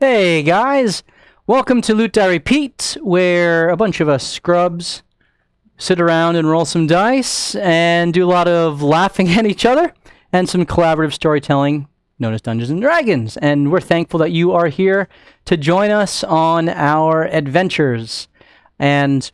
Hey guys, welcome to Loot Die Repeat, where a bunch of us scrubs sit around and roll some dice and do a lot of laughing at each other and some collaborative storytelling known as Dungeons and Dragons. And we're thankful that you are here to join us on our adventures. And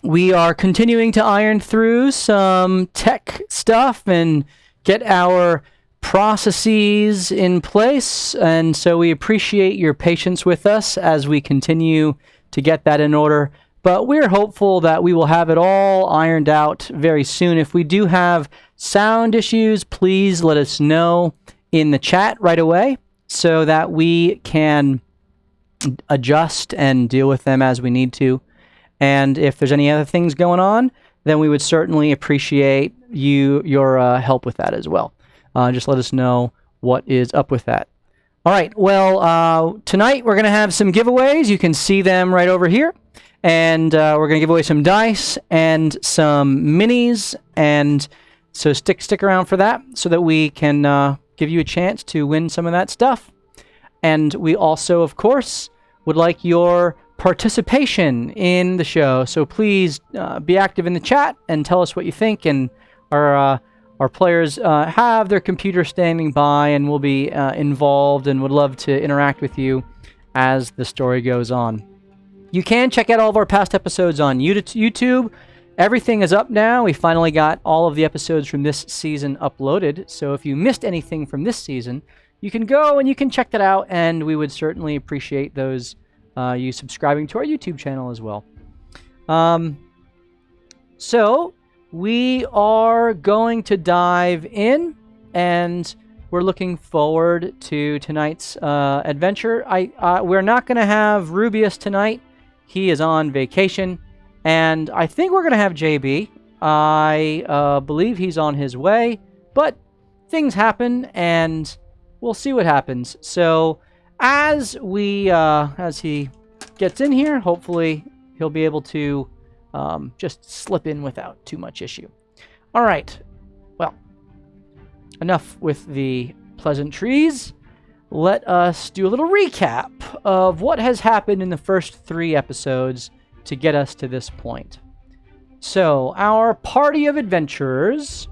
we are continuing to iron through some tech stuff and get our processes in place, and so we appreciate your patience with us as we continue to get that in order. But we're hopeful that we will have it all ironed out very soon. If we do have sound issues, please let us know in the chat right away so that we can adjust and deal with them as we need to. And if there's any other things going on, then we would certainly appreciate your help with that as well. Just let us know what is up with that. All right, well, tonight we're going to have some giveaways. You can see them right over here. And we're going to give away some dice and some minis. And so stick around for that so that we can give you a chance to win some of that stuff. And we also, of course, would like your participation in the show. So please be active in the chat and tell us what you think. And our players have their computer standing by and will be involved and would love to interact with you as the story goes on. You can check out all of our past episodes on YouTube. Everything is up now. We finally got all of the episodes from this season uploaded. So if you missed anything from this season, you can go and you can check that out, and we would certainly appreciate those you subscribing to our YouTube channel as well. So we are going to dive in, and we're looking forward to tonight's adventure. We're not going to have Rubius tonight. He is on vacation, and I think we're going to have JB. I believe he's on his way, but things happen, and we'll see what happens. So as he gets in here, hopefully he'll be able to just slip in without too much issue. All right. Well, enough with the pleasantries. Let us do a little recap of what has happened in the first 3 episodes to get us to this point. So, our party of adventurers,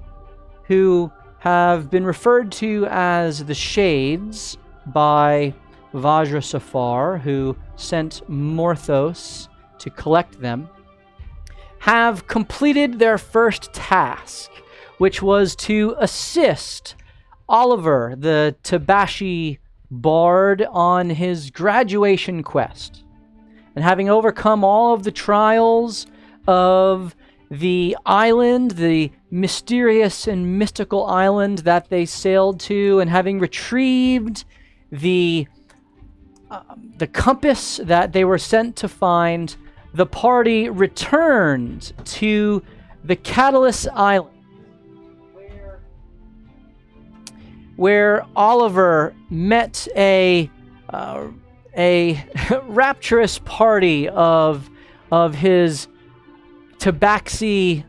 who have been referred to as the Shades by Vajra Safar, who sent Morthos to collect them, have completed their first task, which was to assist Oliver, the Tabashi bard, on his graduation quest. And having overcome all of the trials of the island, the mysterious and mystical island that they sailed to, and having retrieved the compass that they were sent to find, the party returned to the Catalis island, where Oliver met a rapturous party of his Tabaxi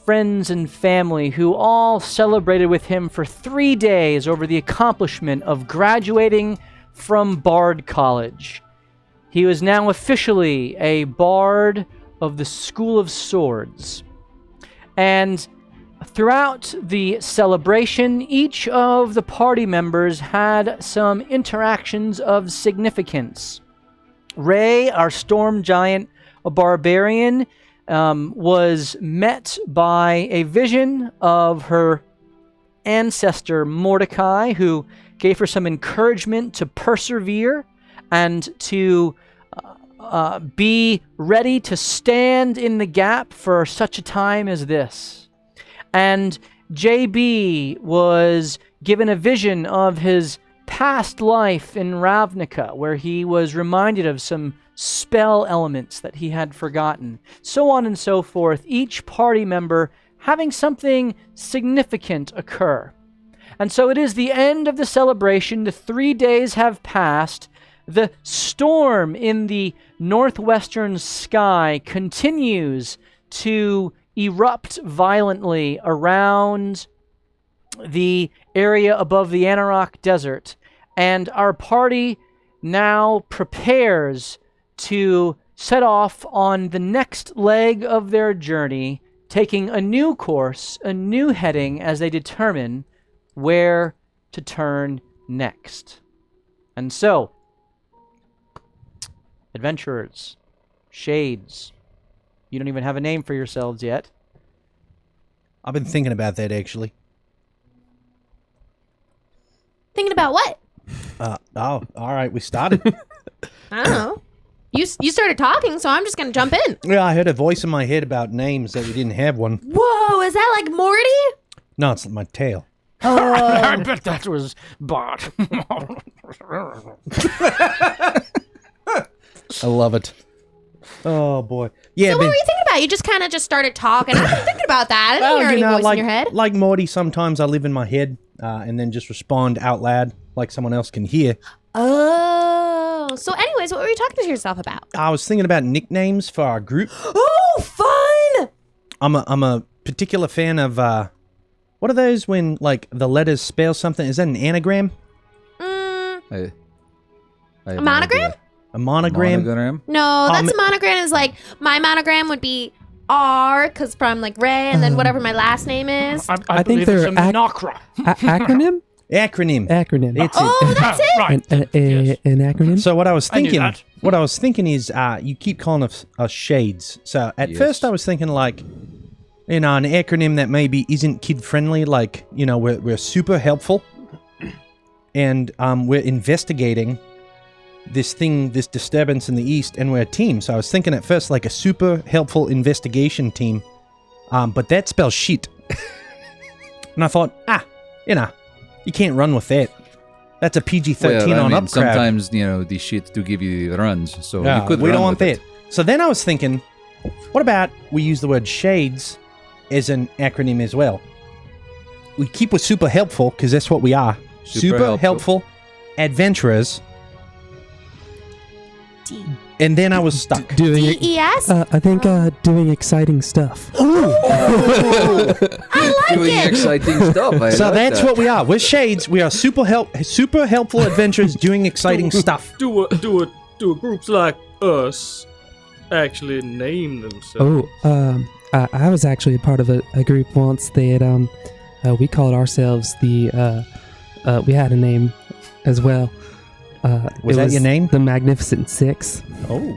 friends and family, who all celebrated with him for 3 days over the accomplishment of graduating from Bard College. He was now officially a bard of the School of Swords. And throughout the celebration, each of the party members had some interactions of significance. Ray, our storm giant, a barbarian, was met by a vision of her ancestor Mordecai, who gave her some encouragement to persevere and to be ready to stand in the gap for such a time as this. And JB was given a vision of his past life in Ravnica, where he was reminded of some spell elements that he had forgotten, so on and so forth, each party member having something significant occur. And so it is the end of the celebration. The 3 days have passed. The storm in the northwestern sky continues to erupt violently around the area above the Anarok Desert, and our party now prepares to set off on the next leg of their journey, taking a new course, a new heading as they determine where to turn next. And so, adventurers, shades, you don't even have a name for yourselves yet. I've been thinking about that, actually. Thinking about what? All right, we started. I don't know. You started talking, so I'm just going to jump in. Yeah, I heard a voice in my head about names that we didn't have one. Whoa, is that like Morty? No, it's my tail. I bet that was Bart. I love it. Oh, boy. Yeah, So what were you thinking about? You just kind of just started talking. I've been thinking about that. I didn't hear any voice like, in your head. like Morty, sometimes I live in my head and then just respond out loud like someone else can hear. Oh. So anyways, what were you talking to yourself about? I was thinking about nicknames for our group. Oh, fun! I'm a particular fan of, what are those when, like, the letters spell something? Is that an anagram? A monogram? A monogram? No, that's a monogram is like, my monogram would be R, because from like Ray, and then whatever my last name is. I think they're acronym. Acronym. Acronym. It's Oh, that's it? Right. An acronym? So what I was I knew thinking, that. is, you keep calling us shades. So at Yes. first I was thinking like, an acronym that maybe isn't kid friendly. Like, we're super helpful, and we're investigating this disturbance in the east, and we're a team. So I was thinking at first like a super helpful investigation team, but that spells shit. And I thought, you can't run with that. That's a PG-13 on up crowd. Sometimes, these shit do give you the runs, so Yeah, you could we run don't want with that. So then I was thinking, what about we use the word shades as an acronym as well? We keep with super helpful, because that's what we are. Super helpful adventurers. D. And then I was stuck. DES? I think doing exciting stuff. I like Doing it. exciting stuff. So that's what we are. We're shades. We are super helpful adventurers doing exciting stuff. Do groups like us actually name themselves? I was actually a part of a group once that we called ourselves we had a name as well. Was that your name? The Magnificent Six. Oh.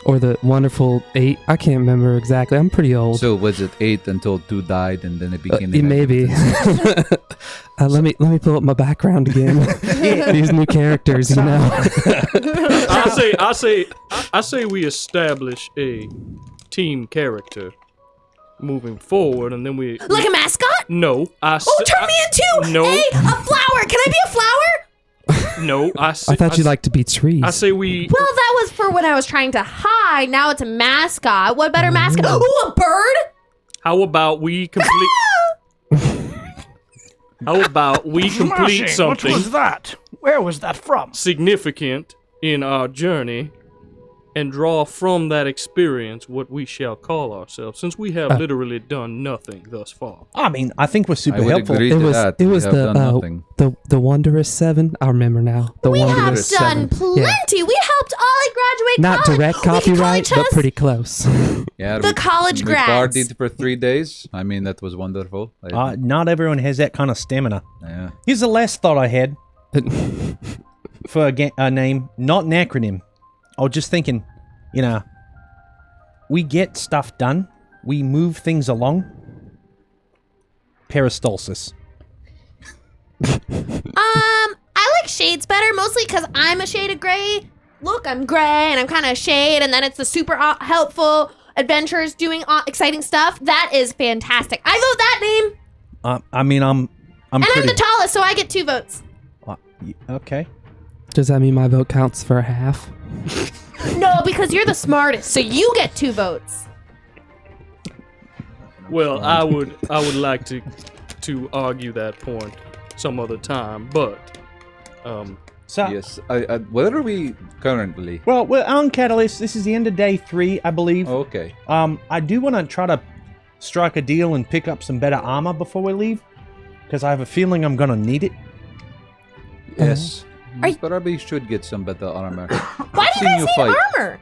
Or the Wonderful Eight. I can't remember exactly. I'm pretty old. So was it 8 until 2 died, and then it became? Maybe. Let me pull up my background again. These new characters, I say we establish a team character moving forward, and then we Like a mascot? No, Turn me into no. a flower. Can I be a flower? No, I thought you'd like to be trees. I say we. Well, that was for when I was trying to hide. Now it's a mascot. What better mascot? Ooh, a bird? How about we complete? How about we complete something? What was that? Where was that from? Significant in our journey, and draw from that experience what we shall call ourselves, since we have literally done nothing thus far. I mean, I think we're super I would helpful. agree It to was that. it We was have done nothing. the Wondrous Seven. I remember now. The We have Wondrous done Seven. plenty. We helped Ollie graduate Not college. direct We can call copyright, each but other pretty close. Yeah, The college we grads. partied for 3 days. I mean, that was wonderful. Not everyone has that kind of stamina. Yeah. Here's the last thought I had for a name, not an acronym. I was just thinking, we get stuff done. We move things along. Peristalsis. I like shades better, mostly because I'm a shade of gray. Look, I'm gray, and I'm kind of a shade, and then it's the super helpful adventurers doing exciting stuff. That is fantastic. I vote that name. I mean, I'm And pretty... I'm the tallest, so I get 2 votes. Okay. Does that mean my vote counts for a half? No, because you're the smartest, so you get 2 votes. Well, I would like to argue that point some other time, but So, Yes. Where are we currently? well, we're on Catalis. This is the end of day 3, I believe. Okay. I do want to try to strike a deal and pick up some better armor before we leave, because I have a feeling I'm going to need it. Yes. Are Probably should get some better armor. Why do you guys need armor?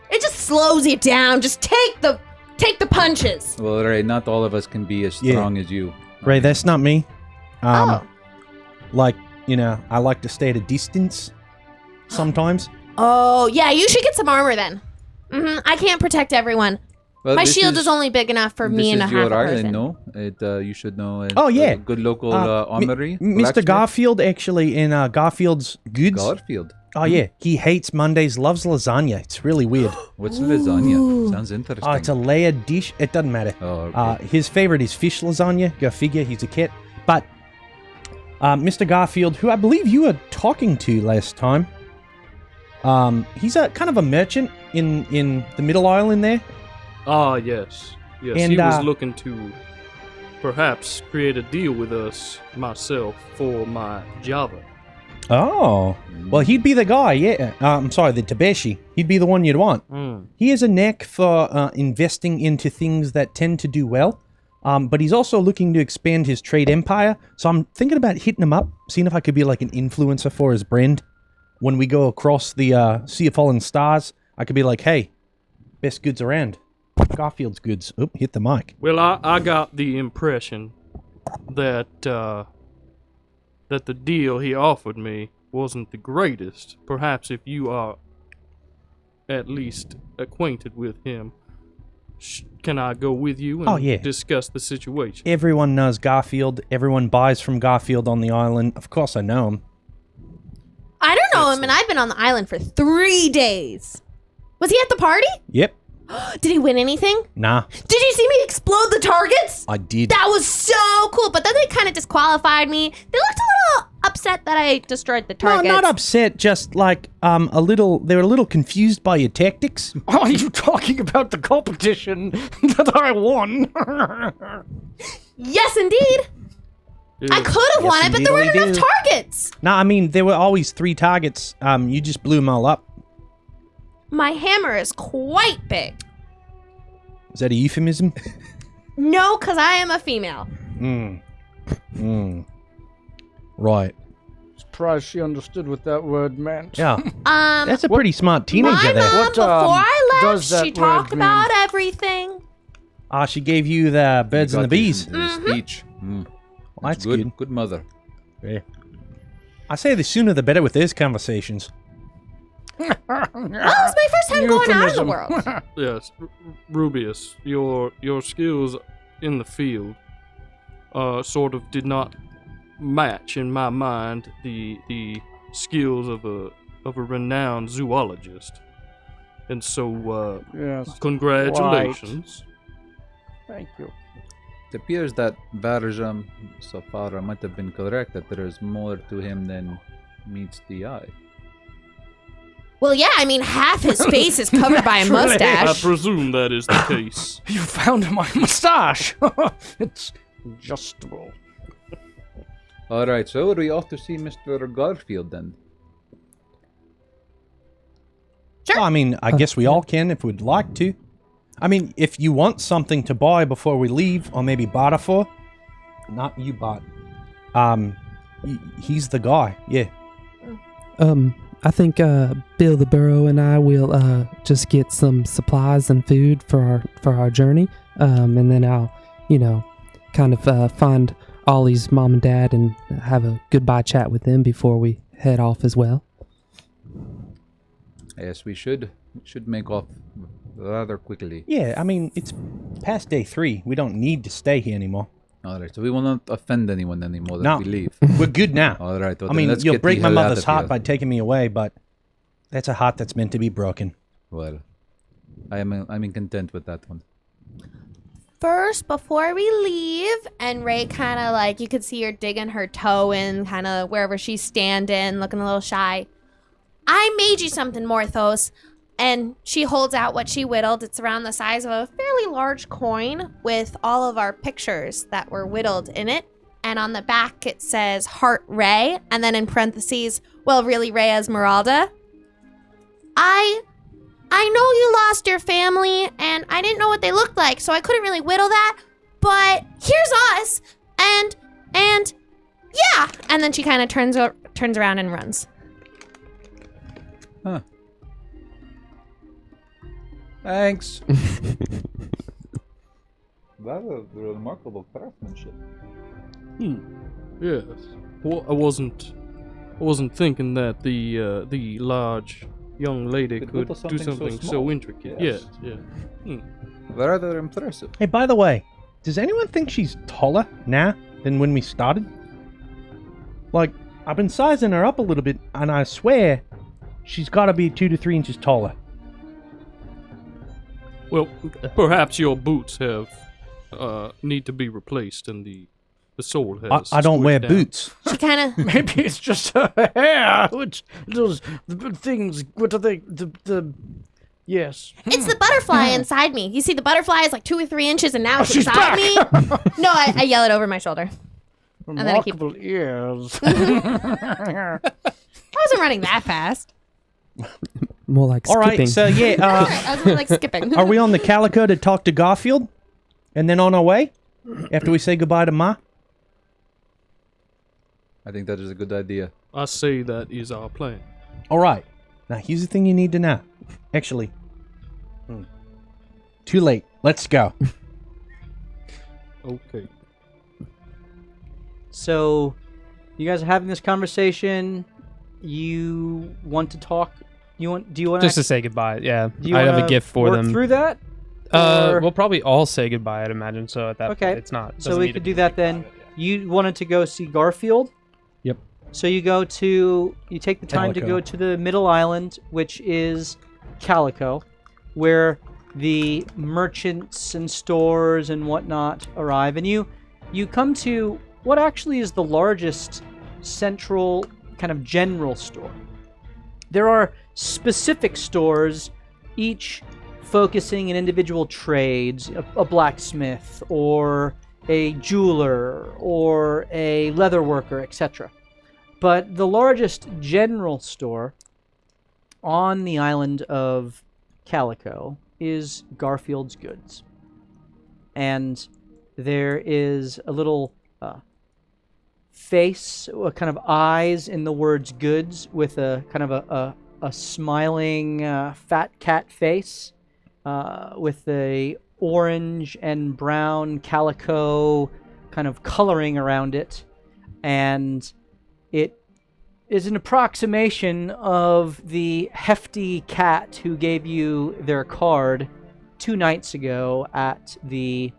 It just slows you down. Just take the punches. Well, Ray, not all of us can be as strong as you. Ray, that's not me. Oh. Like, I like to stay at a distance sometimes. Oh, yeah, you should get some armor then. I can't protect everyone. Well, My shield is only big enough for me and a half a This is your person. island, no? You should know. Oh, yeah. Good local armory. Mr. blacksmith. Garfield, actually, in Garfield's Goods. Garfield. Oh, yeah. He hates Mondays, loves lasagna. It's really weird. What's lasagna? Sounds interesting. Oh, it's a layered dish. It doesn't matter. Oh, okay. His favorite is fish lasagna. Go figure, he's a cat. But Mr. Garfield, who I believe you were talking to last time, he's a kind of a merchant in the Middle Island there. Ah, yes. Yes, And, he was looking to perhaps create a deal with us, myself, for my Java. Oh, well, he'd be the guy, yeah. I'm sorry, the Tabeshi. He'd be the one you'd want. He has a knack for investing into things that tend to do well, but he's also looking to expand his trade empire, so I'm thinking about hitting him up, seeing if I could be like an influencer for his brand. When we go across the Sea of Fallen Stars, I could be like, hey, best goods around. Garfield's goods. Oop, hit the mic. Well, I got the impression that that the deal he offered me wasn't the greatest. Perhaps if you are at least acquainted with him, can I go with you and discuss the situation? Everyone knows Garfield. Everyone buys from Garfield on the island. Of course I know him. I don't know him, and I've been on the island for 3 days. Was he at the party? Yep. Did he win anything? Nah. Did you see me explode the targets? I did. That was so cool, but then they kind of disqualified me. They looked a little upset that I destroyed the targets. No, not upset, just like they were a little confused by your tactics. Are you talking about the competition that I won? Yes, indeed. I could have won it, but there weren't enough targets. No, I mean, there were always 3 targets. You just blew them all up. My hammer is quite big. Is that a euphemism? No, because I am a female. Right. Surprised she understood what that word meant. Yeah. That's a pretty smart teenager My there. mom, before I left, does that she word talked mean? about everything. She gave you the birds and the bees. Speech. Well, that's good. good. Good mother. Yeah. I say the sooner the better with these conversations. Well, it was my first time going out in the world. Yes, Rubius, your skills in the field sort of did not match in my mind the skills of a renowned zoologist, and so Yes. congratulations. Thank you. It appears that Barjam Safara might have been correct that there is more to him than meets the eye. Well, yeah, I mean, half his face is covered by a I mustache. presume that is the case. You found my mustache. It's adjustable. Alright, so we ought to see Mr. Garfield then. Sure. Well, I mean, I guess we all can if we'd like to. I mean, if you want something to buy before we leave, or maybe barter for, not you bought. He's the guy. Yeah. I think Bill the Burrow and I will just get some supplies and food for our journey, and then I'll, kind of find Ollie's mom and dad and have a goodbye chat with them before we head off as well. Yes, we should make off rather quickly. Yeah, I mean, it's past day 3. We don't need to stay here anymore. Alright, so we will not offend anyone anymore that No. we leave. We're good now. Alright, well, I mean, then let's you'll get break the my hell out mother's of heart here. by taking me away, but that's a heart that's meant to be broken. Well, I'm content with that one. First, before we leave, and Ray kind of like, you could see her digging her toe in kind of wherever she's standing, looking a little shy. I made you something, Morthos. And she holds out what she whittled. It's around the size of a fairly large coin with all of our pictures that were whittled in it. And on the back it says Heart Ray, and then in parentheses, well, really Ray Esmeralda. I know you lost your family, and I didn't know what they looked like, so I couldn't really whittle that. But here's us, and yeah. And then she kind of turns around and runs. Huh. Thanks. That is remarkable craftsmanship. Yes. Well, I wasn't thinking that the large young lady Could could whittle do something so something so small. intricate. Yes. Yes. Yeah. Rather impressive. Hey, by the way, does anyone think she's taller now than when we started? Like, I've been sizing her up a little bit, and I swear she's got to be 2 to 3 inches taller. Well, perhaps your boots have need to be replaced, and the sole has. I don't wear squished down. boots. She kind of. Maybe it's just her hair, which those the things. What are they? The yes. It's the butterfly inside me. You see, the butterfly is like 2 or 3 inches, and now it's she's inside me. No, I yell it over my shoulder. then I keep- Remarkable ears. I wasn't running that fast. More like All skipping. right, so yeah, I was more like skipping. are we on the Calico to talk to Garfield? And then on our way? After we say goodbye to Ma? I think that is a good idea. I say that is our plan. All right. Now, here's the thing you need to know. Actually, too late. Let's go. Okay. So, you guys are having this conversation. You want to talk? Do you want Just to say goodbye. Yeah, Do you I have a wanna gift for work them. through that? Or- We'll probably all say goodbye, I'd imagine. So at that Okay. point, it's not. So doesn't we need could to do be that like then. yeah. You wanted to go see Garfield. Yep. So you take the time to Calico. go to the middle island, which is Calico, where the merchants and stores and whatnot arrive, and you come to what actually is the largest central kind of general store. There are specific stores, each focusing in individual trades, a blacksmith or a jeweler or a leather worker, etc. But the largest general store on the island of Calico is Garfield's Goods. And there is a little face, kind of eyes in the words goods, with a kind of a smiling fat cat face with a orange and brown calico kind of coloring around it. And it is an approximation of the hefty cat who gave you their card 2 nights ago at the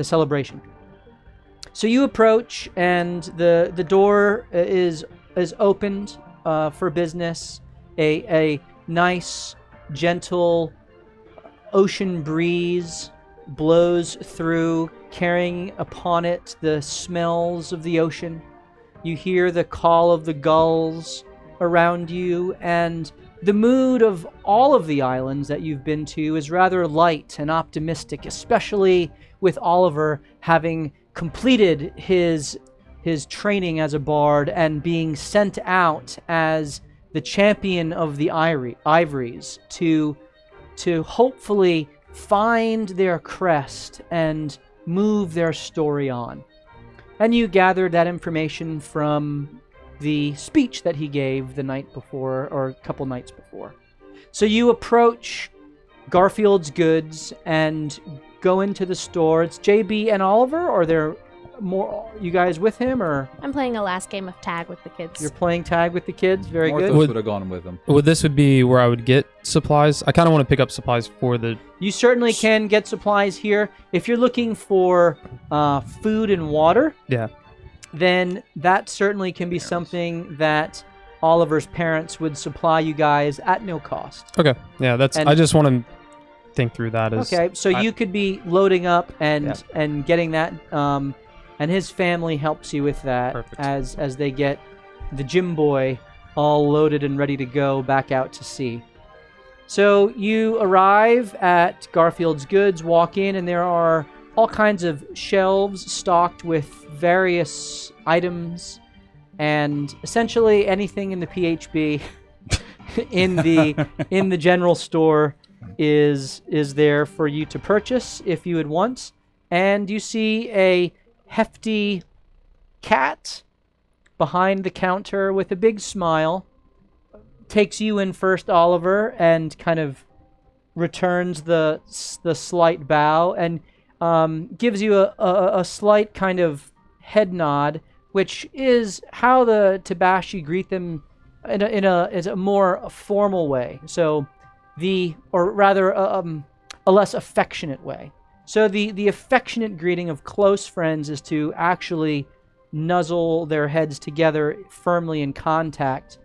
celebration. So you approach, and the door is opened for business. A nice, gentle ocean breeze blows through, carrying upon it the smells of the ocean. You hear the call of the gulls around you, and the mood of all of the islands that you've been to is rather light and optimistic, especially with Oliver having completed his training as a bard and being sent out as the champion of the ivories to hopefully find their crest and move their story on. And you gathered that information from the speech that he gave the night before, or a couple nights before. So you approach Garfield's Goods and go into the store. It's JB and Oliver, or are there more you guys with him, or I'm playing a last game of tag with the kids. you're playing tag with the kids? Very Morthos good. would have gone with him. Well, this would be where I would get supplies. I kind of want to pick up supplies for the. You certainly can get supplies here. If you're looking for food and water, Yeah. then that certainly can be something that Oliver's parents would supply you guys at no cost. Okay. Yeah, that's. And- I just want to think through that. As, Okay, so I- you could be loading up and Yeah. and getting that, and his family helps you with that. Perfect. as they get the gym boy all loaded and ready to go back out to sea. So you arrive at Garfield's Goods, walk in, and there are all kinds of shelves stocked with various items, and essentially anything in the PHB in the general store is there for you to purchase if you would want. And you see a hefty cat behind the counter with a big smile, takes you in first, Oliver, and kind of returns the slight bow and gives you a slight kind of head nod, which is how the Tabashi greet them in a more formal way. So or rather a less affectionate way. So the affectionate greeting of close friends is to actually nuzzle their heads together firmly in contact.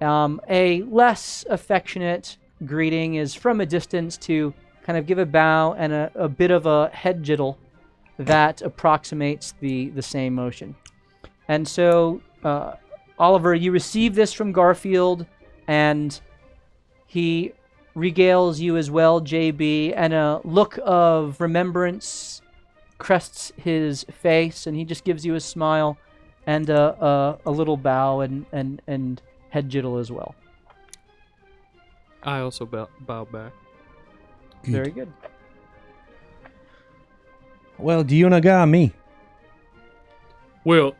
A less affectionate greeting is from a distance to kind of give a bow and a bit of a head jittle that approximates the same motion. And so, Oliver, you receive this from Garfield, and he regales you as well, JB, and a look of remembrance crests his face, and he just gives you a smile and a little bow and head jittle as well. I also bow back. Good. Very good. Well, do you want to go or me? Well,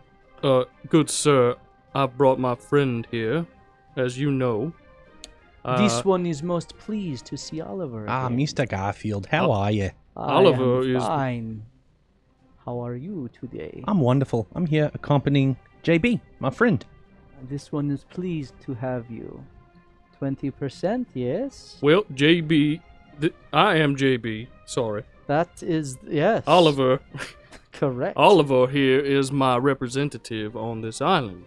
good sir, I brought my friend here, as you know. This one is most pleased to see Oliver again. Mr. Garfield, how are you? Oliver I am is- fine. How are you today? I'm wonderful. I'm here accompanying JB, my friend. This one is pleased to have you. 20%, yes? Well, JB, I am JB, sorry. That is, yes. Oliver, Correct. Oliver here is my representative on this island.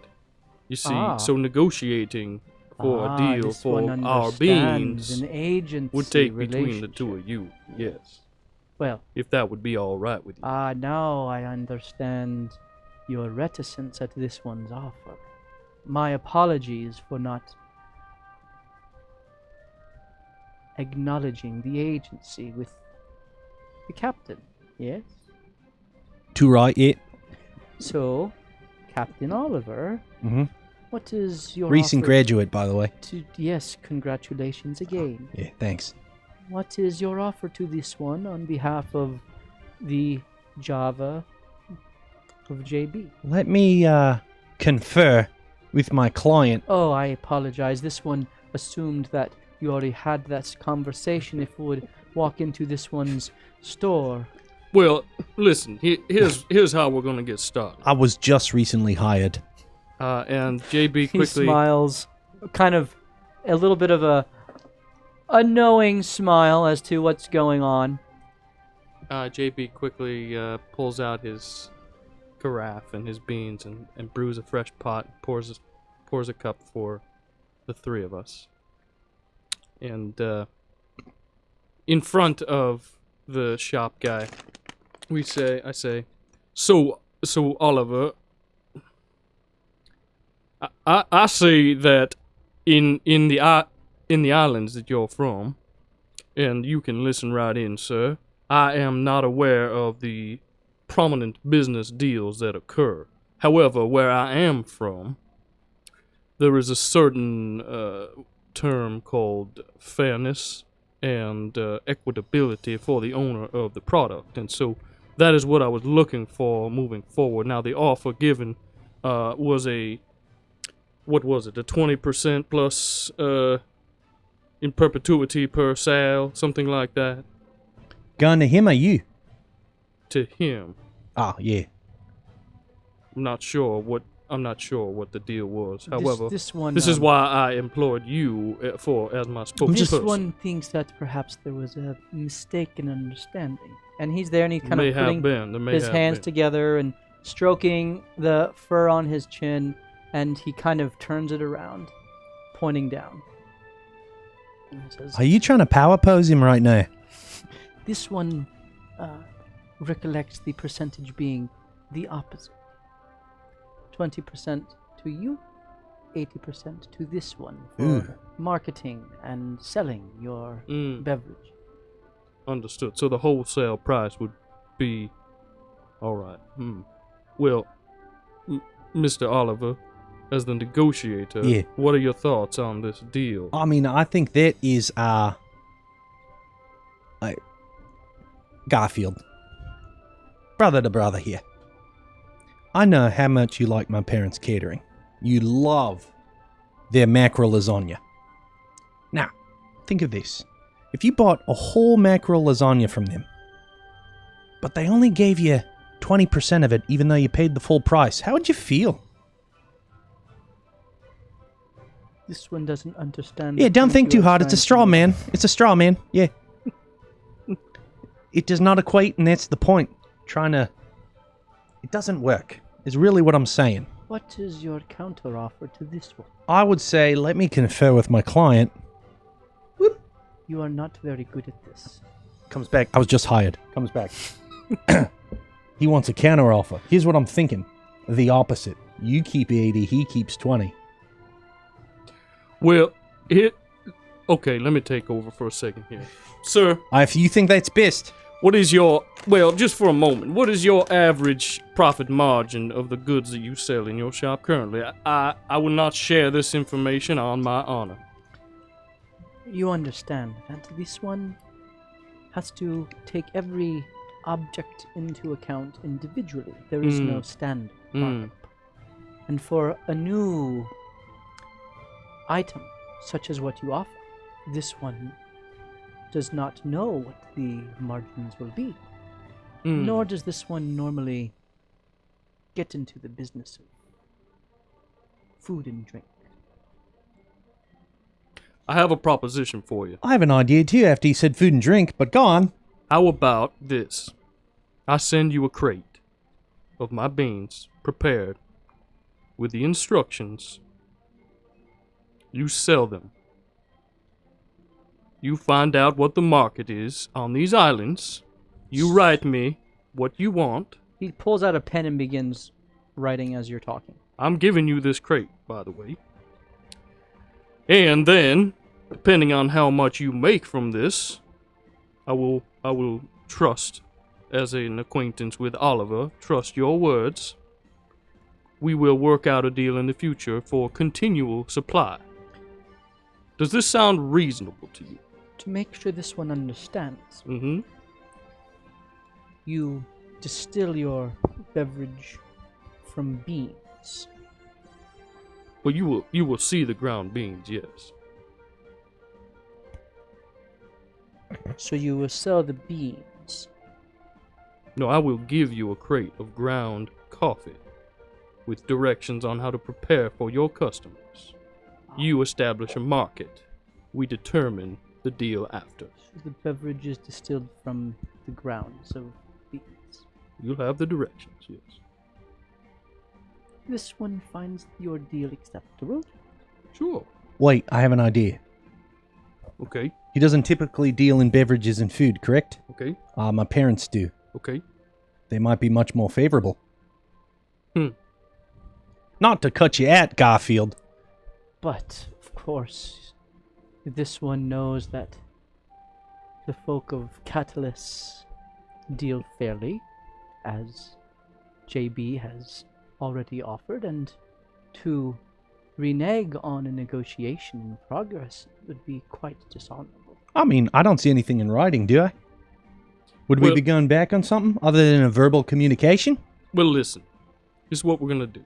You see, Ah. so negotiating for a deal this for one our understands beings an agency would take between the two relationship. of you, yes. Well, If that would be all right with you. now I understand your reticence at this one's offer. My apologies for not acknowledging the agency with the captain, yes? Too right, yeah. So, Captain Oliver, Mm-hmm. what is your Recent offer graduate, by the way. yes, congratulations again. Yeah, thanks. What is your offer to this one on behalf of the Java of JB? Let me confer with my client. Oh, I apologize. This one assumed that you already had that conversation if we would walk into this one's store. Well, listen, here's how we're gonna get started. I was just recently hired. And JB He quickly... smiles, kind of a little bit of a knowing smile as to what's going on. JB quickly pulls out his carafe and his beans and brews a fresh pot, pours a cup for the three of us. And in front of the shop guy, I say, so Oliver, I say that in the islands that you're from, and you can listen right in, sir, I am not aware of the prominent business deals that occur. However, where I am from, there is a certain term called fairness and equitability for the owner of the product, and so that is what I was looking for moving forward. Now, the offer given was a 20% plus in perpetuity per sale, something like that, Going to him or you? to him. Oh, yeah. I'm not sure what the deal was. However, this one, this is why I employed you as my spokesperson. this one thinks that perhaps there was a mistaken understanding, and he's there and he's kind may of have putting been. There may his have hands been. together and stroking the fur on his chin, and he kind of turns it around, pointing down. And he says, Are you trying to power pose him right now? this one recollects the percentage being the opposite. 20% to you, 80% to this one for Ooh. marketing and selling your beverage. Understood. So the wholesale price would be all right. Well, Mr. Oliver, as the negotiator, Yeah. what are your thoughts on this deal? I mean, I think that is Garfield. Brother to brother here. I know how much you like my parents' catering. You love their mackerel lasagna. Now, think of this. If you bought a whole mackerel lasagna from them, but they only gave you 20% of it even though you paid the full price, how would you feel? This one doesn't understand. Yeah, don't what think you too are hard. It's a trying straw to- man. It's a straw man. Yeah. It does not equate, and that's the point. It doesn't work, is really what I'm saying. What is your counteroffer to this one? I would say, let me confer with my client. You are not very good at this. Comes back. I was just hired. Comes back. He wants a counteroffer. Here's what I'm thinking. The opposite. You keep 80, he keeps 20. Well, okay, let me take over for a second here. Sir, If you think that's best, what is your, well, just for a moment, what is your average profit margin of the goods that you sell in your shop currently? I will not share this information on my honor. You understand that this one has to take every object into account individually. There is no standard markup. And for a new item, such as what you offer, this one does not know what the margins will be. Nor does this one normally get into the business of food and drink. I have a proposition for you. I have an idea too after you said food and drink, but go on. How about this? I send you a crate of my beans prepared with the instructions. You sell them. You find out what the market is on these islands. You write me what you want. He pulls out a pen and begins writing as you're talking. I'm giving you this crate, by the way. And then, depending on how much you make from this, I will trust, as an acquaintance with Oliver, trust your words. We will work out a deal in the future for continual supply. Does this sound reasonable to you? To make sure this one understands, Mm-hmm. you distill your beverage from beans. Well, you will see the ground beans, yes. So you will sell the beans. No, I will give you a crate of ground coffee with directions on how to prepare for your customers. You establish a market. We determine the deal after. So the beverage is distilled from the grounds of beans. You'll have the directions, yes. This one finds your deal acceptable. Sure. Wait, I have an idea. Okay, He doesn't typically deal in beverages and food, correct? okay, My parents do. okay. They might be much more favorable. Hmm. Not to cut you out, Garfield. But, of course, this one knows that the folk of Catalis deal fairly, as JB has already offered, and to renege on a negotiation in progress would be quite dishonorable. I mean, I don't see anything in writing, do I? Would we Well- be going back on something other than a verbal communication? Well, listen. This is what we're gonna do.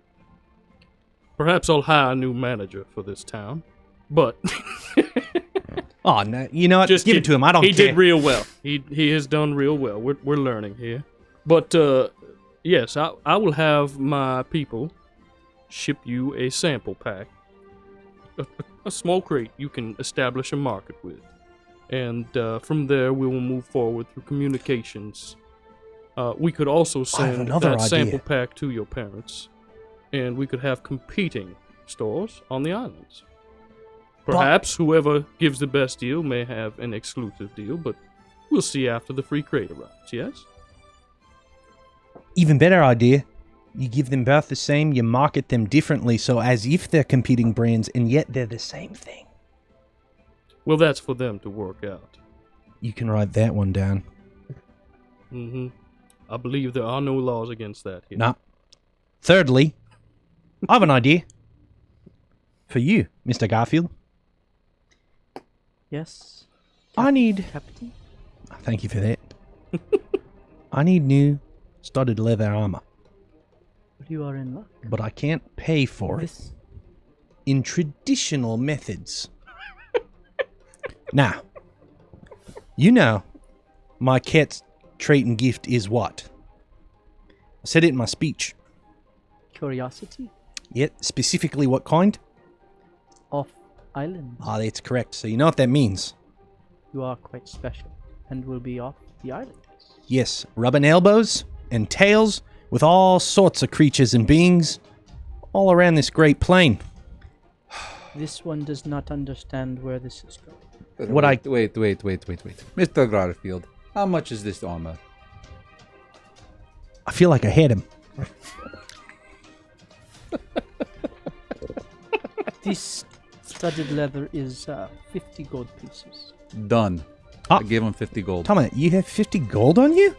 Perhaps I'll hire a new manager for this town, but Oh, no, you know what? just Give it to him. I don't he care. did real well. He has done real well. We're learning here. But yes, I will have my people ship you a sample pack, a small crate you can establish a market with, and from there we will move forward through communications. We could also I have send another that idea. sample pack to your parents, and we could have competing stores on the islands. Perhaps whoever gives the best deal may have an exclusive deal, but we'll see after the free crate arrives, yes? Even better idea. You give them both the same, you market them differently, so as if they're competing brands, and yet they're the same thing. Well, that's for them to work out. You can write that one down. Mm-hmm. I believe there are no laws against that here. Nah. Thirdly, I have an idea. For you, Mr. Garfield. Yes, I need... Captain? Thank you for that. I need new studded leather armor, You are in luck. but I can't pay for it This in traditional methods. Now, you know, my cat's trait and gift is what? I said it in my speech. Curiosity? Yet, specifically what kind? Off island. Ah, that's correct. So you know what that means. You are quite special and will be off the island. Yes, rubbing elbows and tails with all sorts of creatures and beings all around this great plain. This one does not understand where this is going. Wait. Mr. Garfield, how much is this armor? I feel like I had him. This studded leather is 50 gold pieces. Done. Ah. I gave him 50 gold. Tell me, you have 50 gold on you?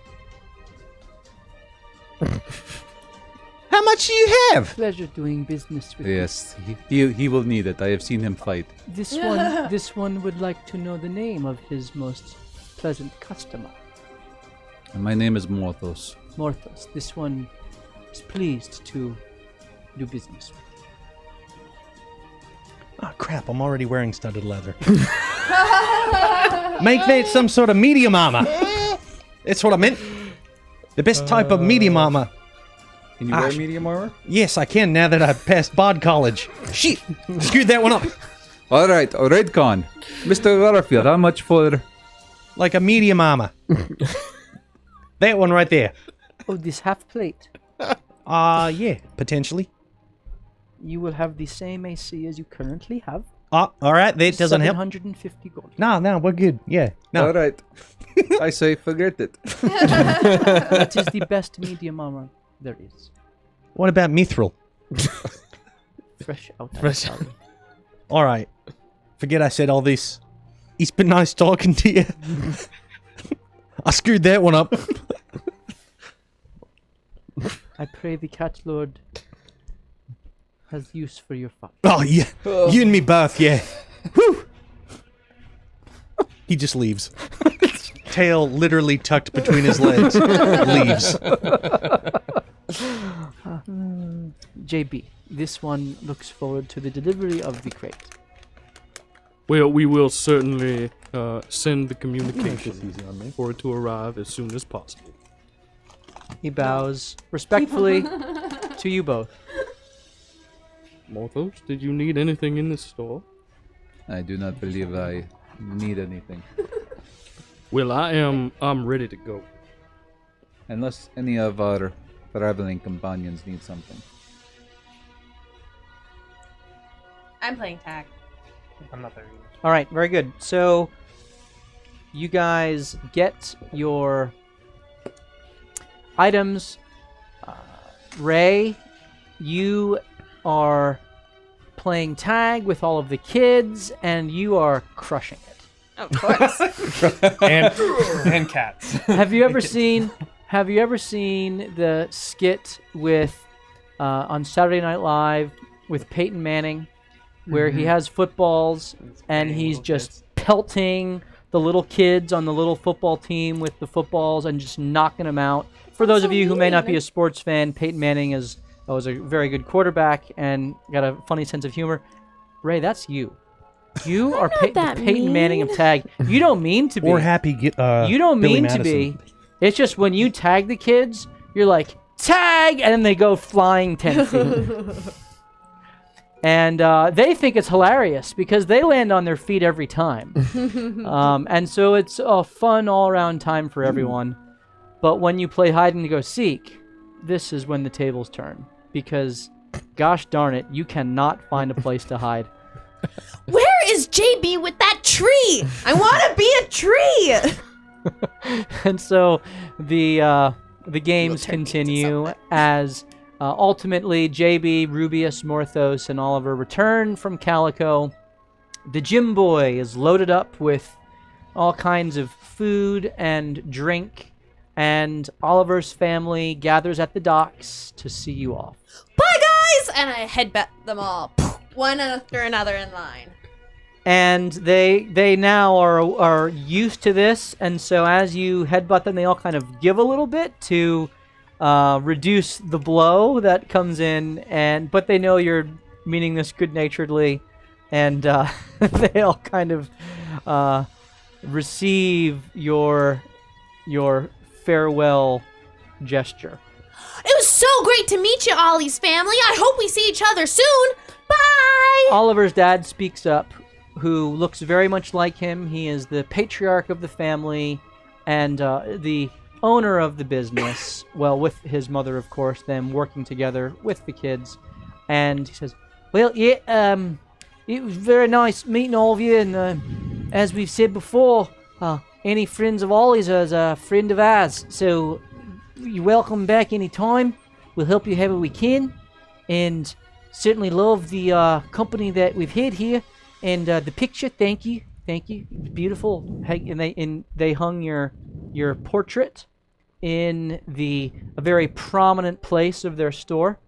How much do you have? Pleasure doing business with you. Yes, he will need it. I have seen him fight. This one would like to know the name of his most pleasant customer. And my name is Morthos. Morthos. This one is pleased to do business with. Oh, crap, I'm already wearing studded leather. Make that some sort of medium armor. That's what I meant. The best type of medium armor. Can you wear medium armor? Yes, I can now that I've passed Bard College. Shit! Screwed that one up. All right, Con. Mr. Garfield, how much for... Like a medium armor. That one right there. Oh, this half plate. Yeah, potentially. You will have the same AC as you currently have. All right, that doesn't help. 750 gold. No, we're good. Yeah, no. All right. I say forget it. That is the best medium armor there is. What about Mithril? Fresh out. Fresh. All right. Forget I said all this. It's been nice talking to you. I screwed that one up. I pray the cat lord has use for your father. Oh, yeah. You and me both, yeah. Whew. He just leaves. Tail literally tucked between his legs. Leaves. JB, this one looks forward to the delivery of the crate. Well, we will certainly send the communication for it to arrive as soon as possible. He bows respectfully to you both. Morthos, did you need anything in this store? I do not believe I need anything. Well, I'm ready to go. Unless any of our traveling companions need something. I'm playing tag. I'm not there either. All right, very good. So you guys get your items. Ray, you are playing tag with all of the kids, and you are crushing it. Of course. and cats. Have you ever seen the skit with on Saturday Night Live with Peyton Manning, where he has footballs and he's just pelting the little kids on the little football team with the footballs and just knocking them out? For those of you who may not be a sports fan, Peyton Manning was a very good quarterback and got a funny sense of humor. Ray, that's you. You are the Peyton Manning of tag. You don't mean to be. Or happy. You don't Billy mean Madison. to be. It's just when you tag the kids, you're like, tag! And then they go flying 10 feet. And they think it's hilarious because they land on their feet every time. And so it's a fun all-around time for everyone. But when you play hide and go seek, this is when the tables turn. Because, gosh darn it, you cannot find a place to hide. Where is JB with that tree? I want to be a tree. And so the games turn me into continue something. as ultimately JB, Rubius, Morthos, and Oliver return from Calico. The gym boy is loaded up with all kinds of food and drink, and Oliver's family gathers at the docks to see you off. Bye, guys! And I headbutt them all, one after another in line. And they now are used to this, and so as you headbutt them, they all kind of give a little bit to reduce the blow that comes in, but they know you're meaning this good-naturedly, and they all kind of receive your farewell gesture. It was so great to meet you, Ollie's family. I hope we see each other soon. Bye! Oliver's dad speaks up, who looks very much like him. He is the patriarch of the family and the owner of the business. Well, with his mother, of course, them working together with the kids. And he says, well, yeah, it was very nice meeting all of you. And as we've said before, any friends of Ollie's is a friend of ours. So you're welcome back anytime. We'll help you however we can. And certainly love the company that we've had here. And the picture, thank you. It was beautiful. And they hung your portrait in a very prominent place of their store.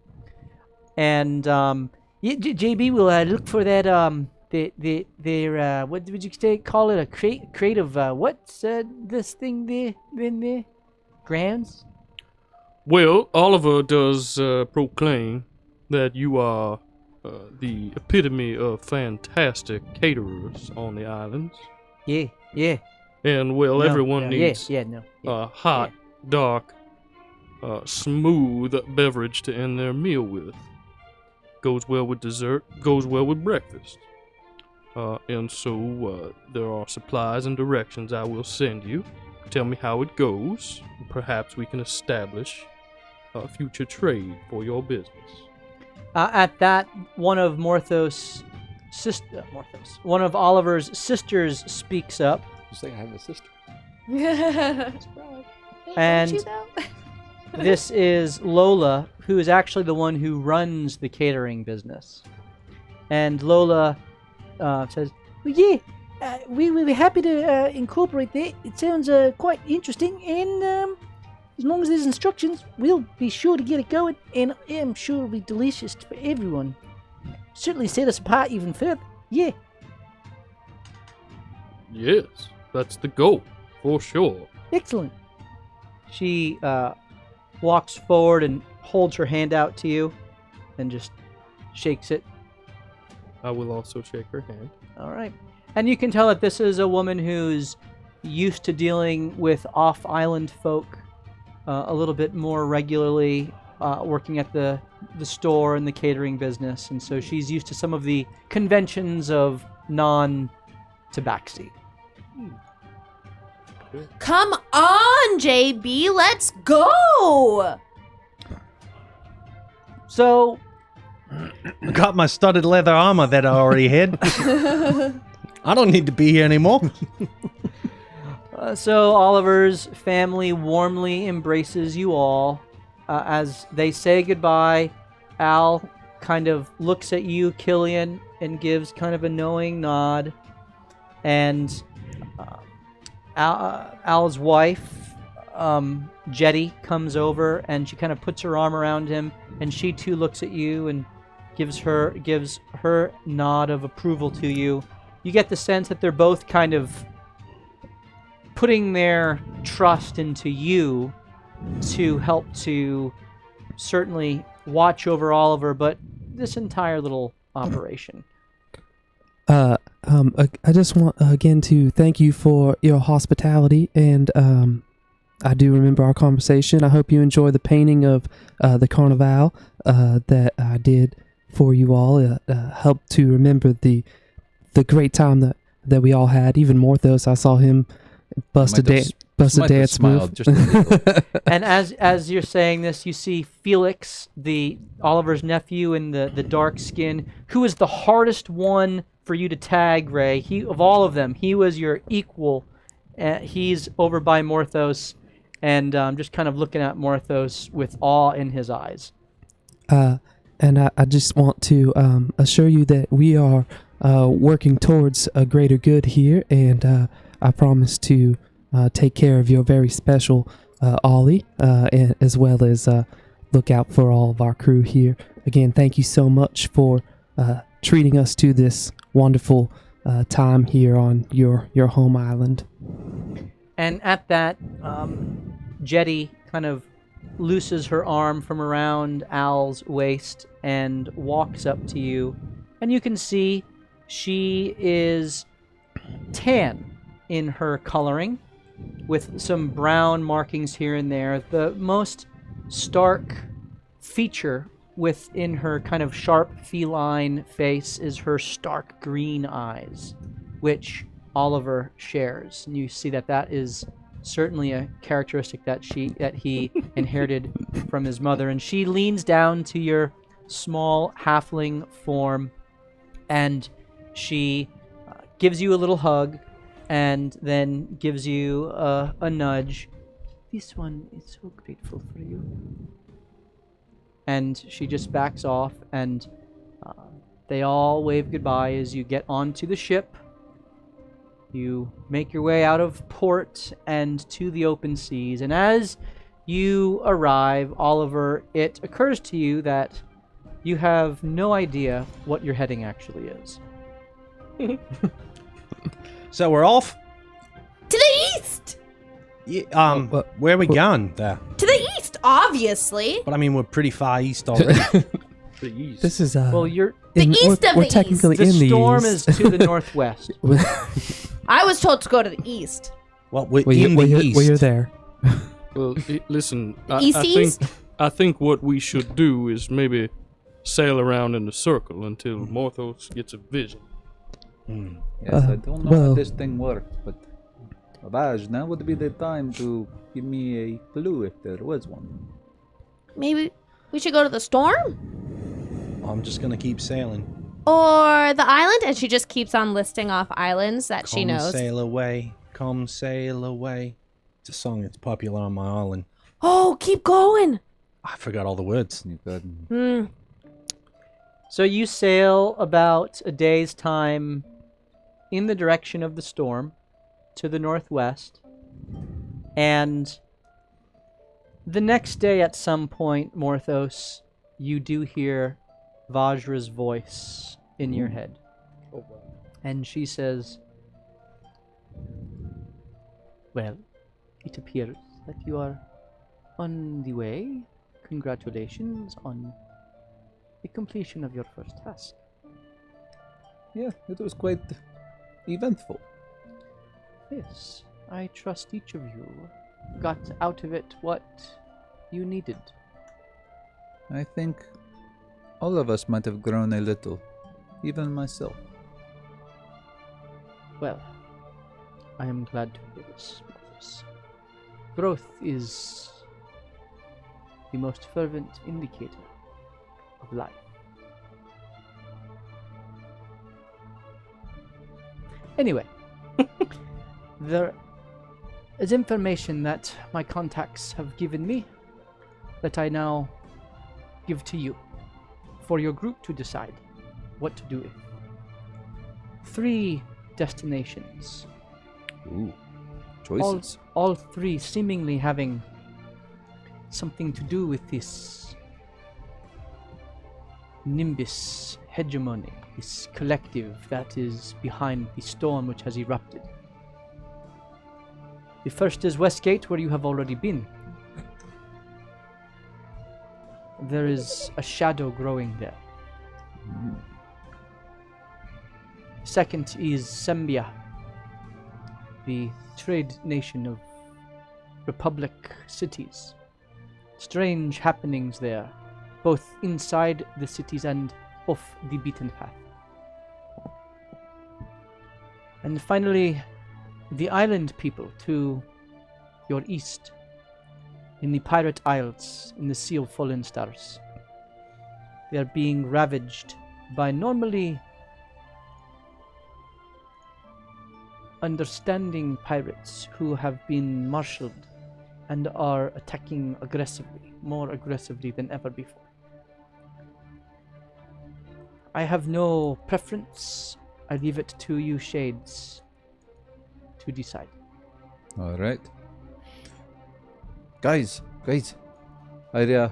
And JB will look for that their what would you say? Call it a crate of what's this thing there in there? Grounds? Well, Oliver does proclaim that you are the epitome of fantastic caterers on the islands. Yeah. And, well, everyone needs a hot, dark, smooth beverage to end their meal with. Goes well with dessert, goes well with breakfast. And so there are supplies and directions I will send you. Tell me how it goes. Perhaps we can establish future trade for your business. At that, one of one of Oliver's sisters speaks up. You say I have a sister? And this is Lola, who is actually the one who runs the catering business. And Lola says, well, yeah, we will be happy to incorporate that. It sounds quite interesting, and as long as there's instructions, we'll be sure to get it going, and I am sure it'll be delicious for everyone. Certainly set us apart even further. Yeah. Yes, that's the goal, for sure. Excellent. She walks forward and holds her hand out to you and just shakes it. I will also shake her hand. All right. And you can tell that this is a woman who's used to dealing with off-island folk a little bit more regularly, working at the store and the catering business. And so she's used to some of the conventions of non-tabaxi. Come on, JB, let's go! So, I got my studded leather armor that I already had. I don't need to be here anymore. So Oliver's family warmly embraces you all. As they say goodbye, Al kind of looks at you, Killian, and gives kind of a knowing nod. And Al's wife, Jetty, comes over and she kind of puts her arm around him, and she too looks at you and gives her nod of approval to you. You get the sense that they're both kind of putting their trust into you to help to certainly watch over Oliver, but this entire little operation. I just want again to thank you for your hospitality, and I do remember our conversation. I hope you enjoy the painting of the Carnival that I did for you all. It helped to remember the great time that we all had. Even Morthos, I saw him bust a dance move. Just a little. And as you're saying this, you see Felix, Oliver's nephew in the dark skin, who is the hardest one for you to tag, Ray. Of all of them, he was your equal. He's over by Morthos, and just kind of looking at Morthos with awe in his eyes. And I just want to assure you that we are working towards a greater good here, and I promise to take care of your very special Ollie, and as well as look out for all of our crew here. Again, thank you so much for treating us to this wonderful time here on your home island. And at that, Jetty kind of looses her arm from around Al's waist and walks up to you. And you can see she is tan in her coloring, with some brown markings here and there. The most stark feature within her kind of sharp feline face is her stark green eyes, which Oliver shares. And you see that is certainly a characteristic that he inherited from his mother. And she leans down to your small halfling form, and she gives you a little hug, and then gives you a nudge. This one is so grateful for you. And she just backs off, and they all wave goodbye as you get onto the ship. You make your way out of port and to the open seas, and as you arrive, Oliver, it occurs to you that you have no idea what your heading actually is. So we're off? To the east! Yeah, where are we going there? To the east, obviously. But I mean, we're pretty far east already. The east. This is Well, you're The in- east we're, of we're the technically the in the storm east. is to the northwest. I was told to go to the east. Well, we're well, in the you're, east. well, you're there. Well, listen. East? I think what we should do is maybe sail around in a circle until Morthos gets a vision. Yes, I don't know how well- this thing works, but Vaj, now would be the time to give me a clue if there was one. Maybe we should go to the storm? I'm just gonna keep sailing. Or the island? And she just keeps on listing off islands that she knows. Sail away, come sail away. It's a song that's popular on my island. Oh, keep going. I forgot all the words. You could. So you sail about a day's time in the direction of the storm to the northwest, and the next day at some point, Morthos, you do hear Vajra's voice in your head. And she says, well, it appears that you are on the way. Congratulations on the completion of your first task. Yeah, it was quite eventful. Yes, I trust each of you got out of it what you needed. I think all of us might have grown a little, even myself. Well, I am glad to hear this, Morthos. Growth is the most fervent indicator of life. Anyway, there is information that my contacts have given me that I now give to you for your group to decide what to do with. 3 destinations, Ooh, choices. all 3 seemingly having something to do with this Nimbus hegemony, this collective that is behind the storm which has erupted. The first is Westgate, where you have already been. There is a shadow growing there. Second is Sembia, the trade nation of Republic cities. Strange happenings there, both inside the cities and off the beaten path. And finally, the island people to your east, in the Pirate Isles, in the Sea of Fallen Stars. They are being ravaged by normally understanding pirates who have been marshaled and are attacking aggressively, more aggressively than ever before. I have no preference. I leave it to you shades to decide. All right. Guys. I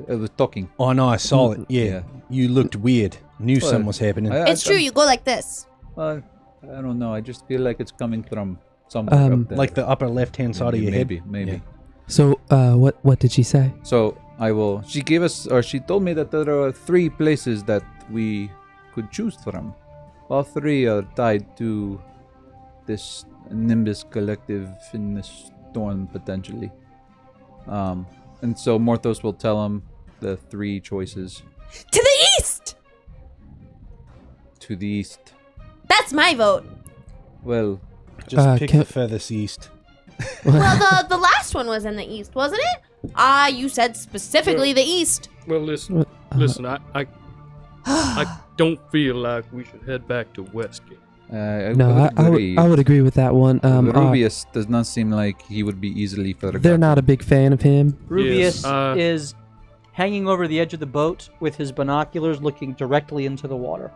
was talking. Oh no, I saw it. Yeah. Yeah. You looked weird. Knew Well, something was happening. It's true, you go like this. I don't know. I just feel like it's coming from somewhere up there. Like the upper left-hand side of your head. Maybe. Yeah. So, what did she say? So I will. She gave us, or she told me that there are 3 places that we could choose from. All 3 are tied to this Nimbus collective in this storm potentially. And so Morthos will tell him the 3 choices. To the east! To the east. That's my vote. Well, Just pick the furthest east. Well, the last one was in the east, wasn't it? You said specifically the east. Well, listen, I don't feel like we should head back to Westgate. I would agree with that one. Rubius does not seem like he would be easily forgotten. They're not a big fan of him. Rubius Yes, is hanging over the edge of the boat with his binoculars looking directly into the water.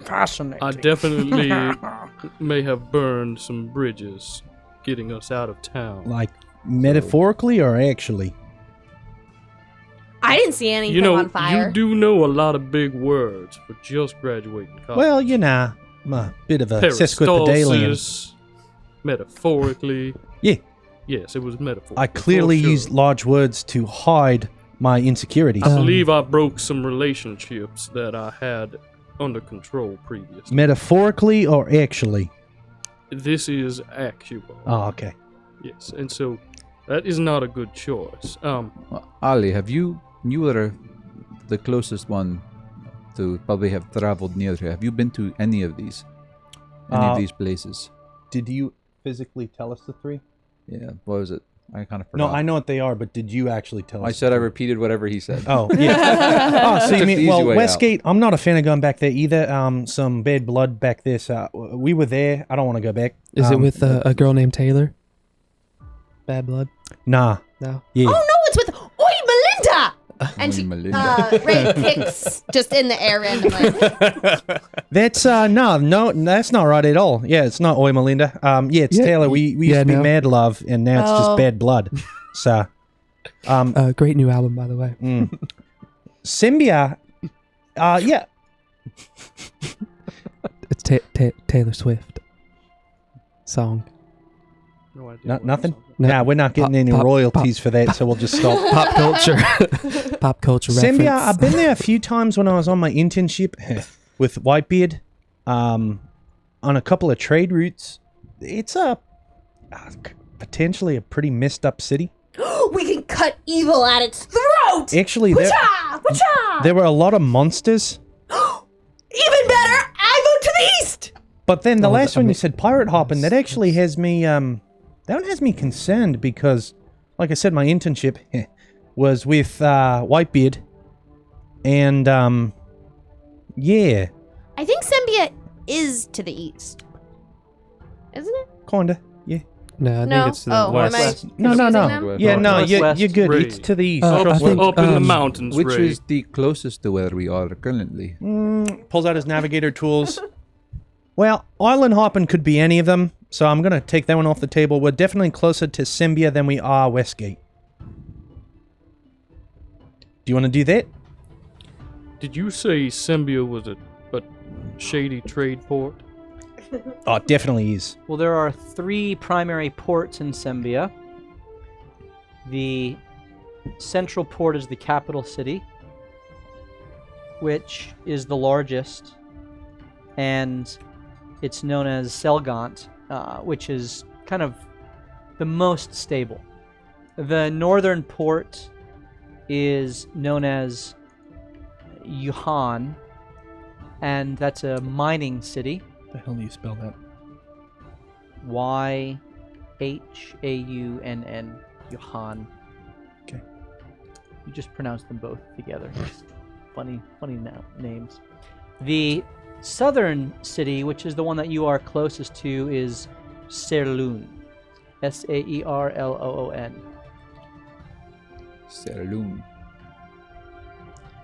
Fascinating. I definitely may have burned some bridges getting us out of town. Like, metaphorically or actually? I didn't see anything on fire. You do know a lot of big words for just graduating college. Well, you know, I'm a bit of a sesquipedalian. Peristalsis, metaphorically. Yeah. Yes, it was metaphor. I clearly used large words to hide my insecurities. I believe I broke some relationships that I had under control previously. Metaphorically or actually? This is actual. Oh, okay. Yes, and so that is not a good choice. Well, Ali, you were the closest one to probably have traveled near here. Have you been to any of these? Any of these places? Did you physically tell us the 3? Yeah, what was it? I kind of No, forgot. I know what they are, but did you actually tell us? I said I repeated whatever he said. Oh, yeah. Oh, so you Took the mean, easy well, way Westgate, I'm not a fan of going back there either. Some bad blood back there, so we were there. I don't want to go back. Is it with a girl named Taylor? Bad blood? Nah. No. Yeah. Oh no, it's with Oi Melinda! And she Melinda. Ray kicks just in the air randomly. That's no, that's not right at all. Yeah, it's not Oi Melinda. Yeah, it's Taylor. We used to be mad love, and now it's just bad blood. So, great new album, by the way. Sembia, yeah. It's Taylor Swift song. No idea. Nothing. No. Nah, we're not getting any royalties for that, so we'll just stop. Pop culture. Pop culture Sembia, reference. I've been there a few times when I was on my internship with Whitebeard, on a couple of trade routes. It's potentially a pretty messed up city. We can cut evil at its throat! Actually, Whatcha! Whatcha! there were a lot of monsters. Even better, I vote to the east! But then the last one you said pirate hopping, that actually has me, that one has me concerned because, like I said, my internship was with Whitebeard, and, yeah. I think Sembia is to the east. Isn't it? Kinda, yeah. No, I No. think it's to the Oh, west. am I No, confusing no. them? Yeah, no, Northwest. you're good. Ray. It's to the east. I think, up in the mountains, Which Ray. is the closest to where we are currently? Pulls out his navigator tools. Well, island hopping could be any of them, so I'm going to take that one off the table. We're definitely closer to Sembia than we are Westgate. Do you want to do that? Did you say Sembia was a shady trade port? Oh, it definitely is. Well, there are 3 primary ports in Sembia. The central port is the capital city, which is the largest, and it's known as Selgant, which is kind of the most stable. The northern port is known as Yuhan, and that's a mining city. The hell do you spell that? Yhaunn, Yuhan. Okay. You just pronounce them both together. Just funny names. The southern city, which is the one that you are closest to, is Saerloon. Saerloon. Saerloon.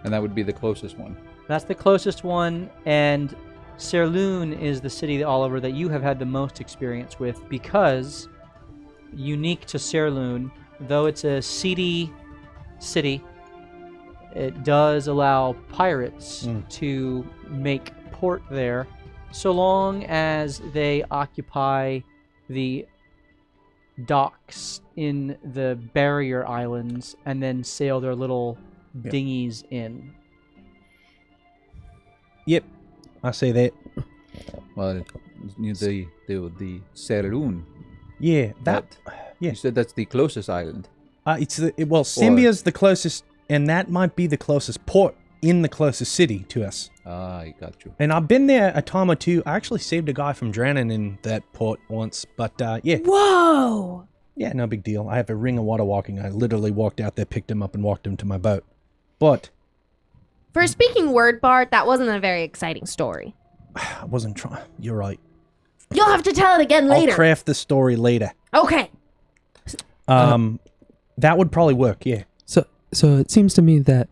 And that would be the closest one. That's the closest one, and Saerloon is the city, Oliver, that you have had the most experience with, because unique to Saerloon, though it's a seedy city, it does allow pirates to make port there, so long as they occupy the docks in the barrier islands and then sail their little dinghies in. Yep, I say that. Well, the Saloon. Yeah, that. Yeah. You said that's the closest island. Sembia's the closest, and that might be the closest port in the closest city to us. Ah, I got you. And I've been there a time or two. I actually saved a guy from drowning in that port once, but yeah. Whoa! Yeah, no big deal. I have a ring of water walking. I literally walked out there, picked him up, and walked him to my boat. But For a speaking word, Bart, that wasn't a very exciting story. I wasn't trying. You're right. You'll have to tell it again later. I'll craft the story later. Okay. That would probably work, yeah. So it seems to me that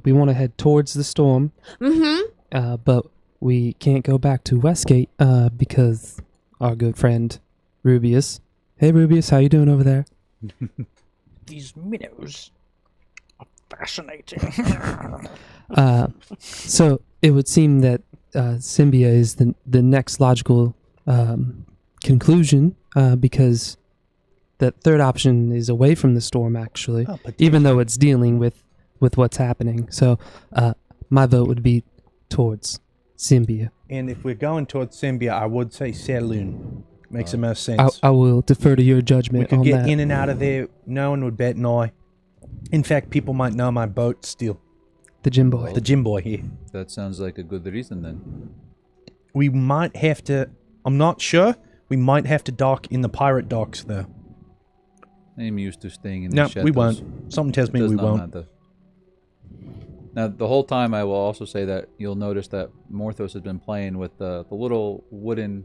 we want to head towards the storm. Mm-hmm. But we can't go back to Westgate because our good friend Rubius. Hey Rubius, how you doing over there? These minnows are fascinating. So it would seem that Sembia is the next logical conclusion because that third option is away from the storm, actually, even though it's dealing with what's happening. So my vote would be towards Sembia. And if we're going towards Sembia, I would say Saloon. Makes the most sense. I will defer to your We judgment could on get that. in and out of there. No one would bat an eye. In fact, people might know my boat still. The gym boy. The gym boy here. That sounds like a good reason then. We might have to... I'm not sure. We might have to dock in the pirate docks, though. I'm used to staying in the No, chateaus. we won't. Something tells me Does we not won't. matter. Now, the whole time I will also say that you'll notice that Morthos has been playing with the little wooden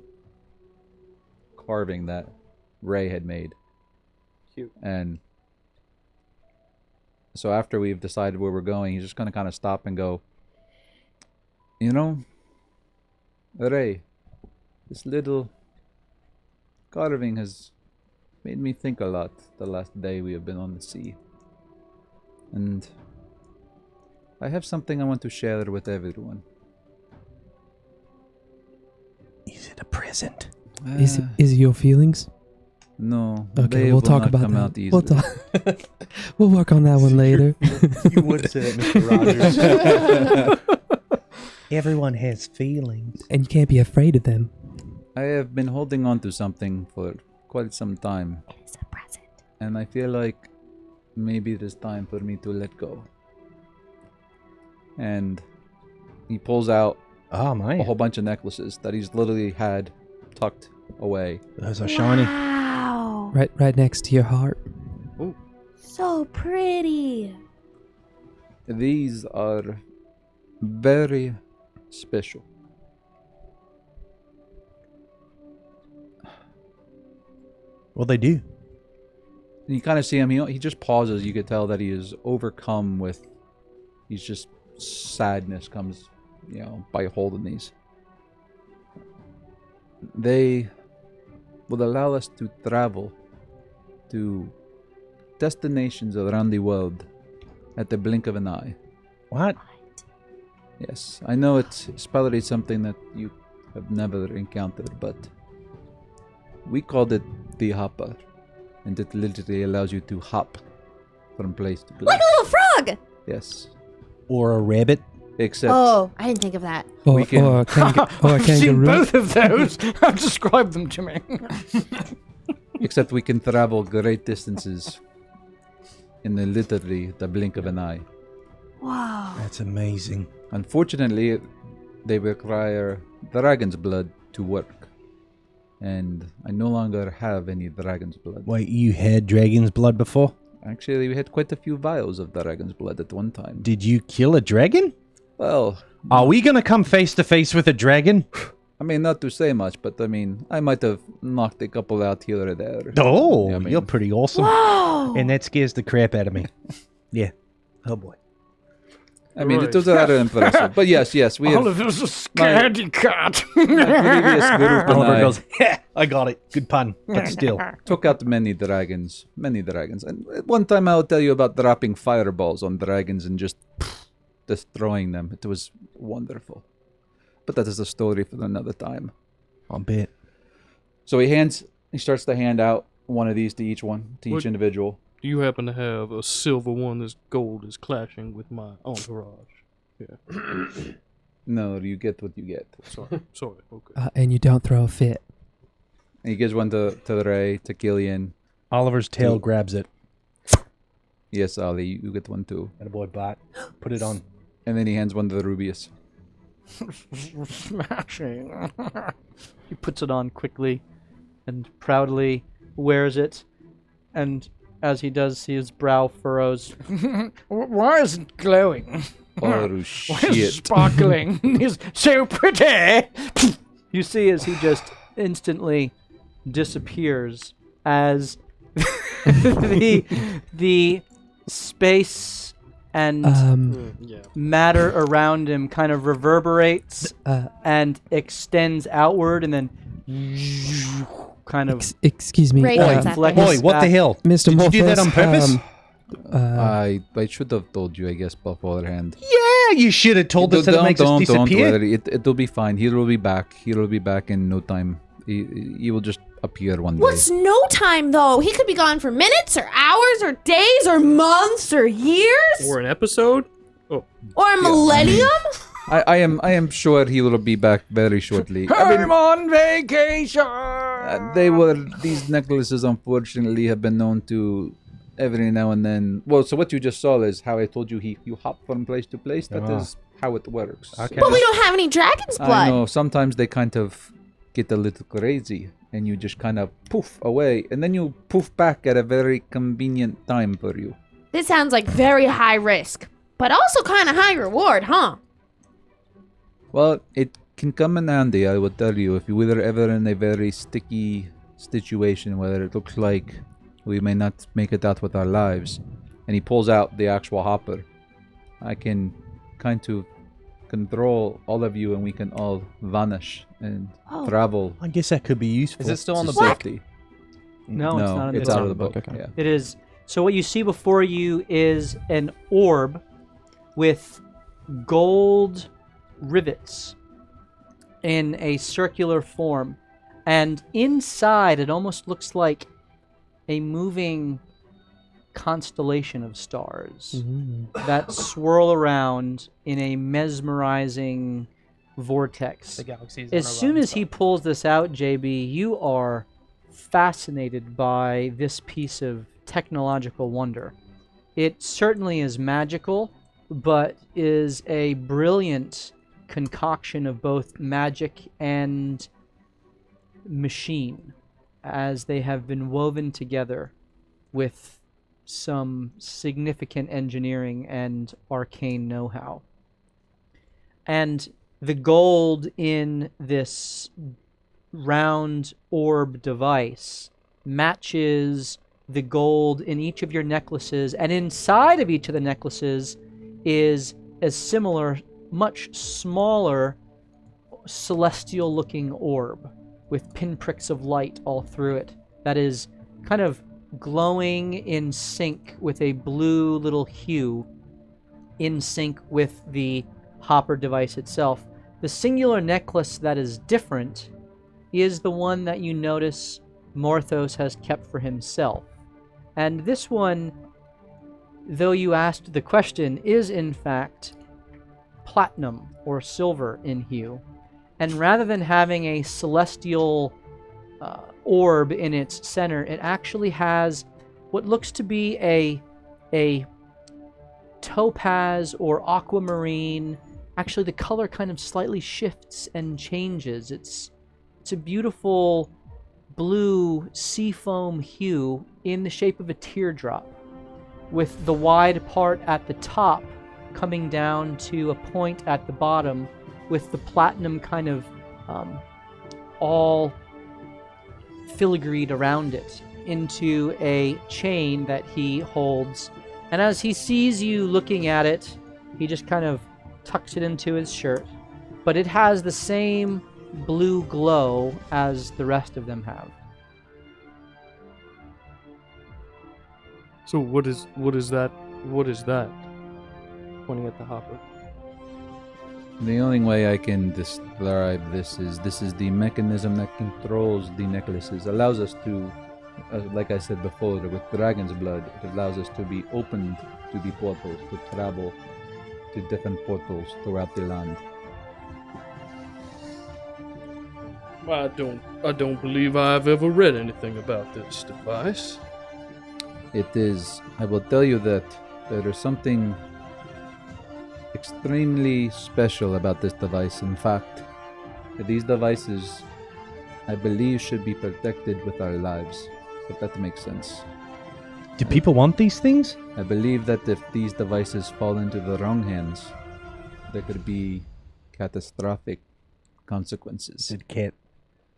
carving that Ray had made. Cute. And so after we've decided where we're going, he's just going to kind of stop and go, you know, Ray, this little carving has made me think a lot the last day we have been on the sea. And I have something I want to share with everyone. Is it a present? Is it your feelings? No. Okay, they we'll will talk not about come that. out easily. We'll work on that one later. You would say that, Mr. Rogers. Everyone has feelings. And you can't be afraid of them. I have been holding on to something for quite some time. It is a present. And I feel like maybe it is time for me to let go. And he pulls out Oh, a man. whole bunch of necklaces that he's literally had tucked away. Those are shiny. Wow. Right next to your heart. So pretty. These are very special. Well, they do. And you kind of see him, he just pauses. You could tell that he is overcome with, he's just, sadness comes, by holding these. They will allow us to travel to destinations around the world at the blink of an eye. What? Yes, I know it's probably something that you have never encountered, but we called it the hopper, and it literally allows you to hop from place to place. Like a little frog. Yes, Or a rabbit? except Oh, I didn't think of that. Or, We can- or a I've seen kangaroo. both of those. Describe them to me. except we can travel great distances in literally the blink of an eye. Wow. That's amazing. Unfortunately, they require dragon's blood to work, and I no longer have any dragon's blood. Wait, you had dragon's blood before? Actually, we had quite a few vials of dragon's blood at one time. Did you kill a dragon? Well, Are we gonna come face to face with a dragon? I mean, not to say much, but I mean, I might have knocked a couple out here or there. Oh, Yeah, I mean- you're pretty awesome. Whoa. And that scares the crap out of me. Yeah. Oh boy. I mean, Right. it was rather impressive. But yes, we have Oliver's a scaredy cat. my previous group and Oliver I goes, "Heh, I got it. Good pun, but still. took out many dragons. And at one time I'll tell you about dropping fireballs on dragons and just destroying them. It was wonderful. But that is a story for another time. I'll bet. So he starts to hand out one of these to each What- individual. Do you happen to have a silver one that's gold is clashing with my entourage? Yeah. No, you get what you get. Sorry. Okay. And you don't throw a fit. And he gives one to Ray, to Killian. Oliver's tail Two. grabs it. Yes, Ollie, you get one too. And a boy bot. Put it on. And then he hands one to the Rubius. Smashing. He puts it on quickly and proudly wears it. And as he does, see his brow furrows. Why is it glowing? Oh, Why is it shit. sparkling? It's so pretty. You see as he just instantly disappears as the space and Yeah. matter around him kind of reverberates and extends outward and then kind of Excuse me, Radiance after. flex Boy, what the back. hell? Mr. Did you do that Morphus, on purpose? I should have told you, I guess, beforehand. Yeah, you should have told us that it makes us Don't disappear. worry. It'll be fine. He will be back. He will be back in no time. He will just appear one day. What's no time though? He could be gone for minutes or hours or days or months or years Or an episode? or a millennium. I am sure he will be back very shortly. I mean, on vacation. these necklaces unfortunately have been known to every now and then. Well, so what you just saw is how I told you you hop from place to place. That is how it works. Okay. But we don't have any dragon's I blood. know sometimes they kind of get a little crazy and you just kind of poof away and then you poof back at a very convenient time for you. This sounds like very high risk, but also kind of high reward, huh? Well, it can come in handy, I will tell you, if you were ever in a very sticky situation where it looks like we may not make it out with our lives. And he pulls out the actual hopper. I can kind of control all of you and we can all vanish and travel I guess that could be useful. Is it still on to the book? safety. No, it's not. It's in out the of the book. Okay. Yeah. It is. So what you see before you is an orb with gold rivets in a circular form. And inside it almost looks like a moving constellation of stars that swirl around in a mesmerizing vortex. The galaxies. As soon as he pulls this out, JB, you are fascinated by this piece of technological wonder. It certainly is magical, but is a brilliant concoction of both magic and machine, as they have been woven together with some significant engineering and arcane know-how. And the gold in this round orb device matches the gold in each of your necklaces, and inside of each of the necklaces is a similar, much smaller, celestial-looking orb with pinpricks of light all through it that is kind of glowing in sync with a blue little hue in sync with the hopper device itself. The singular necklace that is different is the one that you notice Morthos has kept for himself. And this one, though you asked the question, is in fact platinum or silver in hue. And rather than having a celestial orb in its center, it actually has what looks to be a topaz or aquamarine. Actually, the color kind of slightly shifts and changes. It's a beautiful blue seafoam hue in the shape of a teardrop, with the wide part at the top coming down to a point at the bottom, with the platinum kind of all filigreed around it into a chain that he holds. And as he sees you looking at it, he just kind of tucks it into his shirt. But it has the same blue glow as the rest of them have. So what is that? What is that? Pointing at the hopper. The only way I can describe this is the mechanism that controls the necklaces. Allows us to, like I said before, with dragon's blood, it allows us to be opened to the portals, to travel to different portals throughout the land. I don't believe I've ever read anything about this device. It is. I will tell you that there is something extremely special about this device. In fact, these devices, I believe, should be protected with our lives, if that makes sense. Do people want these things? I believe that if these devices fall into the wrong hands, there could be catastrophic consequences.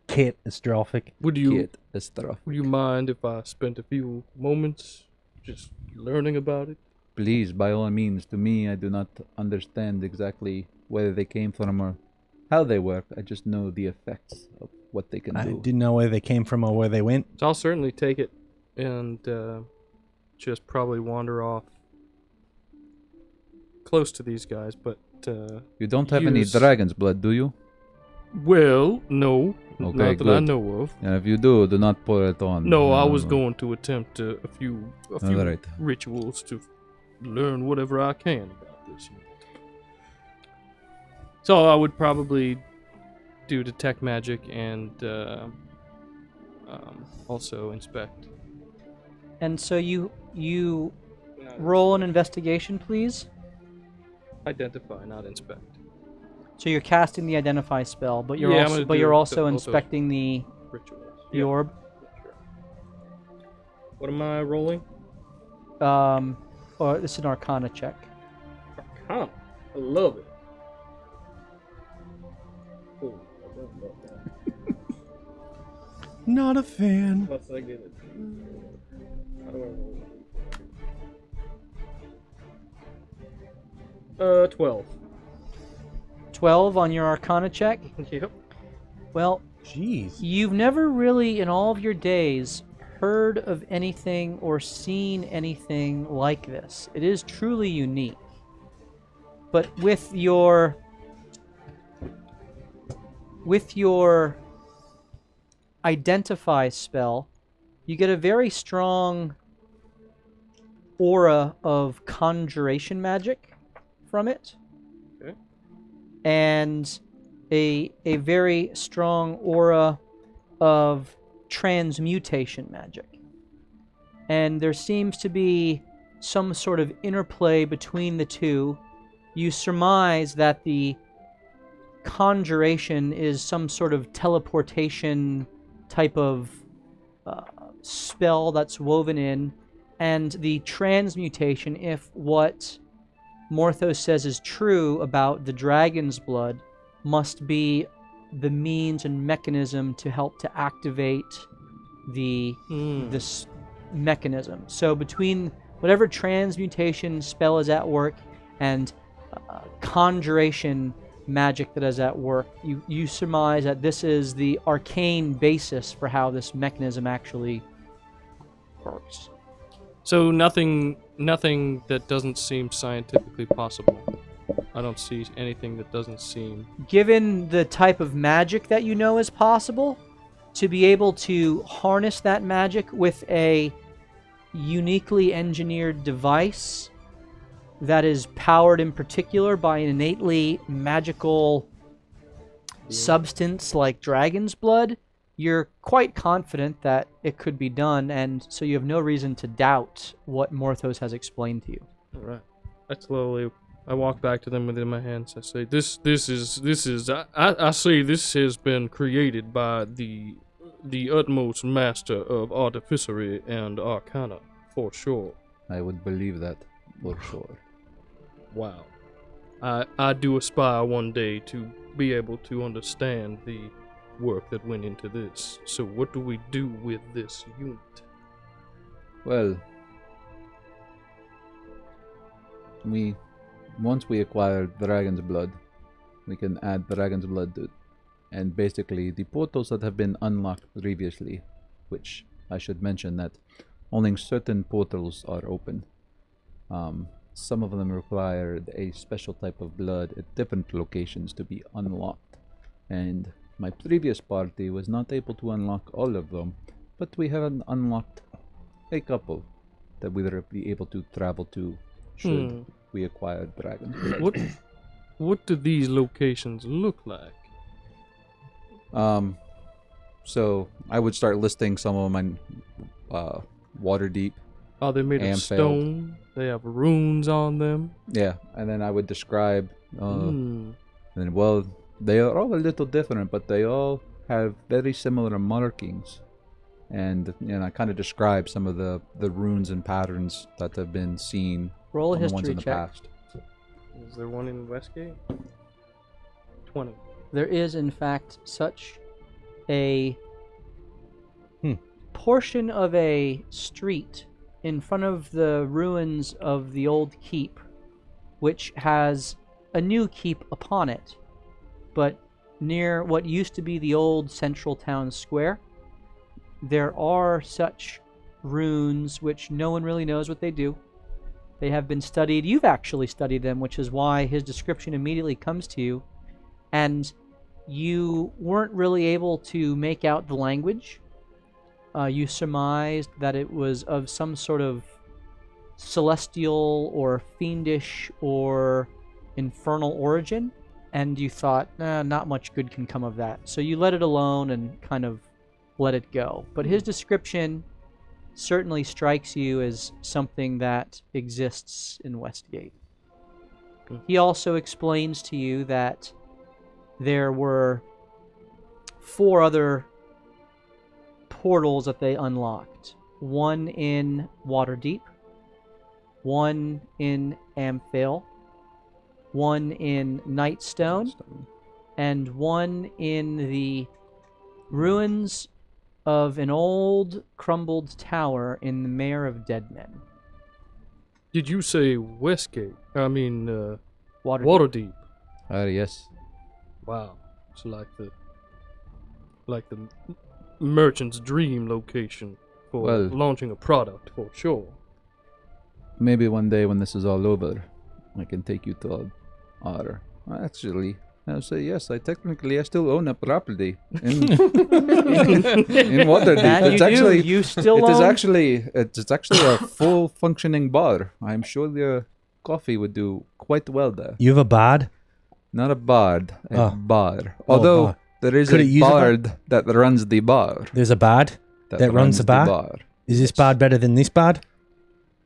Catastrophic. Would you Catastrophic. mind if I spent a few moments just learning about it? Please, by all means. To me, I do not understand exactly whether they came from or how they work. I just know the effects of what they can I do. didn't know where they came from or where they went. So I'll certainly take it and just probably wander off close to these guys, but You don't have any use- dragon's blood, do you? well, no, Okay, not that I good. know of. And if you do not pour it on. No, I was going to attempt a few Alright. rituals to learn whatever I can about this. So I would probably do detect magic and also inspect. And so you roll an investigation, please. Identify, not inspect. So you're casting the identify spell, but you're Yeah, I'm also gonna but do you're it also to- inspecting the Rituals. orb. Sure. What am I rolling? Or this is an Arcana check. Arcana. I love it. Oh, I don't love that. Not a fan. Once I get it. How do I roll? 12. 12 on your Arcana check. Yep. Well, Jeez. you've never really, in all of your days, heard of anything or seen anything like this. It is truly unique. But with your identify spell, you get a very strong aura of conjuration magic from it. Okay. And a very strong aura of transmutation magic. And there seems to be some sort of interplay between the two. You surmise that the conjuration is some sort of teleportation type of spell that's woven in, and the transmutation, if what Morthos says is true about the dragon's blood, must be the means and mechanism to help to activate this mechanism. So between whatever transmutation spell is at work and conjuration magic that is at work, you surmise that this is the arcane basis for how this mechanism actually works. So nothing that doesn't seem scientifically possible. I don't see anything that doesn't seem... Given the type of magic that you know is possible, to be able to harness that magic with a uniquely engineered device that is powered in particular by an innately magical substance like dragon's blood, you're quite confident that it could be done, and so you have no reason to doubt what Morthos has explained to you. All right. I walk back to them with it in my hands. I say, this is. I say this has been created by the utmost master of artificery and arcana, for sure. I would believe that for sure. Wow. I do aspire one day to be able to understand the work that went into this. So what do we do with this unit? Well, once we acquire dragon's blood, we can add dragon's blood to it. And basically, the portals that have been unlocked previously, which I should mention that only certain portals are open. Some of them required a special type of blood at different locations to be unlocked. And my previous party was not able to unlock all of them, but we have unlocked a couple that we will be able to travel to should we acquire dragon's blood. What do these locations look like? So I would start listing some of them on Waterdeep. Are they made of Ampheld. stone? They have runes on them. Yeah, and then I would describe. Hmm. And well, they are all a little different, but they all have very similar markings. And I kind of describe some of the runes and patterns that have been seen Roll a on the ones history in the check. past. Is there one in Westgate? 20. There is, in fact, such a portion of a street in front of the ruins of the old keep, which has a new keep upon it. But near what used to be the old central town square, there are such runes which no one really knows what they do. They have been studied. You've actually studied them, which is why his description immediately comes to you. And you weren't really able to make out the language. You surmised that it was of some sort of celestial or fiendish or infernal origin, and you thought, not much good can come of that. So you let it alone and kind of let it go. But his description certainly strikes you as something that exists in Westgate. He also explains to you that there were 4 other portals that they unlocked. One in Waterdeep, one in Amphale, one in Nightstone, and one in the ruins of an old crumbled tower in the Mare of Dead Men. Did you say Westgate? I mean, Waterdeep. Waterdeep. Yes. Wow. It's like the merchant's dream location for Well- launching a product, for sure. Maybe one day when this is all over, I can take you to our. Actually, I'll say yes. I still own a property in Waterdeep. That It's you actually do. You still it is own? actually it's actually a full functioning bar. I'm sure your coffee would do quite well there. You have a bard? Not a bard, a Oh. bar. Oh, Although bar. there is Could a it use a bar? bard that runs the bar. There's a bard that runs the bar? Is this bard better than this bard?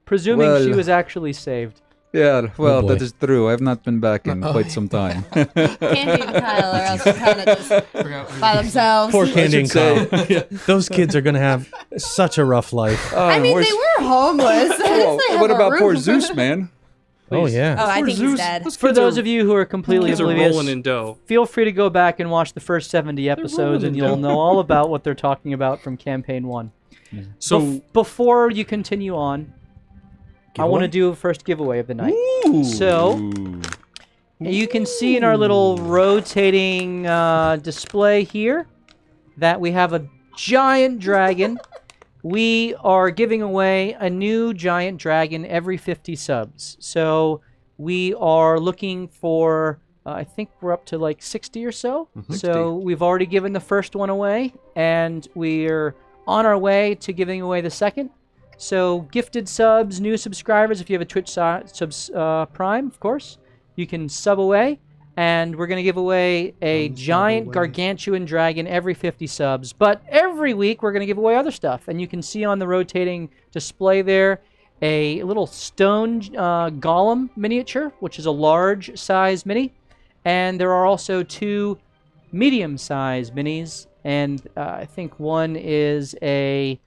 Presuming she Well- was actually saved. Yeah, well, boy. that is true. I've not been back in quite some time. Candy and Kyle are also kind of just by themselves. Poor Candy and should Kyle. Those kids are going to have such a rough life. I mean, they were homeless. At least they have what a about poor roof. Zeus, man? Oh, yeah. Oh, I Poor think Zeus. he's dead. Those For kids those are- of you who are completely kids are oblivious, rolling in dough. feel free to go back and watch the first 70 episodes, rolling and in you'll dough. know all about what they're talking about from Campaign 1. So, Before you continue on, I want to do a first giveaway of the night. So, you can see in our little rotating display here that we have a giant dragon. We are giving away a new giant dragon every 50 subs. So, we are looking for, I think we're up to like 60 or so. So, we've already given the first one away, and we're on our way to giving away the second. So, gifted subs, new subscribers, if you have a Twitch Prime, of course, you can sub away. And we're going to give away a giant gargantuan dragon every 50 subs. But every week, we're going to give away other stuff. And you can see on the rotating display there a little stone golem miniature, which is a large size mini. And there are also 2 medium-sized minis. And I think one is a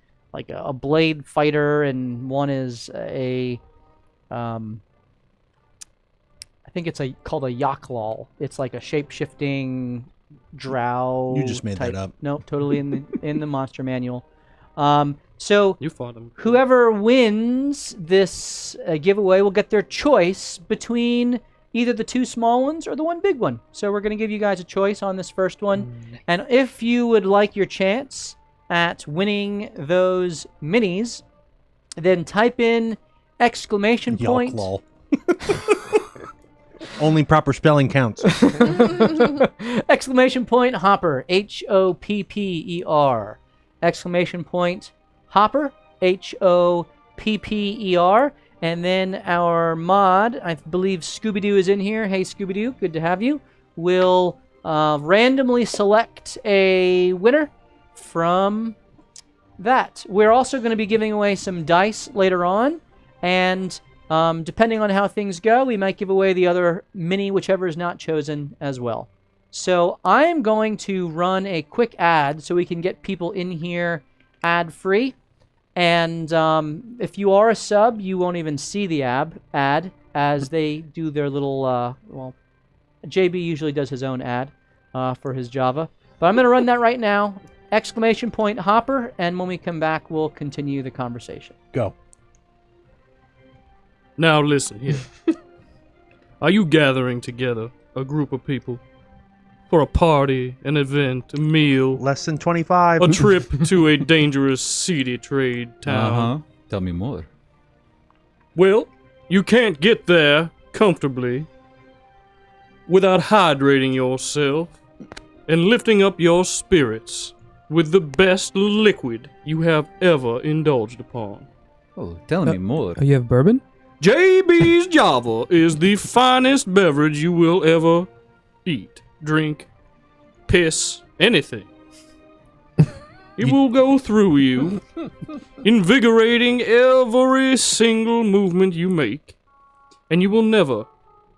blade fighter, and one is I think it's called a Yaklal. It's like a shape-shifting drow. You just made that type. up. Nope, totally in the monster manual. So you fought him. whoever wins this giveaway will get their choice between either the 2 small ones or the 1 big one. So we're going to give you guys a choice on this first one. And if you would like your chance at winning those minis, then type in exclamation point. Lol. Only proper spelling counts. Exclamation point Hopper, Hopper. Exclamation point Hopper, Hopper. And then our mod, I believe Scooby-Doo is in here. Hey, Scooby-Doo, good to have you. Will randomly select a winner from that. We're also going to be giving away some dice later on, and depending on how things go, we might give away the other mini, whichever is not chosen as well. So I'm going to run a quick ad so we can get people in here ad-free. And if you are a sub, you won't even see the ad as they do their little, JB usually does his own ad for his Java. But I'm going to run that right now. ! Hopper, and when we come back, we'll continue the conversation. Go. Now listen here. Are you gathering together a group of people for a party, an event, a meal, Less than 25. a trip to a dangerous, seedy trade town? Uh-huh. Tell me more. Well, you can't get there comfortably without hydrating yourself and lifting up your spirits with the best liquid you have ever indulged upon. Oh, tell me more. Oh, you have bourbon? JB's Java is the finest beverage you will ever eat, drink, piss, anything. It will go through you, invigorating every single movement you make, and you will never,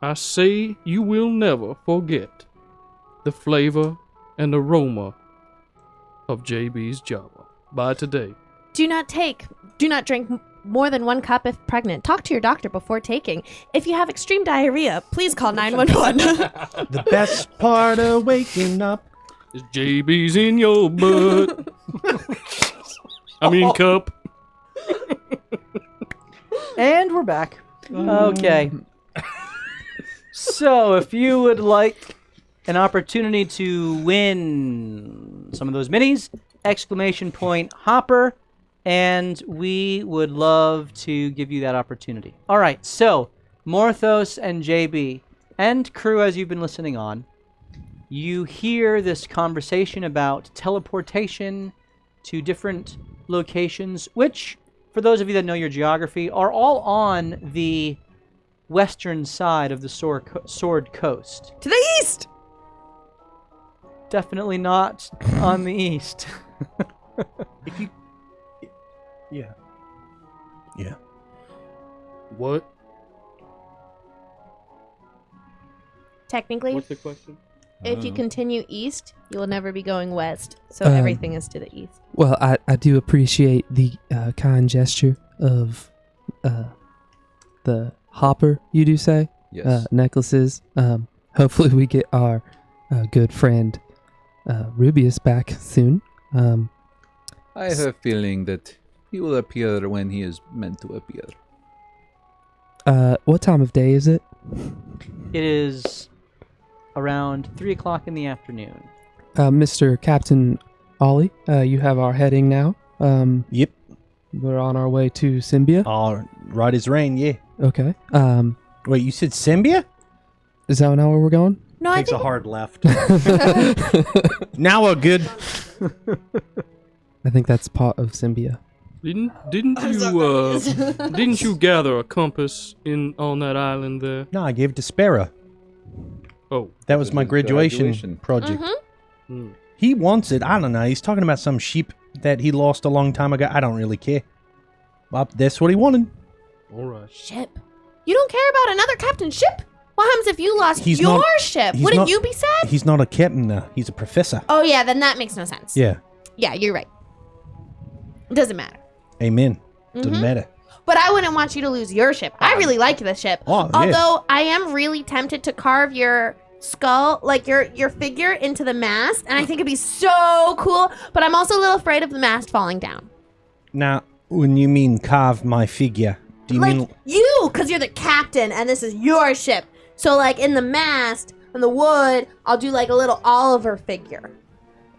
I say you will never forget the flavor and aroma of JB's Java. By today. Do not drink more than 1 cup if pregnant. Talk to your doctor before taking. If you have extreme diarrhea, please call 911. The best part of waking up. Is JB's in your butt? I mean cup. And we're back. Okay. So, if you would like an opportunity to win some of those minis, ! Hopper, and we would love to give you that opportunity. All right, so Morthos and JB and crew, as you've been listening on, you hear this conversation about teleportation to different locations, which, for those of you that know your geography, are all on the western side of the Sword Coast. To the east! Definitely not on the east. If you... Yeah. Yeah. What? Technically, What's the question? if you continue east, you will never be going west. So Um, everything is to the east. Well, I do appreciate the kind gesture of the hopper, you do say? Yes. Necklaces. Hopefully we get our good friend Rubius back soon. I have a feeling that he will appear when he is meant to appear. What time of day is it? It is around 3 o'clock in the afternoon. Mr. Captain Ollie, you have our heading now. Yep. We're on our way to Sembia. All right as rain, yeah. Okay. Wait, you said Sembia? Is that not where we're going? No, I Takes a think hard left. Now we're good. I think that's part of Sembia. Didn't you gather a compass on that island there? No, I gave it to Sparrow. Oh, That was my graduation Graduation. project. hmm. He wants it. I don't know. He's talking about some sheep that he lost a long time ago. I don't really care. Well, that's what he wanted. All right. ship. You don't care about another captain's ship? What happens if you lost He's your not- ship? he's Wouldn't not- you be sad? He's not a captain, though. He's a professor. Oh yeah, then that makes no sense. Yeah. Yeah, you're right. It doesn't matter. Amen. Doesn't matter. But I wouldn't want you to lose your ship. I really like this ship. Oh, yeah. Although I am really tempted to carve your skull, like your figure, into the mast, and I think it'd be so cool. But I'm also a little afraid of the mast falling down. Now, when you mean carve my figure, do you Like mean... you, because you're the captain, and this is your ship. So like in the mast, in the wood, I'll do like a little Oliver figure.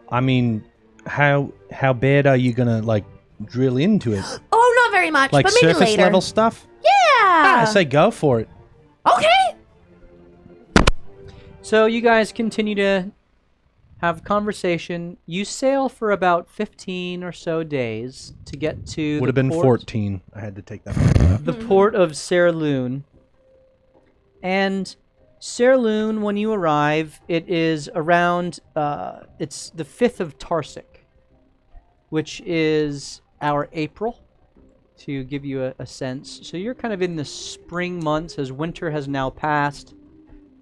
I mean, how bad are you gonna, like, drill into it? Oh, not very much, Like but maybe surface later. level stuff? Yeah. I say go for it. Okay. So you guys continue to have conversation. You sail for about 15 or so days to get to Would have the been port, 14. I had to take that one out. the port of Serloon. And Serloon, when you arrive, it is around, it's the 5th of Tarsik. which is our April, to give you a sense. So you're kind of in the spring months as winter has now passed.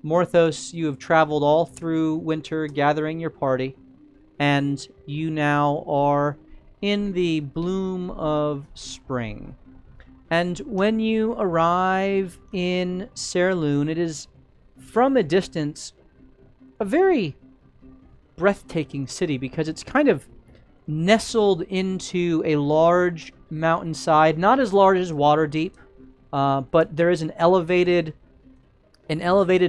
Morthos, you have traveled all through winter gathering your party, and you now are in the bloom of spring. And when you arrive in Serloon, it is, from a distance, a very breathtaking city because it's kind of nestled into a large mountainside, not as large as Waterdeep, but there is an elevated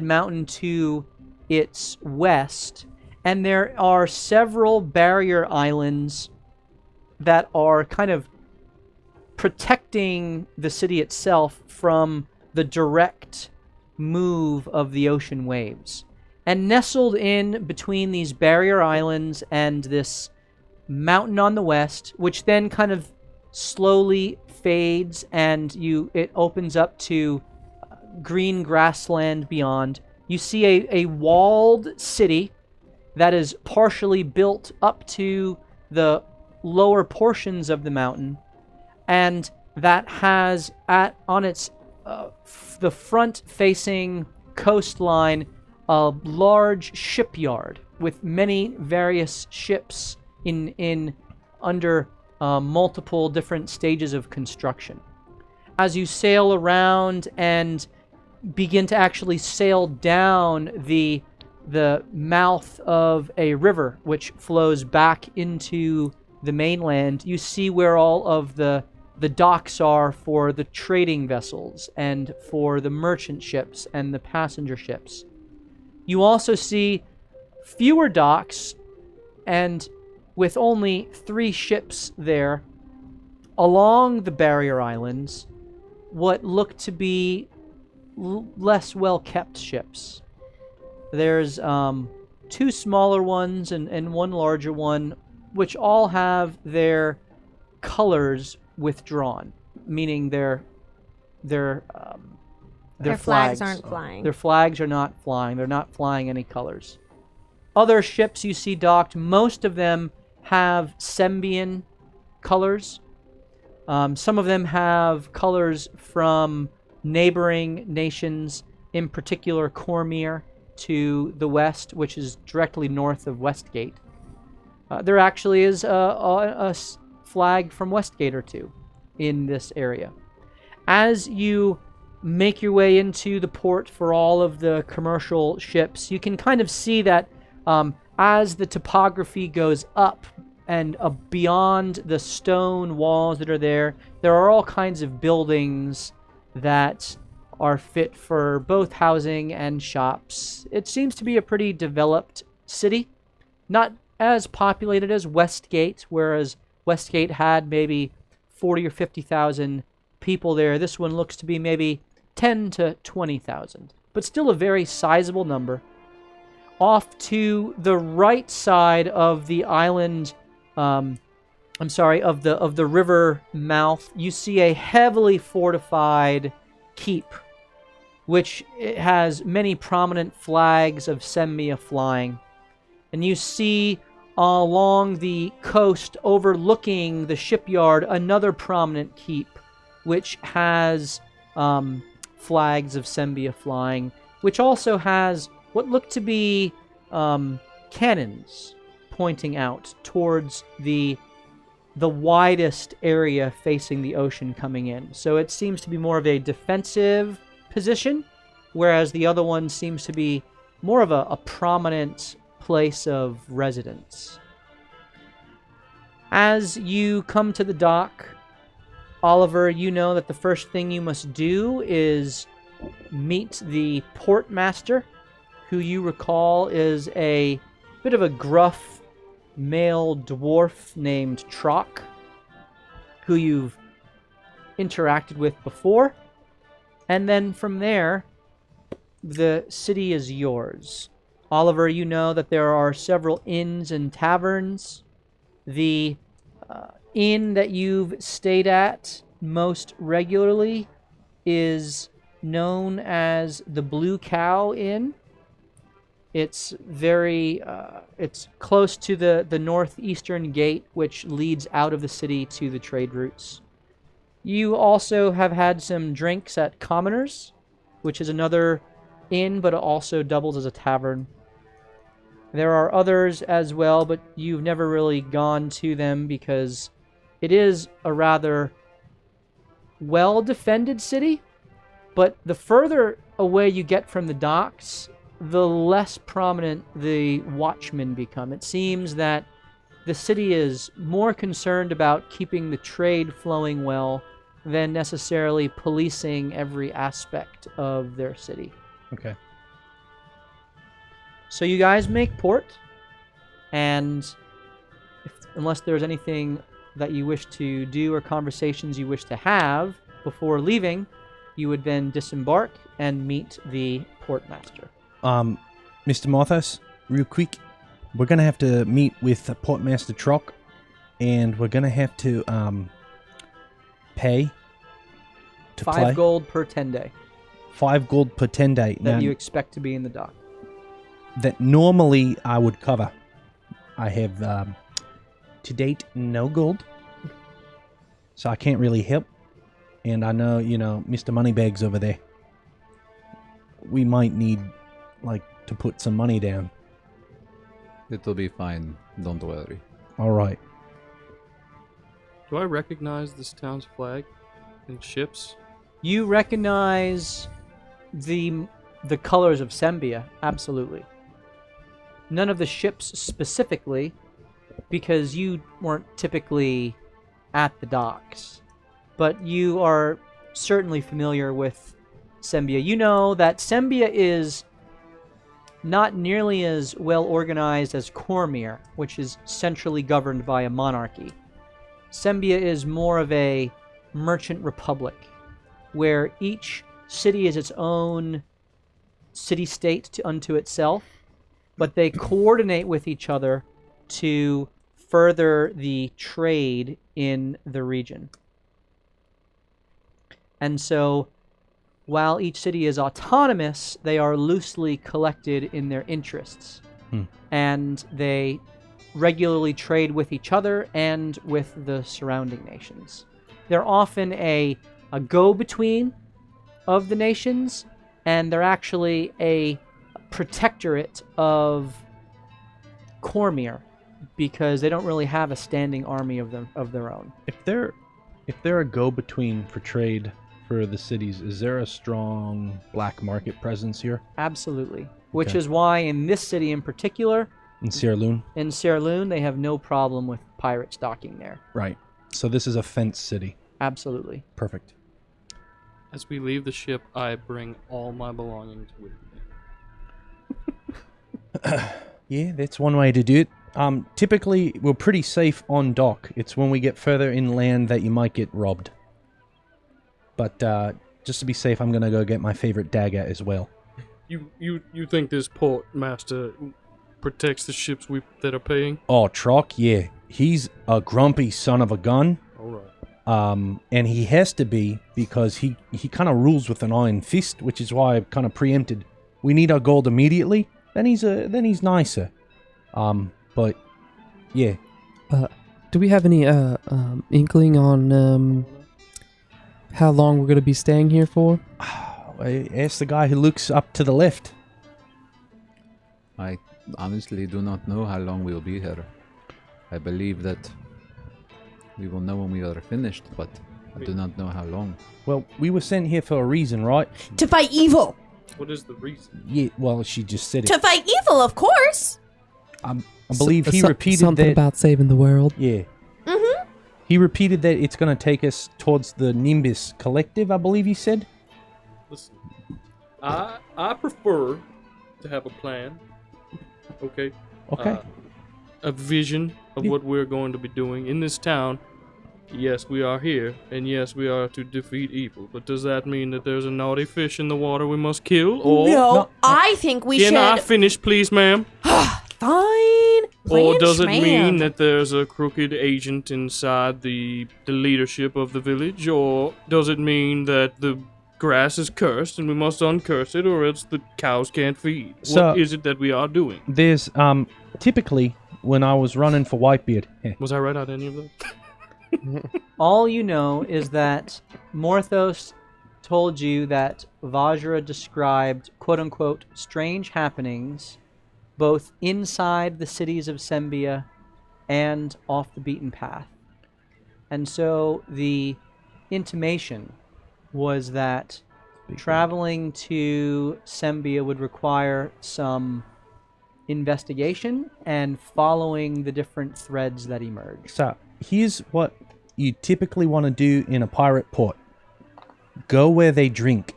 mountain to its west, and there are several barrier islands that are kind of protecting the city itself from the direct move of the ocean waves. And nestled in between these barrier islands and this mountain on the west, which then kind of slowly fades and it opens up to green grassland beyond. You see a walled city that is partially built up to the lower portions of the mountain, and that has on its the front-facing coastline a large shipyard with many various ships in under multiple different stages of construction. As you sail around and begin to actually sail down the mouth of a river which flows back into the mainland, you see where all of the docks are for the trading vessels and for the merchant ships and the passenger ships. You also see fewer docks, and with only 3 ships there, along the barrier islands, what look to be less well-kept ships. There's 2 smaller ones and 1 larger one, which all have their colors withdrawn, meaning their flags aren't flying. Their flags are not flying. They're not flying any colors. Other ships you see docked, most of them have Sembian colors. Some of them have colors from neighboring nations, in particular Cormyr to the west, which is directly north of Westgate. There actually is a flag from Westgate or 2 in this area. As you make your way into the port for all of the commercial ships, you can kind of see that as the topography goes up and beyond the stone walls that are there are all kinds of buildings that are fit for both housing and shops. It seems to be a pretty developed city, not as populated as Westgate, whereas Westgate had maybe 40 or 50,000 people there. This one looks to be maybe 10 to 20,000, but still a very sizable number. Off to the right side of the island, of the river mouth, you see a heavily fortified keep, which has many prominent flags of Sembia flying. And you see along the coast overlooking the shipyard another prominent keep, which has flags of Sembia flying, which also has what look to be cannons pointing out towards the widest area facing the ocean coming in. So it seems to be more of a defensive position, whereas the other one seems to be more of a prominent place of residence. As you come to the dock, Oliver, you know that the first thing you must do is meet the portmaster, who you recall is a bit of a gruff male dwarf named Trock, who you've interacted with before. And then from there, the city is yours. Oliver, you know that there are several inns and taverns. The inn that you've stayed at most regularly is known as the Blue Cow Inn. It's very, it's close to the northeastern gate, which leads out of the city to the trade routes. You also have had some drinks at Commoners, which is another inn, but it also doubles as a tavern. There are others as well, but you've never really gone to them because it is a rather well-defended city, but the further away you get from the docks, the less prominent the watchmen become. It seems that the city is more concerned about keeping the trade flowing well than necessarily policing every aspect of their city. Okay. So you guys make port, and unless there's anything that you wish to do or conversations you wish to have before leaving, you would then disembark and meet the portmaster. Mr. Mothos, real quick, we're gonna have to meet with Portmaster Trock, and we're gonna have to pay to 5 play. gold per 10 day 5 gold per 10 day. that Now, you expect to be in the dock. that normally I would cover. I have to date no gold, so I can't really help. And I know, Mr. Moneybags over there, we might need to put some money down. It'll be fine. Don't worry. All right. Do I recognize this town's flag and ships? You recognize the colors of Sembia, absolutely. None of the ships specifically, because you weren't typically at the docks. But you are certainly familiar with Sembia. You know that Sembia is not nearly as well organized as Cormyr, which is centrally governed by a monarchy. Sembia is more of a merchant republic, where each city is its own city-state unto itself, but they coordinate with each other to further the trade in the region. And so, while each city is autonomous, they are loosely collected in their interests. And they regularly trade with each other and with the surrounding nations. They're often a go-between of the nations, and they're actually a protectorate of Cormyr, because they don't really have a standing army of their own. If they're a go-between for trade for the cities, is there a strong black market presence here? Absolutely. Which Okay. is why in this city in particular, In Sierloon? in Sierloon, they have no problem with pirates docking there. Right. So this is a fenced city. Absolutely. Perfect. As we leave the ship, I bring all my belongings with me. Yeah, that's one way to do it. Typically, we're pretty safe on dock. It's when we get further inland that you might get robbed. But just to be safe, I'm going to go get my favorite dagger as well. You think this port master protects the ships that are paying? Oh, Trock, yeah. He's a grumpy son of a gun. All right. And he has to be, because he kind of rules with an iron fist, which is why I kind of preempted. We need our gold immediately. Then he's nicer. But yeah. Do we have any inkling on how long we're going to be staying here for? I asked the guy who looks up to the left. I honestly do not know how long we'll be here. I believe that we will know when we are finished, but I do not know how long. Well, we were sent here for a reason, right? To fight evil. What is the reason? Yeah, well, she just said it. To fight evil, of course. I believe he repeated something that. about saving the world. Yeah. Mm-hmm. He repeated that it's going to take us towards the Nimbus Collective, I believe he said. Listen, I prefer to have a plan. Okay. Okay. A vision of what we're going to be doing in this town. Yes, we are here, and yes, we are to defeat evil. But does that mean that there's a naughty fish in the water we must kill? Or No, I think we can I should. finish, please, ma'am? Fine. Or does it Blanche, mean ma'am. that there's a crooked agent inside the leadership of the village? Or does it mean that the grass is cursed and we must uncurse it or else the cows can't feed. So- What is it that we are doing? There's typically when I was running for Whitebeard. Was I right on any of those? All you know is that Morthos told you that Vajra described quote-unquote strange happenings both inside the cities of Sembia and off the beaten path. And so the intimation was that traveling to Sembia would require some investigation and following the different threads that emerge. So here's what you typically want to do in a pirate port. Go where they drink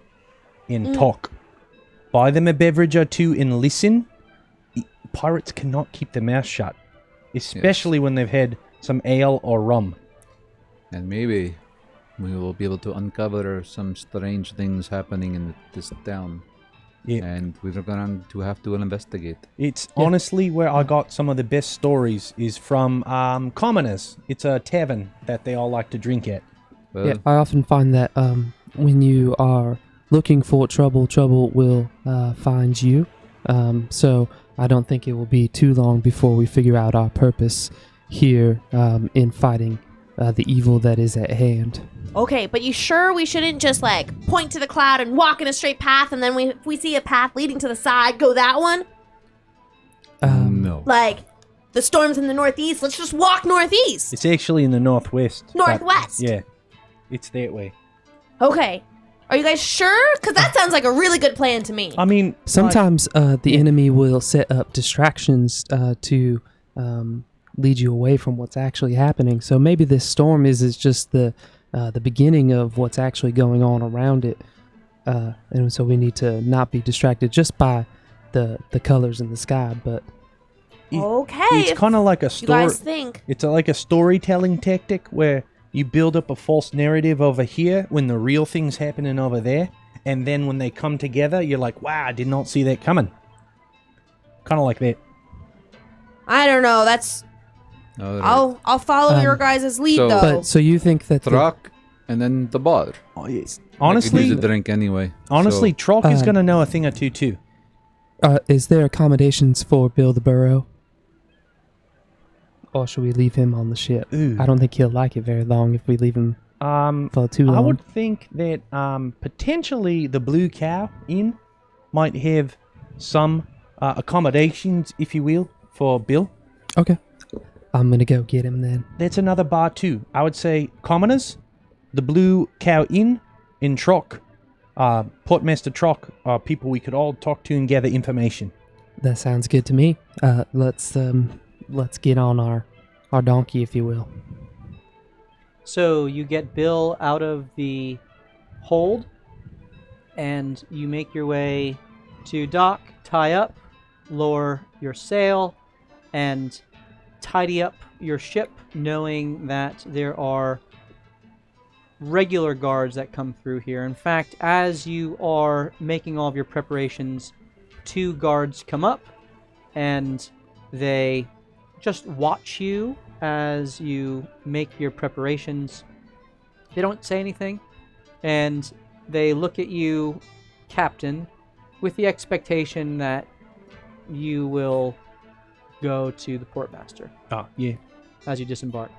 and talk. Buy them a beverage or two and listen. Pirates cannot keep their mouth shut, especially when they've had some ale or rum. And maybe we will be able to uncover some strange things happening in this town. Yeah. And we're going to have to investigate. It's honestly where I got some of the best stories is from Commoners. It's a tavern that they all like to drink at. Well, Yeah, I often find that when you are looking for trouble, trouble will find you. So I don't think it will be too long before we figure out our purpose here in fighting the evil that is at hand. Okay, but you sure we shouldn't just like point to the cloud and walk in a straight path, and then if we see a path leading to the side, go that one? no. Like the storm's in the northeast, let's just walk northeast. It's actually in the northwest. but- Northwest. Yeah, it's that way. Okay. Are you guys sure? Because that sounds like a really good plan to me. I mean, Sometimes the enemy will set up distractions to lead you away from what's actually happening. So maybe this storm is just the beginning of what's actually going on around it. And so we need to not be distracted just by the colors in the sky. But Okay. it's if kind of like a you story. guys think. It's like a storytelling tactic where you build up a false narrative over here when the real thing's happening over there, and then when they come together, you're like, "Wow, I did not see that coming." Kind of like that. I don't know. That's. All right. I'll follow Um, your guys' lead so- though. but so you think that Trock and then the bar. Oh, I could honestly, use a drink anyway. honestly, so- Trock is Um, gonna know a thing or two too. is there accommodations for Bill the Burrow? Or should we leave him on the ship? Ooh. I don't think he'll like it very long if we leave him for too long. I would think that potentially the Blue Cow Inn might have some accommodations, if you will, for Bill. Okay. I'm going to go get him then. That's another bar too. I would say Commoners, the Blue Cow Inn, in Trock, Portmaster Trock are people we could all talk to and gather information. That sounds good to me. Let's get on our donkey, if you will. So you get Bill out of the hold, and you make your way to dock, tie up, lower your sail, and tidy up your ship, knowing that there are regular guards that come through here. In fact, as you are making all of your preparations, 2 guards come up, and they just watch you as you make your preparations. They don't say anything, and they look at you, Captain, with the expectation that you will go to the portmaster Oh, yeah. as you disembark.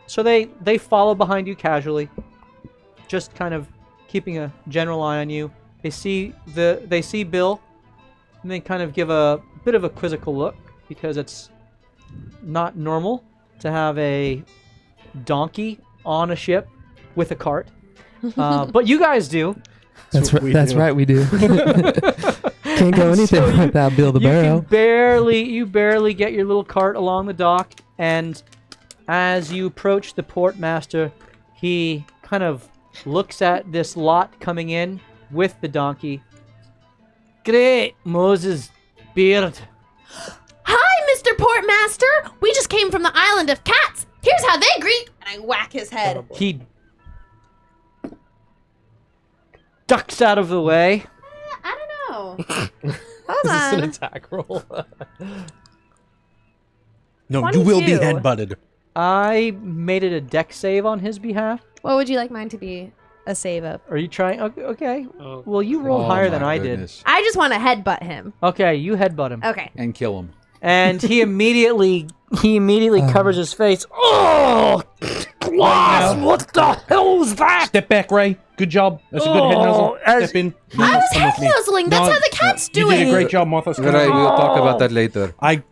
So they follow behind you casually, just kind of keeping a general eye on you. They see Bill, and they kind of give a bit of a quizzical look because it's not normal to have a donkey on a ship with a cart, but you guys do. That's what we that's do. right, we do. Can't go anything So you- without Bill the You Burrow. can barely get your little cart along the dock, and as you approach the portmaster, he kind of looks at this lot coming in with the donkey. Great, Moses Beard. Hi, Mr. Portmaster. We just came from the island of cats. Here's how they greet. And I whack his head. He ducks out of the way. I don't know. Is Hold this an on. attack roll? No, you will be 22. headbutted. I made it a deck save on his behalf. What would you like mine to be? a save of. Are you trying? Okay. Oh. Well, you rolled Oh higher than my I goodness. I just want to headbutt him. did. Okay, you headbutt him. Okay. And kill him. And he immediately covers his face. Oh, glass! What the hell is that? Step back, Ray. Good job. That's a good head nuzzle. as- Step in. I was Come with head me. nuzzling. That's No, how the cat's You doing. did a great job, Martha. Right, we'll talk about that later. I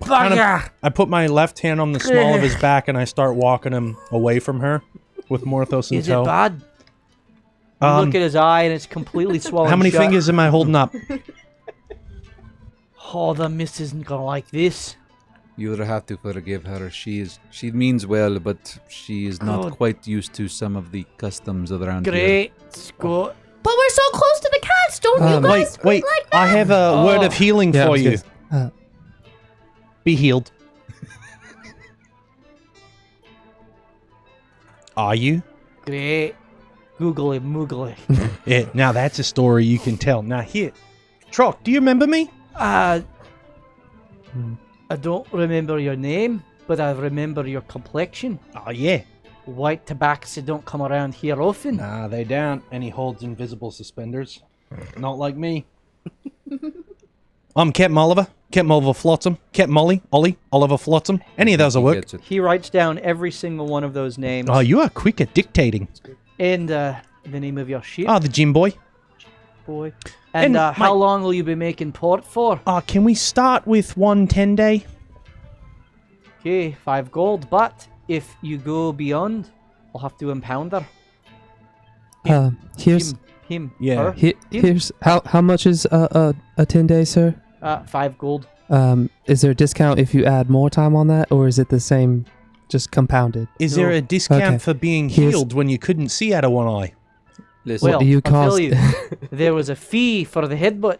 I put my left hand on the small of his back and I start walking him away from her with Morthos in Is it tow. bad? You look at his eye and it's completely swollen How many shut. fingers am I holding up? Oh, the miss isn't gonna like this. You will have to forgive her. She means well, but she is not Good. quite used to some of the customs around here. Great, Scott. But we're so close to the cats. Don't you guys Wait. like I that? have a word of healing Yeah, I for was you. gonna- Be healed. Are you? Great. Googly moogly. Yeah. Now that's a story you can tell. Now here, Trock, do you remember me? I don't remember your name, but I remember your complexion. Oh yeah. White tobacco don't come around here often. Nah, they don't. And he holds invisible suspenders. Not like me. I'm Captain Oliver. Captain Oliver Flotsam. Captain Molly. Ollie. Oliver Flotsam. Any of those will He work. gets it. He writes down every single one of those names Oh, you are quick at dictating. and the name of your ship, Oh, the gym boy. boy. And, and how my- long will you be making port for? Oh, can we start with 1 10-day? Okay, 5 gold. But if you go beyond, I'll have to impound her. Here's Him. Yeah. Her. he, here's how much is a 10-day, sir? 5 gold. Is there a discount if you add more time on that, or is it the same, just compounded? Is there a discount Okay. for being Here's- healed when you couldn't see out of one eye? Listen, Well, do you I'll tell cost? you, there was a fee for the headbutt,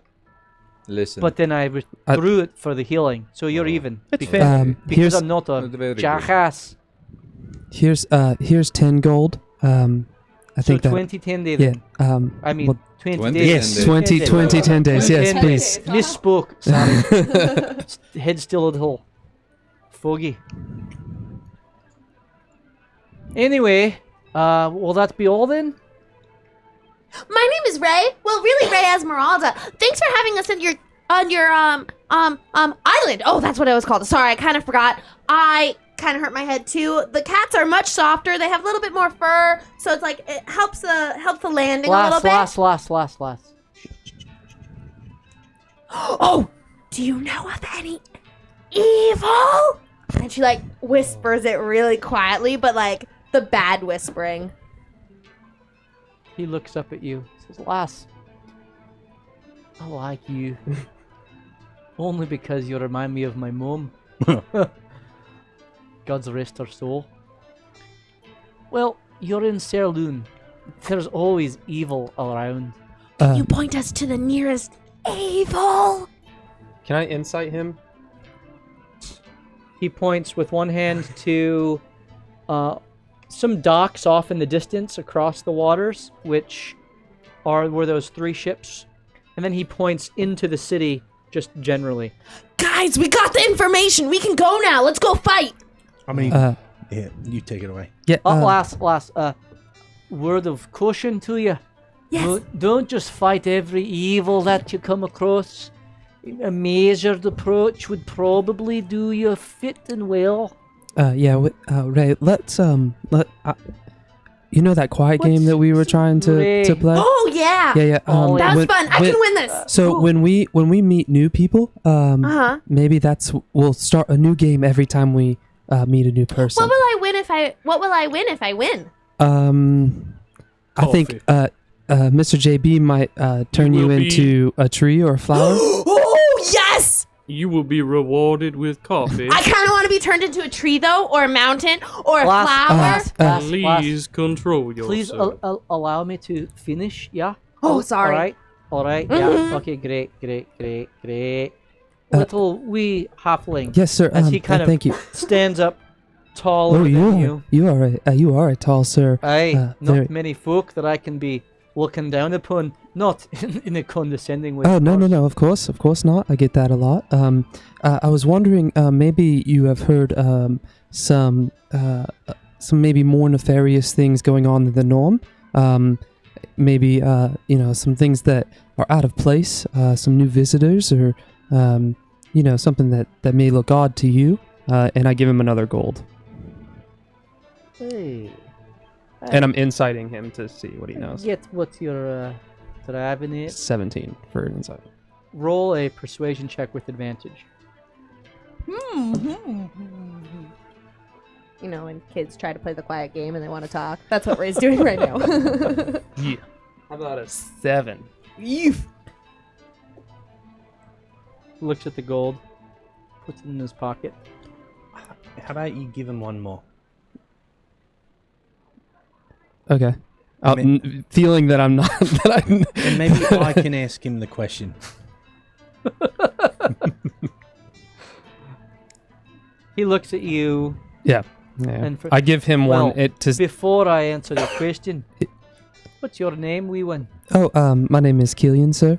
listen. but then I withdrew it for the healing. So you're even. That's Because- fair. Because Here's I'm not a That's very good. jackass. here's 10 gold. I So think that 20 10 day yeah. then. I mean, well, 20 20 days. Yes, 10 20 days. 20 10 days. Yes, 10 please. days. Misspoke. Sorry. Head's still a little foggy. Anyway, will that be all then? My name is Ray. Well, really, Ray Esmeralda. Thanks for having us on your island. Oh, that's what it was called. Sorry, I kind of forgot. I kind of hurt my head too. The cats are much softer. They have a little bit more fur, so it's like it helps the landing a little bit. Last. Oh, do you know of any evil? And she like whispers it really quietly, but like the bad whispering. He looks up at you. Says, "Lass, I like you. Only because you remind me of my mum. God's rest her soul. Well, you're in Serloon. There's always evil around. Can you point us to the nearest evil? Can I insight him? He points with one hand to some docks off in the distance across the waters, which were those 3 ships. And then he points into the city just generally. Guys, we got the information. We can go now. Let's go fight. I mean, Uh, yeah, you take it away. yeah. Lass, word of caution to you. Yes. Don't just fight every evil that you come across. A measured approach would probably do you fit and well. Ray, let's you know that quiet game that we were trying to Ray? play? Oh yeah. Yeah. Oh, That was when- fun. I when- can win this. So Ooh. when we meet new people, Uh-huh. maybe we'll start a new game every time we meet a new person. What will I win if I win? I think Mr. JB might turn You you will be- into a tree or a flower. Oh yes! You will be rewarded with coffee. I kind of want to be turned into a tree though, or a mountain, or a flower. Lass, Please control yourself. please allow me to finish, yeah? Oh, sorry. All right, Mhm. yeah. Okay, great. Little wee halfling. Yes, sir. As he kind of thank you. stands up taller Oh, than you are a tall sir. Aye, not very- many folk that I can be looking down upon. Not in a condescending way. Oh of no, course. of course not. I get that a lot. I was wondering, maybe you have heard some maybe more nefarious things going on than the norm. maybe some things that are out of place, some new visitors, or something that may look odd to you. And I give him another gold. Hey. And I'm inciting him to see what he knows. Get what you're driving it. 17 for an insight. Roll a persuasion check with advantage. When kids try to play the quiet game and they want to talk. That's what Ray's doing right now. Yeah. How about a 7? Looks at the gold. Puts it in his pocket. How about you give him one more? Okay. Feeling that I'm not. And maybe I can ask him the question. He looks at you. Yeah. And I give him one. Before I answer the question, what's your name, wee one? Oh, my name is Killian, sir.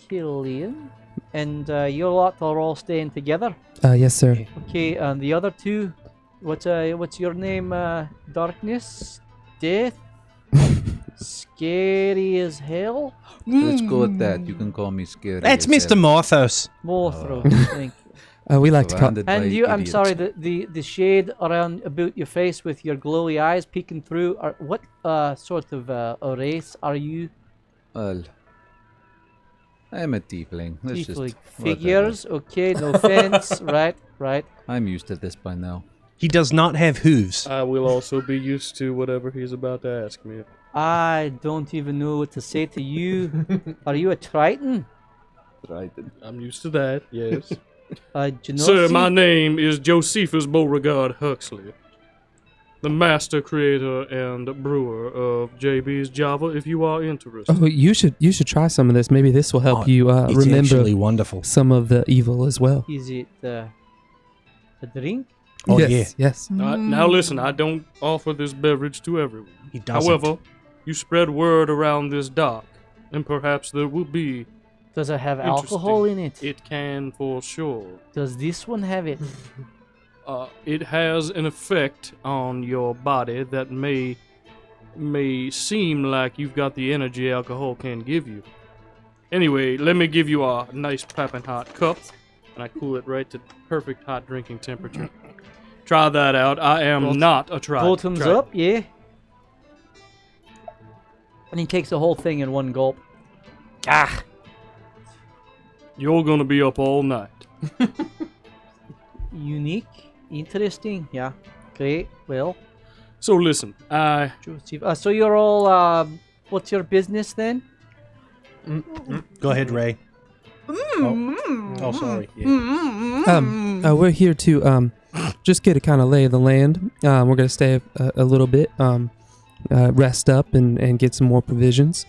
Killian. And your lot are all staying together. Yes, sir. Okay, and the other two, what's your name? Darkness, Death, Scary as hell. Let's go with that. You can call me scary. That's as Mr. hell. Morthos. Morthro, thank you. We like to call. Surrounded by And you, I'm idiots. sorry, the shade around about your face with your glowy eyes peeking through. What sort of a race are you? Well, I'm a tiefling. Let's just Tiefling. whatever. Figures, okay, no offense. Right. I'm used to this by now. He does not have hooves. I will also be used to whatever he's about to ask me. I don't even know what to say to you. Are you a Triton? I'm used to that, yes. Genosi? Sir, my name is Josephus Beauregard Huxley, the master creator and brewer of JB's Java, if you are interested. Oh, you should try some of this. Maybe this will help you It's remember actually wonderful. some of the evil as well. Is it a drink? Oh, yes. Now listen, I don't offer this beverage to everyone. He doesn't. However, you spread word around this dock, and perhaps there will be... Does it have alcohol in it? It can for sure. Does this one have it? It has an effect on your body that may seem like you've got the energy alcohol can give you. Anyway, let me give you a nice piping hot cup, and I cool it right to perfect hot drinking temperature. Try that out. I am not a Triton. Bottoms up, yeah. And he takes the whole thing in one gulp. Ah! You're gonna be up all night. Unique. Interesting. Yeah. Great. Well. So listen, Joseph. So you're all, what's your business then? Go ahead, Ray. Oh, sorry. Yeah. We're here to just get a kind of lay of the land. We're gonna stay a little bit, rest up and get some more provisions.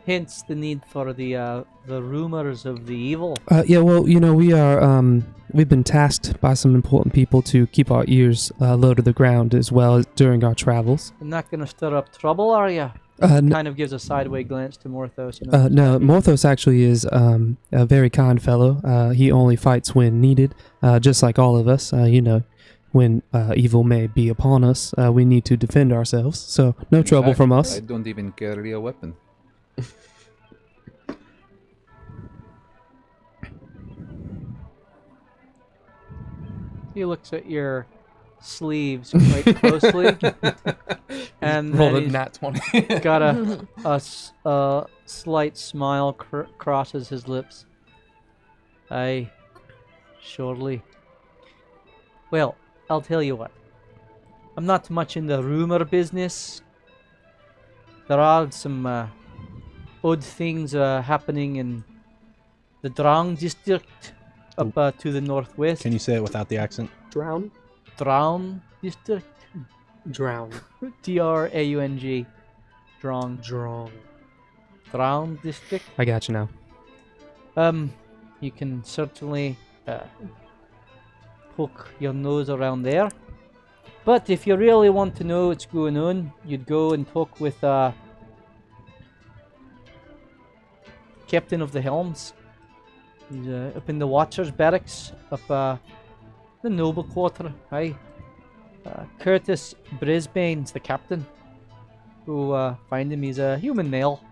Hence the need for the rumors of the evil. Yeah, well, we are we've been tasked by some important people to keep our ears low to the ground as well as during our travels. You're not gonna stir up trouble, are you? Kind of gives a sideway glance to Morthos. No, Morthos actually is a very kind fellow. He only fights when needed, just like all of us. When evil may be upon us, we need to defend ourselves. So no trouble from us. I don't even carry a weapon. He looks at your sleeves quite closely, and Rolled then a he's nat 20. got a slight smile crosses his lips. Aye, surely. Well, I'll tell you what. I'm not much in the rumor business. There are some odd things happening in the Drown district up to the northwest. Can you say it without the accent? Drown? Drown district? Drown. Traung. Drown. Drown. Drown district. I got you now. You can certainly poke your nose around there. But if you really want to know what's going on, you'd go and talk with Captain of the Helms. He's up in the Watchers barracks, up the Noble Quarter. Aye. Curtis Brisbane's the captain. go find him. He's a human male.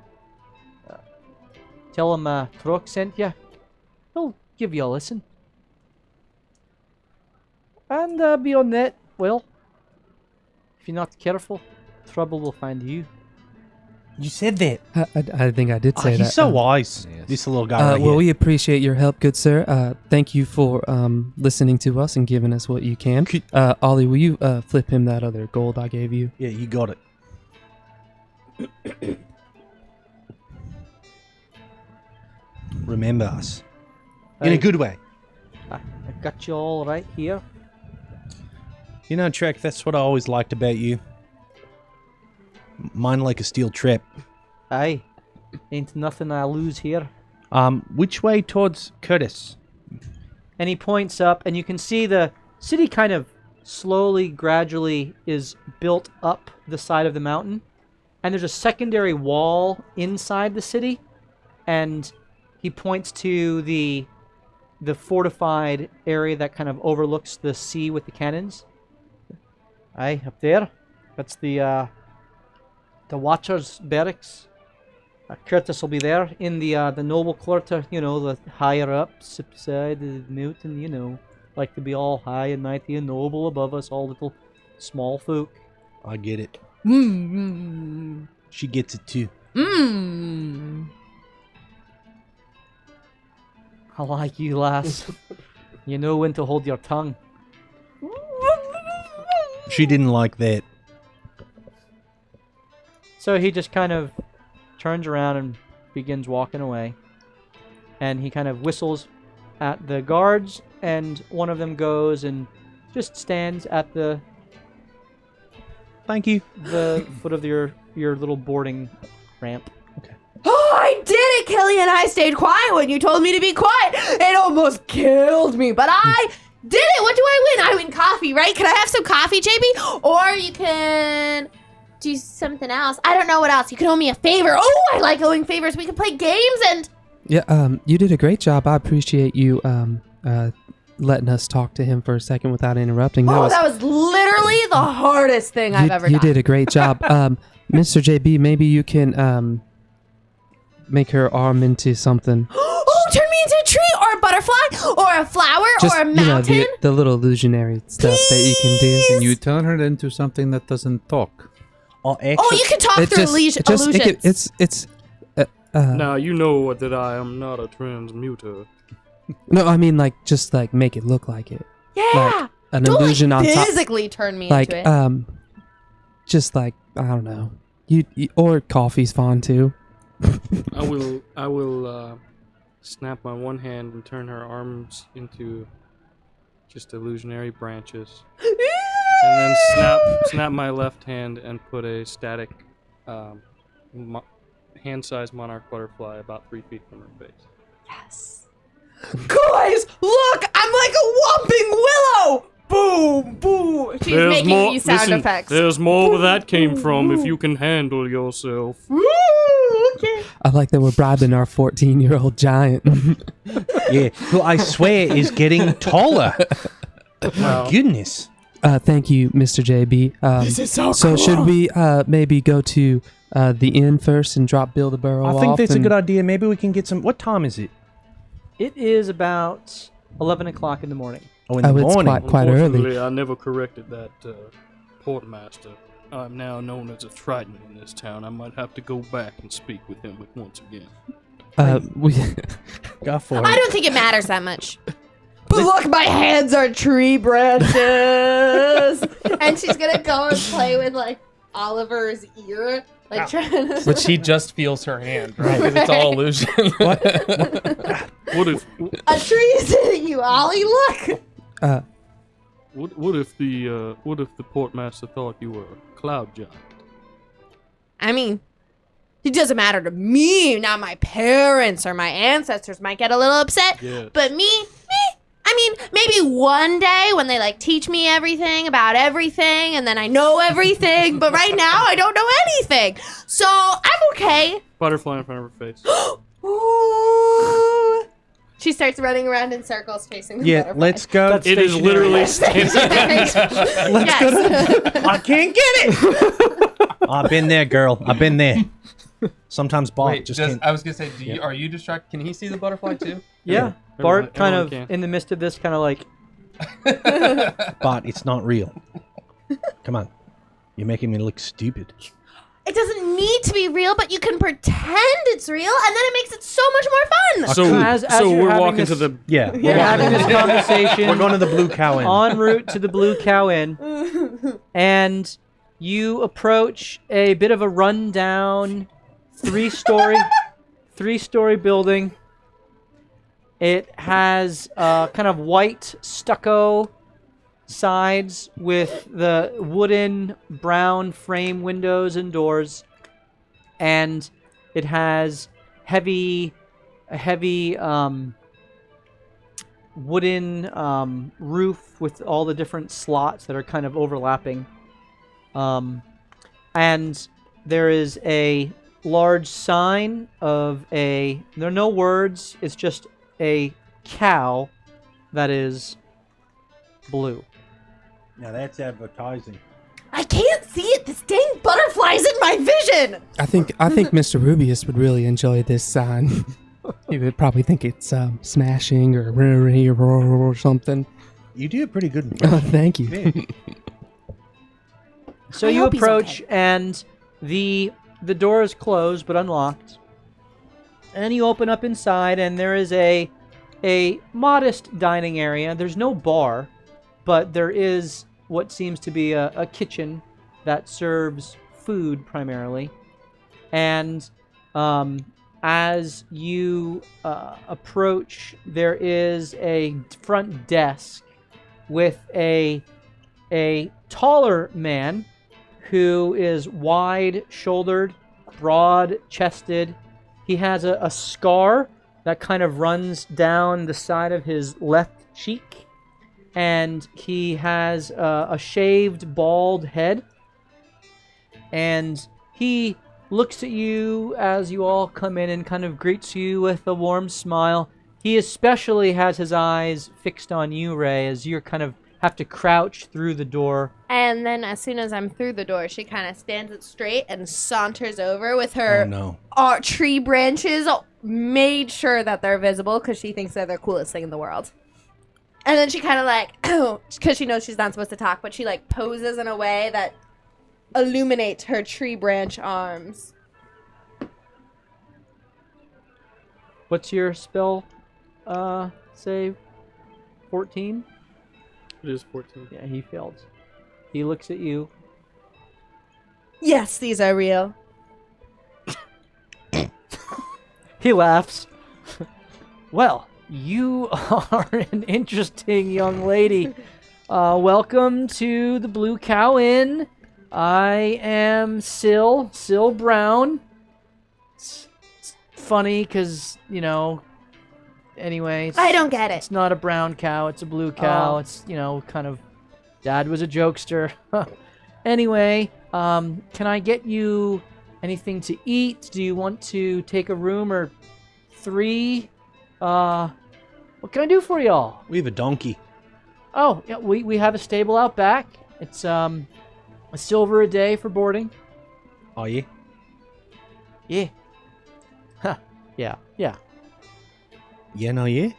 Tell him Truck sent you. He'll give you a listen. And beyond that, well, if you're not careful, trouble will find you. You said that. I think I did say that. He's so wise. Yes. This little guy right well, here. we appreciate your help, good sir. Thank you for listening to us and giving us what you can. Ollie, will you flip him that other gold I gave you? Yeah, you got it. Remember us. In a good way. I got you all right here. You know, Trek, that's what I always liked about you. Mine like a steel trap. Aye. Ain't nothing I lose here. Which way towards Curtis? And he points up, and you can see the city kind of slowly, gradually is built up the side of the mountain. And there's a secondary wall inside the city. And he points to the fortified area that kind of overlooks the sea with the cannons. Aye, up there. That's the Watcher's barracks. Curtis will be there in the noble quarter, you know, the higher up side of the mountain, you know. Like to be all high and mighty and noble above us, all little small folk. I get it. Mm. She gets it too. Mm. I like you, lass. You know when to hold your tongue. She didn't like that. So he just kind of turns around and begins walking away. And he kind of whistles at the guards, and one of them goes and just stands at the Thank you. foot of your little boarding ramp. Oh, I did it, Killian. I stayed quiet when you told me to be quiet. It almost killed me, but I did it. What do I win? I win coffee, right? Can I have some coffee, JB? Or you can do something else. I don't know what else. You can owe me a favor. Oh, I like owing favors. We can play games and... Yeah, you did a great job. I appreciate you letting us talk to him for a second without interrupting. that was literally the hardest thing I've ever done. You did a great job. Mr. JB, maybe you can make her arm into something. Oh, turn me into a tree or a butterfly or a flower Just, or a mountain. You know, the little illusionary stuff that you can do. Please? You turn her into something that doesn't talk. Oh, actually, Oh, you can talk through illusions. It's Now you know that I am not a transmuter. no, I mean just make it look like it. Yeah. Like an Don't illusion on top. physically turn me Like into it. just like I don't know. You or coffee's fine too. I will snap my one hand and turn her arms into just illusionary branches. And then snap my left hand and put a static hand-sized monarch butterfly about 3 feet from her face. Yes. Guys, look! I'm like a whomping willow! Boom, boom. She's making these sound effects. There's more where that came from if you can handle yourself. Woo, okay. I like that we're bribing our 14-year-old giant. yeah, who I swear is getting taller. My goodness. Thank you, Mr. JB. This is so So cool. should we maybe go to the inn first and drop Bill the Burrow off? I think that's a good idea. Maybe we can get some... What time is it? It is about 11 o'clock in the morning. Oh, in the it's morning. quite early. Unfortunately, I never corrected that portmaster. I'm now known as a Triton in this town. I might have to go back and speak with him once again. We Go for I it. don't think it matters that much. But look, my hands are tree branches. And she's gonna go and play with like Oliver's ear, like trying to. But she just feels her hand, right? Because it's all illusion. What if A tree is hitting you, Ollie. Look. what if the portmaster thought you were a cloud giant? I mean, it doesn't matter to me. Now my parents or my ancestors might get a little upset. Yes. But me, I mean, maybe one day when they like teach me everything about everything and then I know everything. But right now I don't know anything. So I'm okay. Butterfly in front of her face. Ooh. She starts running around in circles chasing the Yeah, butterfly. let's go. It is literally standing. Yes. I can't get it. I've been there, girl. I've been there. Sometimes Bart Wait, just can't. I was gonna say, are you distracted? Can he see the butterfly too? Yeah. Bart kind everyone of can. in the midst of this, kind of like, Bart, it's not real. Come on. You're making me look stupid. It doesn't need to be real, but you can pretend it's real, and then it makes it so much more fun. So, As so you're we're having walking this- to the. Yeah. you're having this conversation We're going to the Blue Cow Inn. en route to the Blue Cow Inn, and you approach a bit of a rundown three-story building. It has kind of white stucco sides with the wooden brown frame windows and doors, and it has a heavy wooden roof with all the different slots that are kind of overlapping, and there is a large sign of there are no words, it's just a cow that is blue. Now that's advertising. I can't see it. This dang butterfly's in my vision. I think Mr. Rubius would really enjoy this sign. He would probably think it's smashing or something. You do a pretty good Oh, thank you. impression. So I you hope he's approach, okay. and the door is closed but unlocked. And you open up inside, and there is a modest dining area. There's no bar, but there is what seems to be a kitchen that serves food primarily. And as you approach, there is a front desk with a taller man who is wide-shouldered, broad-chested. He has a scar that kind of runs down the side of his left cheek, and he has a shaved, bald head. And he looks at you as you all come in and kind of greets you with a warm smile. He especially has his eyes fixed on you, Ray, as you're kind of have to crouch through the door. And then as soon as I'm through the door, she kind of stands it straight and saunters over with her Oh no. tree branches made sure that they're visible because she thinks they're the coolest thing in the world. And then she kind of like, because she knows she's not supposed to talk, but she like poses in a way that illuminates her tree branch arms. What's your spell save? 14? It is 14. Yeah, he failed. He looks at you. Yes, these are real. He laughs. Well, you are an interesting young lady. Welcome to the Blue Cow Inn. I am Syl Brown. It's funny because, anyway. I don't get it. It's not a brown cow, it's a blue cow. Oh. It's, kind of, Dad was a jokester. Anyway, can I get you anything to eat? Do you want to take a room or 3? What can I do for y'all? We have a donkey. Oh, yeah, we have a stable out back. It's $1 silver a day for boarding. Oh yeah. Yeah. Huh. Yeah. Yeah, no, yeah?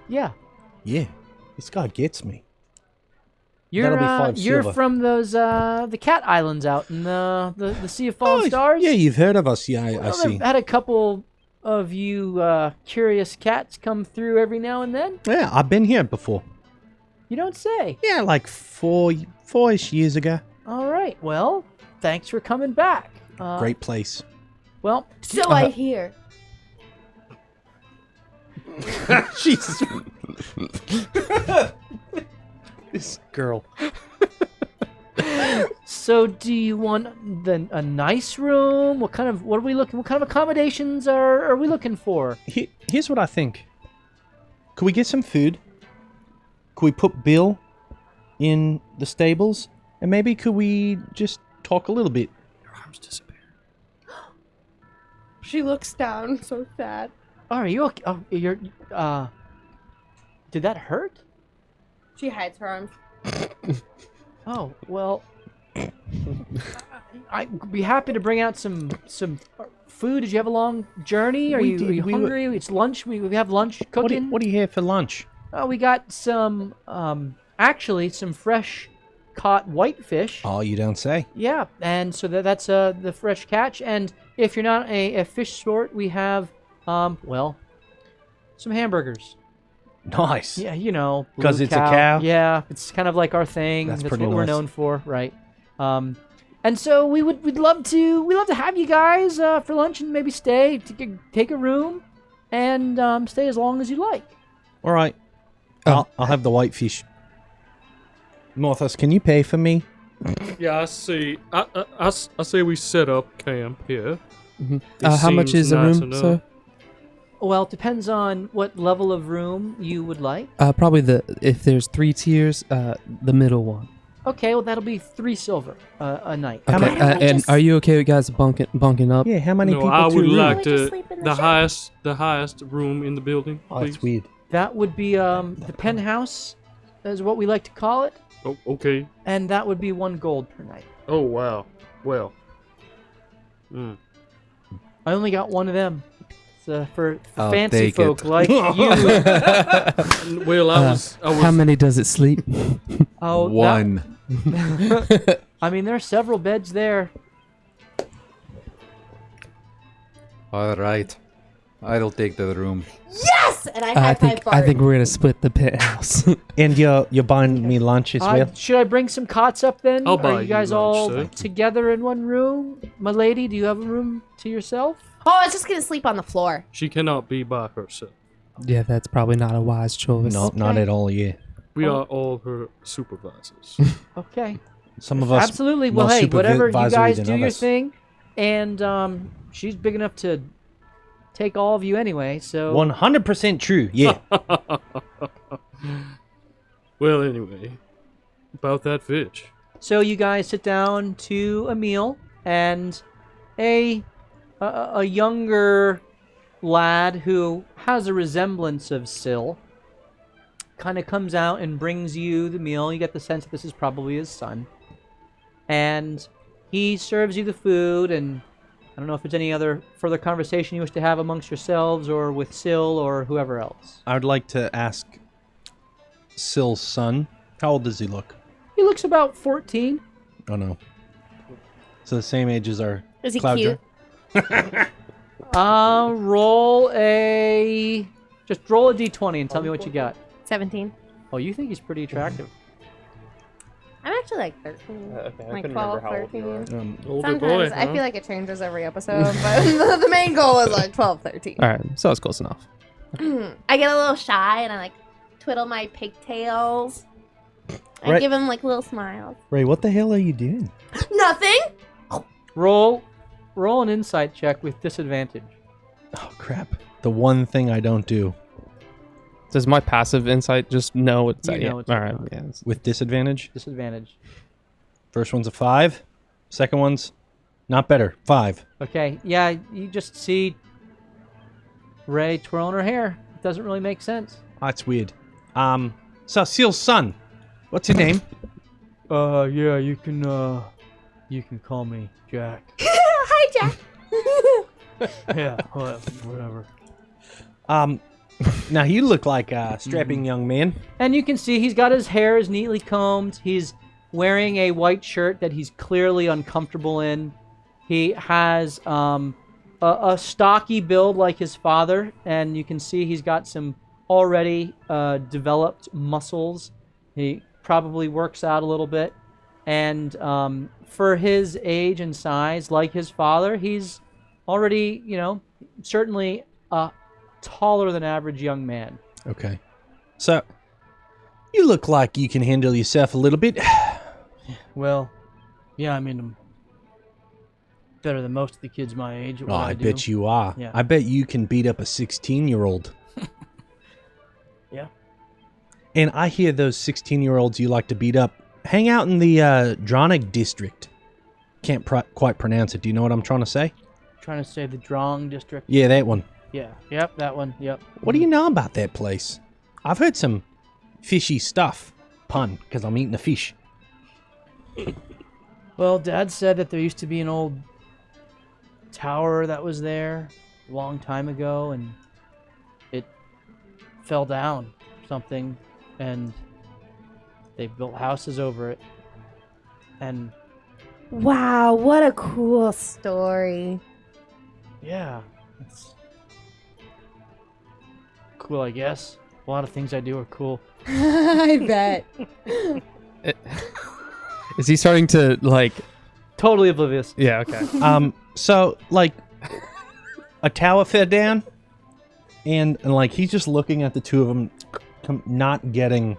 Yeah. Yeah. This guy gets me. You're That'll be 5 you're silver. from those the cat islands out in the Sea of Fallen Stars. Yeah, you've heard of us. Yeah, I Well, see. I've had a couple of you curious cats come through every now and then. Yeah, I've been here before. You don't say. Yeah, like four-ish years ago. All right. Well, thanks for coming back. Great place. Well, So I hear. Jesus. This girl. so do you want a nice room? What kind of accommodations are we looking for? Here's what I think. Could we get some food? Could we put Bill in the stables? And maybe could we just talk a little bit? Your arms disappear. She looks down, so sad. Oh, are you okay? Oh, you're did that hurt? She hides her arms. Oh, well, I'd be happy to bring out some food. Did you have a long journey? Are you hungry? It's lunch. We have lunch cooking. What do you have for lunch? We got some, actually, some fresh caught whitefish. Oh, you don't say. Yeah, and so that's the fresh catch. And if you're not a fish sport, we have, well, some hamburgers. Nice. Yeah, you know. 'Cause blue it's a cow? Yeah, it's kind of like our thing. That's That's pretty what we're nice. known for, right? And so we'd love to have you guys for lunch and maybe stay, take a room, and stay as long as you like. All right. I'll have the whitefish. Morthos, can you pay for me? Yeah, I see. I say we set up camp here. How much seems is a nice room, enough. sir? Well, it depends on what level of room you would like. Probably if there's 3 tiers, the middle one. Okay, well that'll be 3 silver a night. How Okay, many- and are you okay with guys bunking up? Yeah, how many No, people I to would room? like Why don't we just to sleep in the the highest room in the building, Oh, please. that's weird. That would be the penthouse, is what we like to call it, Oh, okay. and that would be 1 gold per night. Oh, wow. Well. I only got 1 of them. It's for I'll fancy take folk it. like you. Well, I was. How many does it sleep? Oh, One. I mean, there are several beds there. All right. I'll take the room. Yes! And I high five Bart. I think we're gonna split the penthouse. And you're buying me lunch as well? Should I bring some cots up then? I'll buy Are you guys you lunch, all sir. together in one room? My lady, do you have a room to yourself? Oh, I was just gonna sleep on the floor. She cannot be by herself. Yeah, that's probably not a wise choice. No, not at all, yeah. We are all her supervisors. Okay. Some of us Absolutely. more Well, hey, whatever you supervisory guys than do your others. thing, and she's big enough to take all of you anyway. So 100% true, yeah. Well, anyway, about that fish. So you guys sit down to a meal, and a younger lad who has a resemblance of Syl kind of comes out and brings you the meal. You get the sense that this is probably his son. And he serves you the food, and I don't know if there's any other further conversation you wish to have amongst yourselves or with Syl or whoever else. I would like to ask Syl's son, how old does he look? He looks about 14. Oh, no. So the same age as our Is he Cloud cute? Roll a d20 and tell me what you got. 17. Oh, you think he's pretty attractive. I'm actually like 13. Okay, I Like couldn't 12, remember how old you 13. were. Older Sometimes boy, I huh? feel like it changes every episode, but the main goal is like 12, 13. All right, so it's close enough. I get a little shy and I like twiddle my pigtails. I Right. give him like little smiles. Ray, what the hell are you doing? Nothing. Roll an insight check with disadvantage. Oh, crap. The one thing I don't do. Does my passive insight just know it's You know yeah. it's All right, not. yeah. it's- With disadvantage. Disadvantage. First one's a 5. Second one's not better. 5. Okay, yeah, you just see Ray twirling her hair. It doesn't really make sense. That's weird. So Seal's son. What's your name? Yeah, you can call me Jack. Hi, Jack. Yeah, whatever. Now you look like a strapping young man. And you can see he's got his hair is neatly combed. He's wearing a white shirt that he's clearly uncomfortable in. He has a stocky build like his father, and you can see he's got some already developed muscles. He probably works out a little bit. And for his age and size, like his father, he's already, certainly a taller than average young man. Okay. So you look like you can handle yourself a little bit. Well, yeah, I mean, I'm better than most of the kids my age. at Oh, what I do. bet you are. Yeah. I bet you can beat up a 16-year-old. Yeah. And I hear those 16-year-olds you like to beat up hang out in the Dronig district. Can't quite pronounce it. Do you know what I'm trying to say? Trying to say the Drong district. Yeah, that one. Yeah. Yep, that one. Yep. What do you know about that place? I've heard some fishy stuff. Pun, because I'm eating a fish. Well, Dad said that there used to be an old tower that was there a long time ago, and it fell down something, and they built houses over it. And Wow, what a cool story. yeah, it's cool, I guess. A lot of things I do are cool. I bet. Is he starting to like? Totally oblivious. Yeah. Okay. So like a tower fell down, and like he's just looking at the two of them, not getting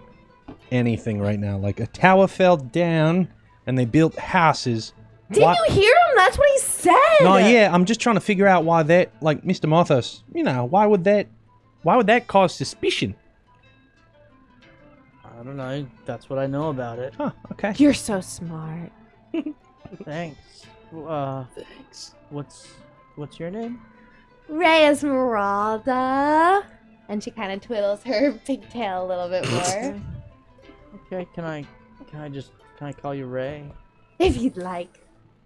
anything right now. Like a tower fell down, and they built houses. Didn't you hear him? That's what he said. No, yeah, I'm just trying to figure out why that, like, Mr. Mothos, why would that cause suspicion? I don't know. That's what I know about it. Huh, okay. You're so smart. Thanks. Thanks. What's your name? Ray Esmeralda. And she kind of twiddles her pigtail a little bit more. Okay, can I call you Ray? If you'd like.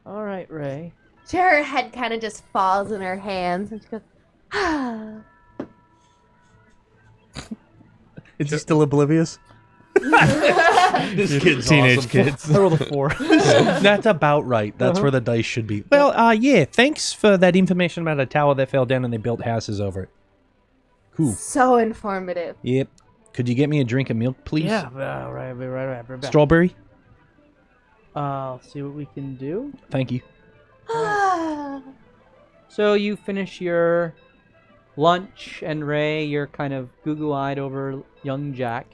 All right, Ray. Her head kind of just falls in her hands, and she goes, ah. Is he still oblivious? This kid's Teenage awesome. kids. I rolled a 4. That's about right. That's where the dice should be. Well, yeah, thanks for that information about a tower that fell down and they built houses over it. Cool. So informative. Yep. Could you get me a drink of milk, please? Yeah, right. I'll be right back. Strawberry? I'll see what we can do. Thank you. So you finish your lunch, and Ray, you're kind of goo-goo-eyed over young Jack,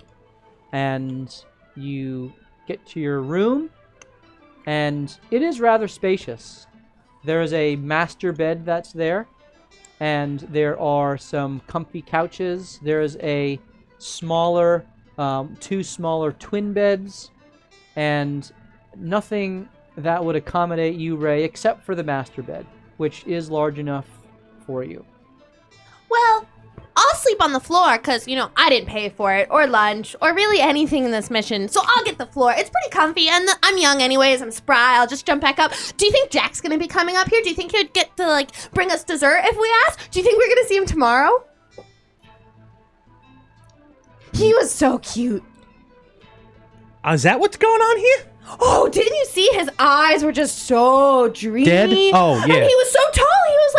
and you get to your room, and it is rather spacious. There is a master bed that's there, and there are some comfy couches. There is a smaller, 2 smaller twin beds, and nothing that would accommodate you, Ray, except for the master bed, which is large enough for you. Well, I'll sleep on the floor because, I didn't pay for it, or lunch, or really anything in this mission. So I'll get the floor. It's pretty comfy, and I'm young anyways. I'm spry. I'll just jump back up. Do you think Jack's going to be coming up here? Do you think he'd get to, bring us dessert if we ask? Do you think we're going to see him tomorrow? He was so cute. Is that what's going on here? Oh, didn't you see his eyes were just so dreamy? Dead? Oh, yeah. And he was so tall. He was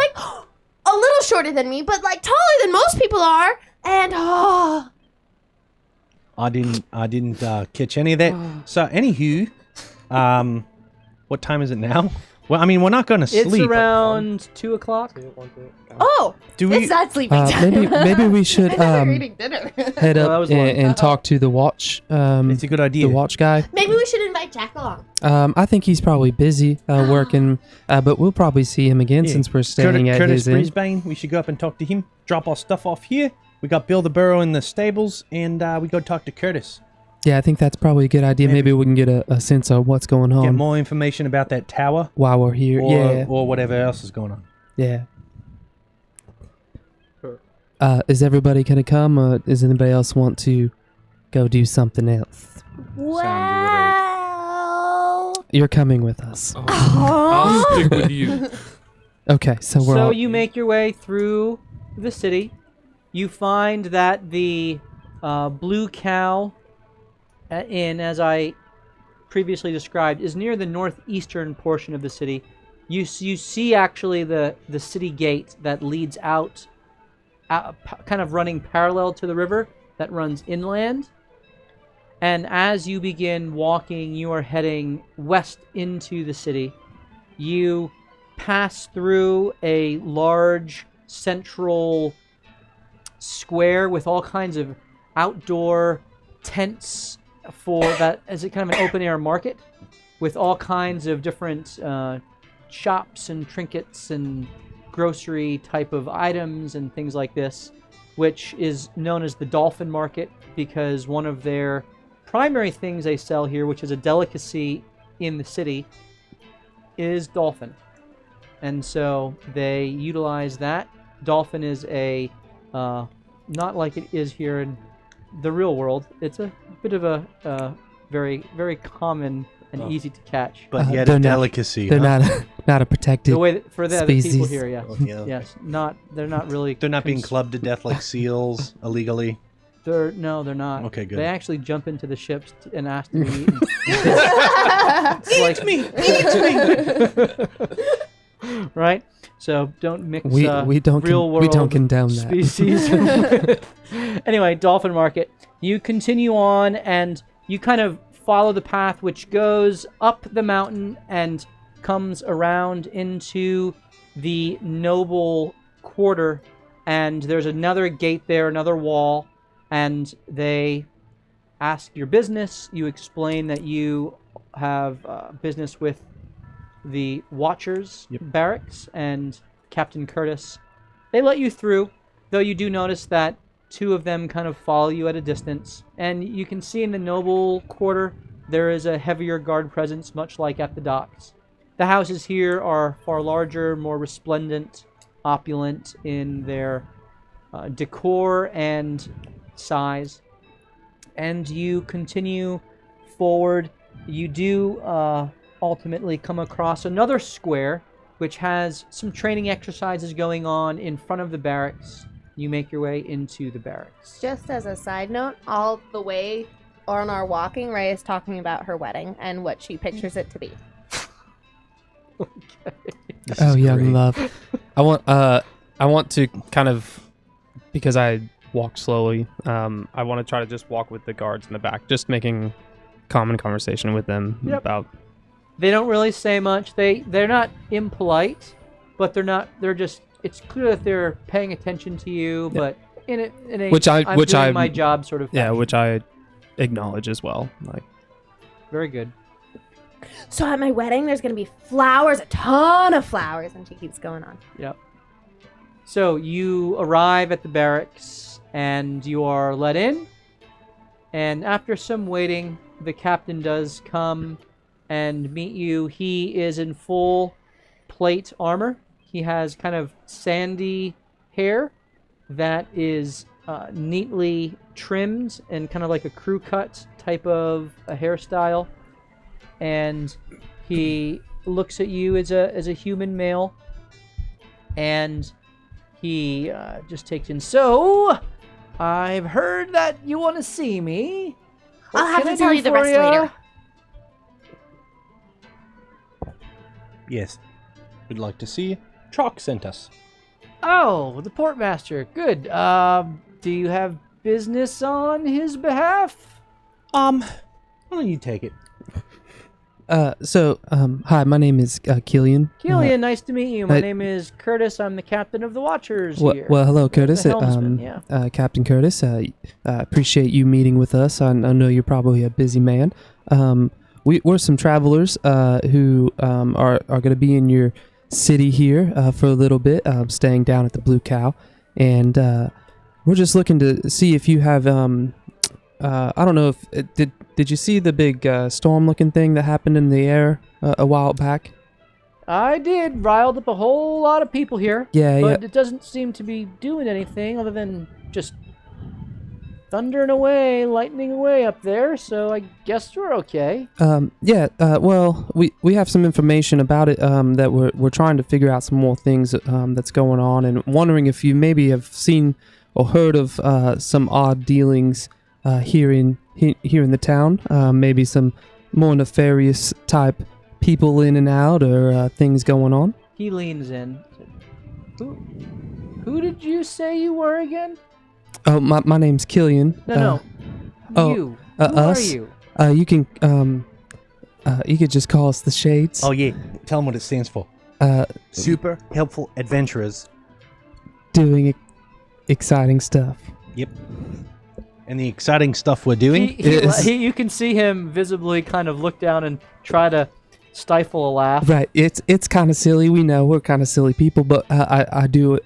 a little shorter than me, but taller than most people are. And I didn't catch any of that. So, anywho, what time is it now? Well, I mean, we're not going to sleep. It's around 2 o'clock. It's not sleeping time. maybe we should eating dinner. head that up was long. and talk to the watch. It's a good idea. The watch guy. Maybe we should invite Jack along. I think he's probably busy working, but we'll probably see him again Yeah. since we're staying at Curtis his inn. Brisbane. We should go up and talk to him. Drop our stuff off here. We got Bill the Burrow in the stables, and we go talk to Curtis. Yeah, I think that's probably a good idea. Maybe we can get a sense of what's going Get on more information about that tower, while we're here. or whatever else is going on. Yeah. Is everybody gonna come, or does anybody else want to go do something else? Well. You're coming with us. I'll stick with you. Okay, so we're So all, you make your way through the city. You find that the Blue Cow Inn, as I previously described, is near the northeastern portion of the city. You see actually the city gate that leads out, kind of running parallel to the river that runs inland. And as you begin walking, you are heading west into the city. You pass through a large central square with all kinds of outdoor tents for that as a kind of an open air market with all kinds of different shops and trinkets and grocery type of items and things like this, which is known as the Dolphin Market because one of their primary things they sell here, which is a delicacy in the city, is dolphin. And so they utilize that. Dolphin is a not like it is here in the real world. It's a bit of a very, very common and easy to catch. But yet they're a not- delicacy. They're huh? not a protected. The way that, for the other people species. here, yes, Yeah. yes, they're not really. They're not being clubbed to death like seals illegally. They're not. Okay, good. They actually jump into the ships and ask to be eaten. Eat me! Right? So don't mix we don't real world we don't condone that. species. Anyway, Dolphin Market. You continue on and you kind of follow the path which goes up the mountain and comes around into the noble quarter, and there's another gate there, another wall, and they ask your business. You explain that you have business with the Watchers barracks and Captain Curtis. They let you through, though you do notice that two of them kind of follow you at a distance. And you can see in the noble quarter there is a heavier guard presence, much like at the docks. The houses here are far larger, more resplendent, opulent in their decor and size. And you continue forward. You do ultimately come across another square which has some training exercises going on in front of the barracks. You make your way into the barracks. Just as a side note, all the way on our walking, Ray is talking about her wedding and what she pictures it to be. Oh, young love. I want to kind of, because I walk slowly, I want to try to just walk with the guards in the back, just making common conversation with them about. They don't really say much. They're not impolite, but they're just. It's clear that they're paying attention to you, but in a I'm doing my job sort of. Yeah, fashion. which I acknowledge as well. Like, very good. So at my wedding, there's going to be flowers, a ton of flowers, and she keeps going on. Yep. So you arrive at the barracks and you are let in. And after some waiting, the captain does come and meet you. He is in full plate armor. He has kind of sandy hair that is neatly trimmed and kind of like a crew cut type of a hairstyle. And he looks at you as a human male, and he just takes in. So, I've heard that you want to see me. What I'll have can I to tell do you the for rest ya? later. Yes. We'd like to see you. Chalk sent us. Oh, the portmaster. Good. Do you have business on his behalf? Why don't you take it? Hi, my name is Killian. Killian, nice to meet you. My I- name is Curtis. I'm the captain of the Watchers Well, here. hello, Curtis. The helmsman, yeah. Captain Curtis. Appreciate you meeting with us. I know you're probably a busy man. We're some travelers who are going to be in your city here for a little bit, staying down at the Blue Cow, and we're just looking to see if you have. I don't know if did you see the big storm-looking thing that happened in the air a while back? I did. Riled up a whole lot of people here. Yeah, But it doesn't seem to be doing anything other than just thundering away, lightning away up there, so I guess we're okay. Well, we have some information about it that we're trying to figure out some more things that's going on, and wondering if you maybe have seen or heard of some odd dealings here in the town. Maybe some more nefarious type people in and out, or things going on. He leans in. Who did you say you were again? Oh, my name's Killian. No. You. Who us? are you? You can you could just call us the Shades. Oh, yeah. Tell them what it stands for. Super Helpful Adventurers. Doing exciting stuff. Yep. And the exciting stuff we're doing You can see him visibly kind of look down and try to stifle a laugh. Right. It's kind of silly. We know we're kind of silly people, but I do.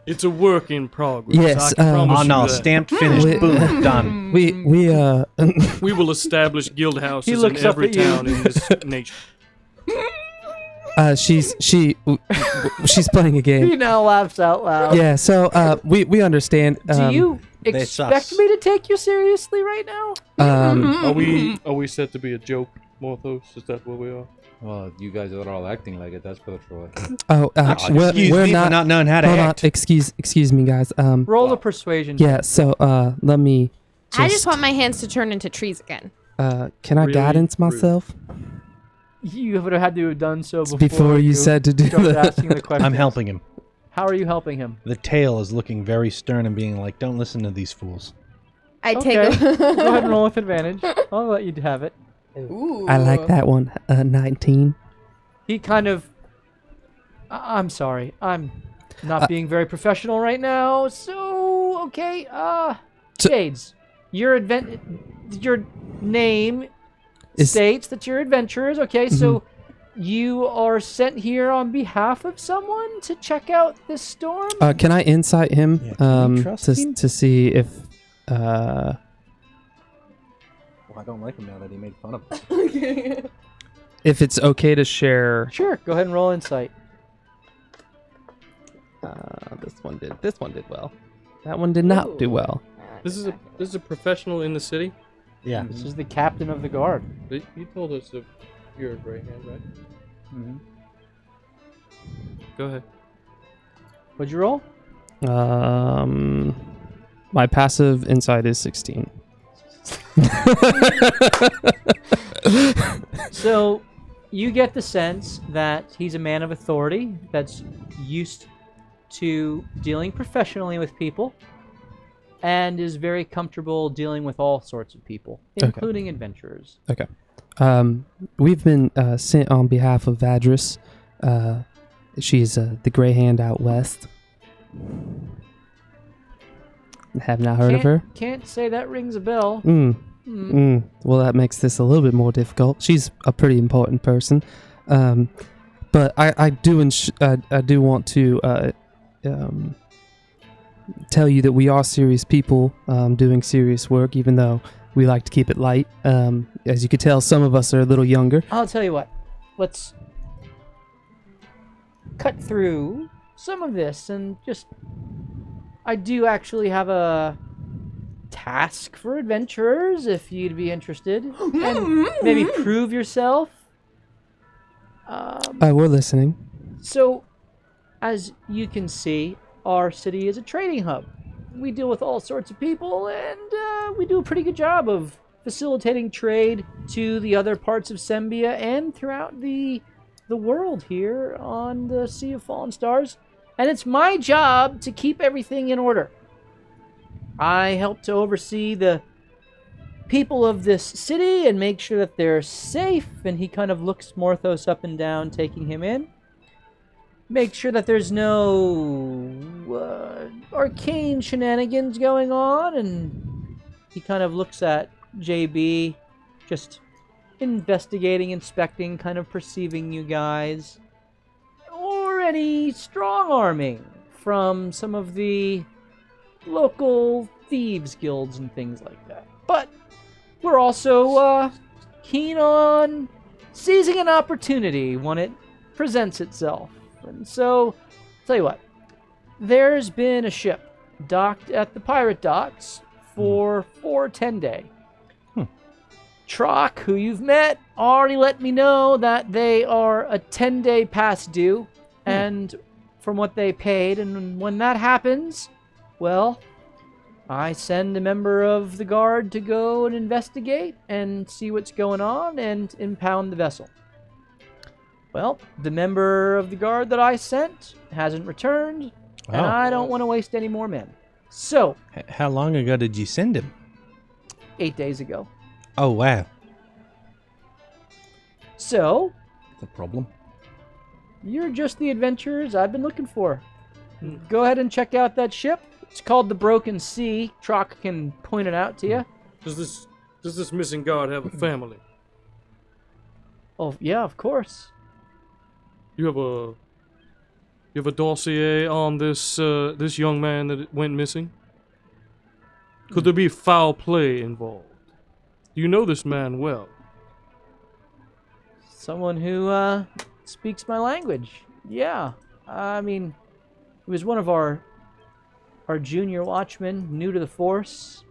It's a work in progress. Yes, I can promise Oh, you no. that. Stamped, finished, boom, done. we We will establish guild He houses in looks up every at you. town in this nation. she's playing a game. He now laughs out loud. Yeah. So we understand. Do you They expect sus. me to take you seriously right now? Are we set to be a joke? Morthos, is that where we are? Well, you guys are all acting like it. That's for sure. Oh, Excuse we're me not. for not knowing how to Hold on. act. Excuse me, guys. Roll a persuasion. Yeah. So, let me. I just want my hands to turn into trees again. Can I Really guidance rude. myself You would have had to have done so before you said to do started that? asking the question. I'm helping him. How are you helping him? The tail is looking very stern and being like, don't listen to these fools. I Okay. take Go ahead and roll with advantage. I'll let you have it. Ooh. I like that one. 19. He kind of. I'm sorry. I'm not being very professional right now. So okay. Shades. Your name Is- states that you're adventurers. Okay, so you are sent here on behalf of someone to check out this storm. Can I insight him? Yeah, can we trust him? To see if. Well, I don't like him now that he made fun of us. If it's okay to share. Sure. Go ahead and roll insight. This one did well. That one did not do well. This is a professional in the city. Yeah. This is the captain of the guard. You told us that you're a gray hand, right? Mm-hmm. Go ahead. What'd you roll? My passive insight is 16. So, you get the sense that he's a man of authority that's used to dealing professionally with people and is very comfortable dealing with all sorts of people, including adventurers. Okay. We've been sent on behalf of Vadris. She's the Grey Hand out west. Have not heard of her. Can't say that rings a bell. Well, that makes this a little bit more difficult. She's a pretty important person, but I do want to tell you that we are serious people doing serious work, even though we like to keep it light. As you could tell, some of us are a little younger. I'll tell you what. Let's cut through some of this and just... I do actually have a task for adventurers, if you'd be interested. And maybe prove yourself. We're listening. So, as you can see, our city is a trading hub. We deal with all sorts of people, and we do a pretty good job of facilitating trade to the other parts of Sembia and throughout the world here on the Sea of Fallen Stars. And it's my job to keep everything in order. I help to oversee the people of this city and make sure that they're safe. And he kind of looks Morthos up and down, taking him in. Make sure that there's no arcane shenanigans going on. And he kind of looks at JB, just investigating, inspecting, kind of perceiving you guys. Or any strong-arming from some of the local thieves guilds and things like that. But we're also keen on seizing an opportunity when it presents itself. And so, tell you what, there's been a ship docked at the pirate docks for 4-10 Trock, who you've met, already let me know that they are a 10-day past due, and from what they paid, and when that happens, well, I send a member of the guard to go and investigate and see what's going on and impound the vessel. Well, the member of the guard that I sent hasn't returned, and I don't want to waste any more men. So, How long ago did you send him? 8 days ago. Oh, wow. So, That's a problem. you're just the adventurers I've been looking for. Go ahead and check out that ship. It's called the Broken Sea. Trock can point it out to you. Does this missing guard have a family? Oh, yeah, of course. You have a dossier on this this young man that went missing? Could there be foul play involved? Do you know this man well? Someone who speaks my language. Yeah. I mean, he was one of our junior watchmen, new to the force.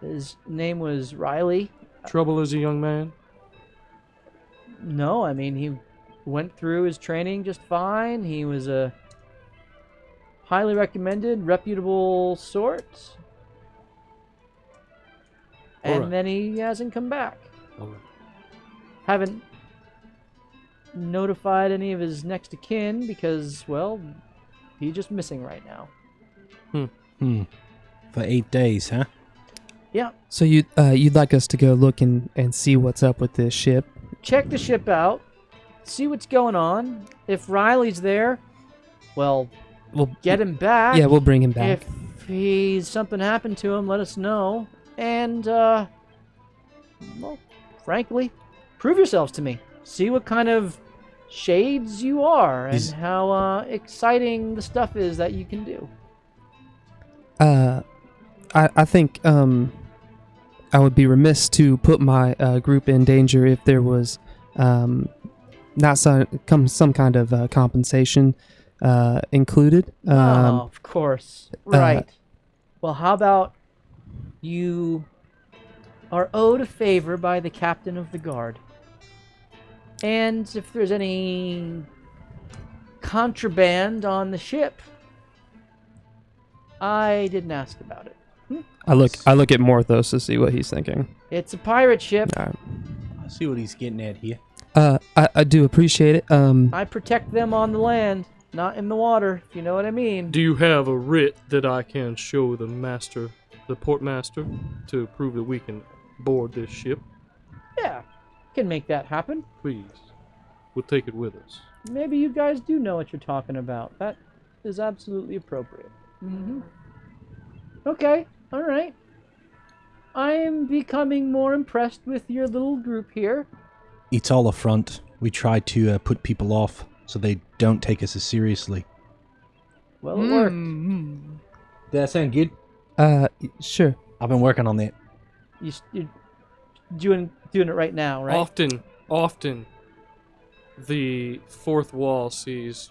His name was Riley. Trouble as a young man? No, I mean, he went through his training just fine. He was a highly recommended, reputable sort. And Alright. then he hasn't come back. Alright. Haven't notified any of his next of kin because, well, he's just missing right now. For 8 days, huh? Yeah. So you'd like us to go look and see what's up with this ship? Check the ship out. See what's going on. If Riley's there, well, We'll get him back. Yeah, we'll bring him back. If something happened to him, let us know. And, well, frankly, prove yourselves to me. See what kind of shades you are and how exciting the stuff is that you can do. I think I would be remiss to put my group in danger if there was not some kind of compensation included. Of course. Right. Well, how about you are owed a favor by the captain of the guard. And if there's any contraband on the ship, I didn't ask about it. I look at Morthos to see what he's thinking. It's a pirate ship. All right. I see what he's getting at here. I do appreciate it. I protect them on the land, not in the water, if you know what I mean. Do you have a writ that I can show the port master, to prove that we can board this ship? Yeah, can make that happen. Please. We'll take it with us. Maybe you guys do know what you're talking about. That is absolutely appropriate. Okay, all right. I am becoming more impressed with your little group here. It's all a front. We try to put people off so they don't take us as seriously. Well, it worked. Does that sound good? Sure. I've been working on that. You're doing it right now, right? Often, the fourth wall sees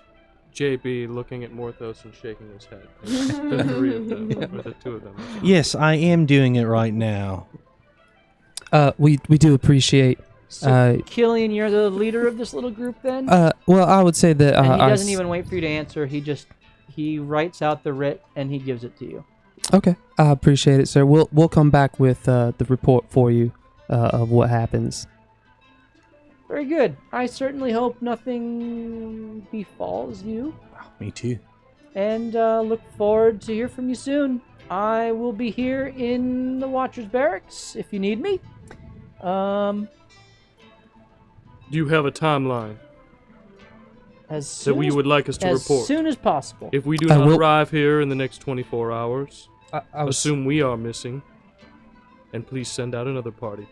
JB looking at Morthos and shaking his head. The three of them, or the two of them. Yes, I am doing it right now. We do appreciate. So, Killian, you're the leader of this little group then? Well, I would say that. And he doesn't even wait for you to answer. He writes out the writ and he gives it to you. Okay, I appreciate it, sir. We'll come back with the report for you of what happens. Very good. I certainly hope nothing befalls you. Me too. And look forward to hear from you soon. I will be here in the Watcher's Barracks if you need me. Do you have a timeline that you would like us to report? As soon as possible. If we do not arrive here in the next 24 hours, I assume we are missing, and please send out another party.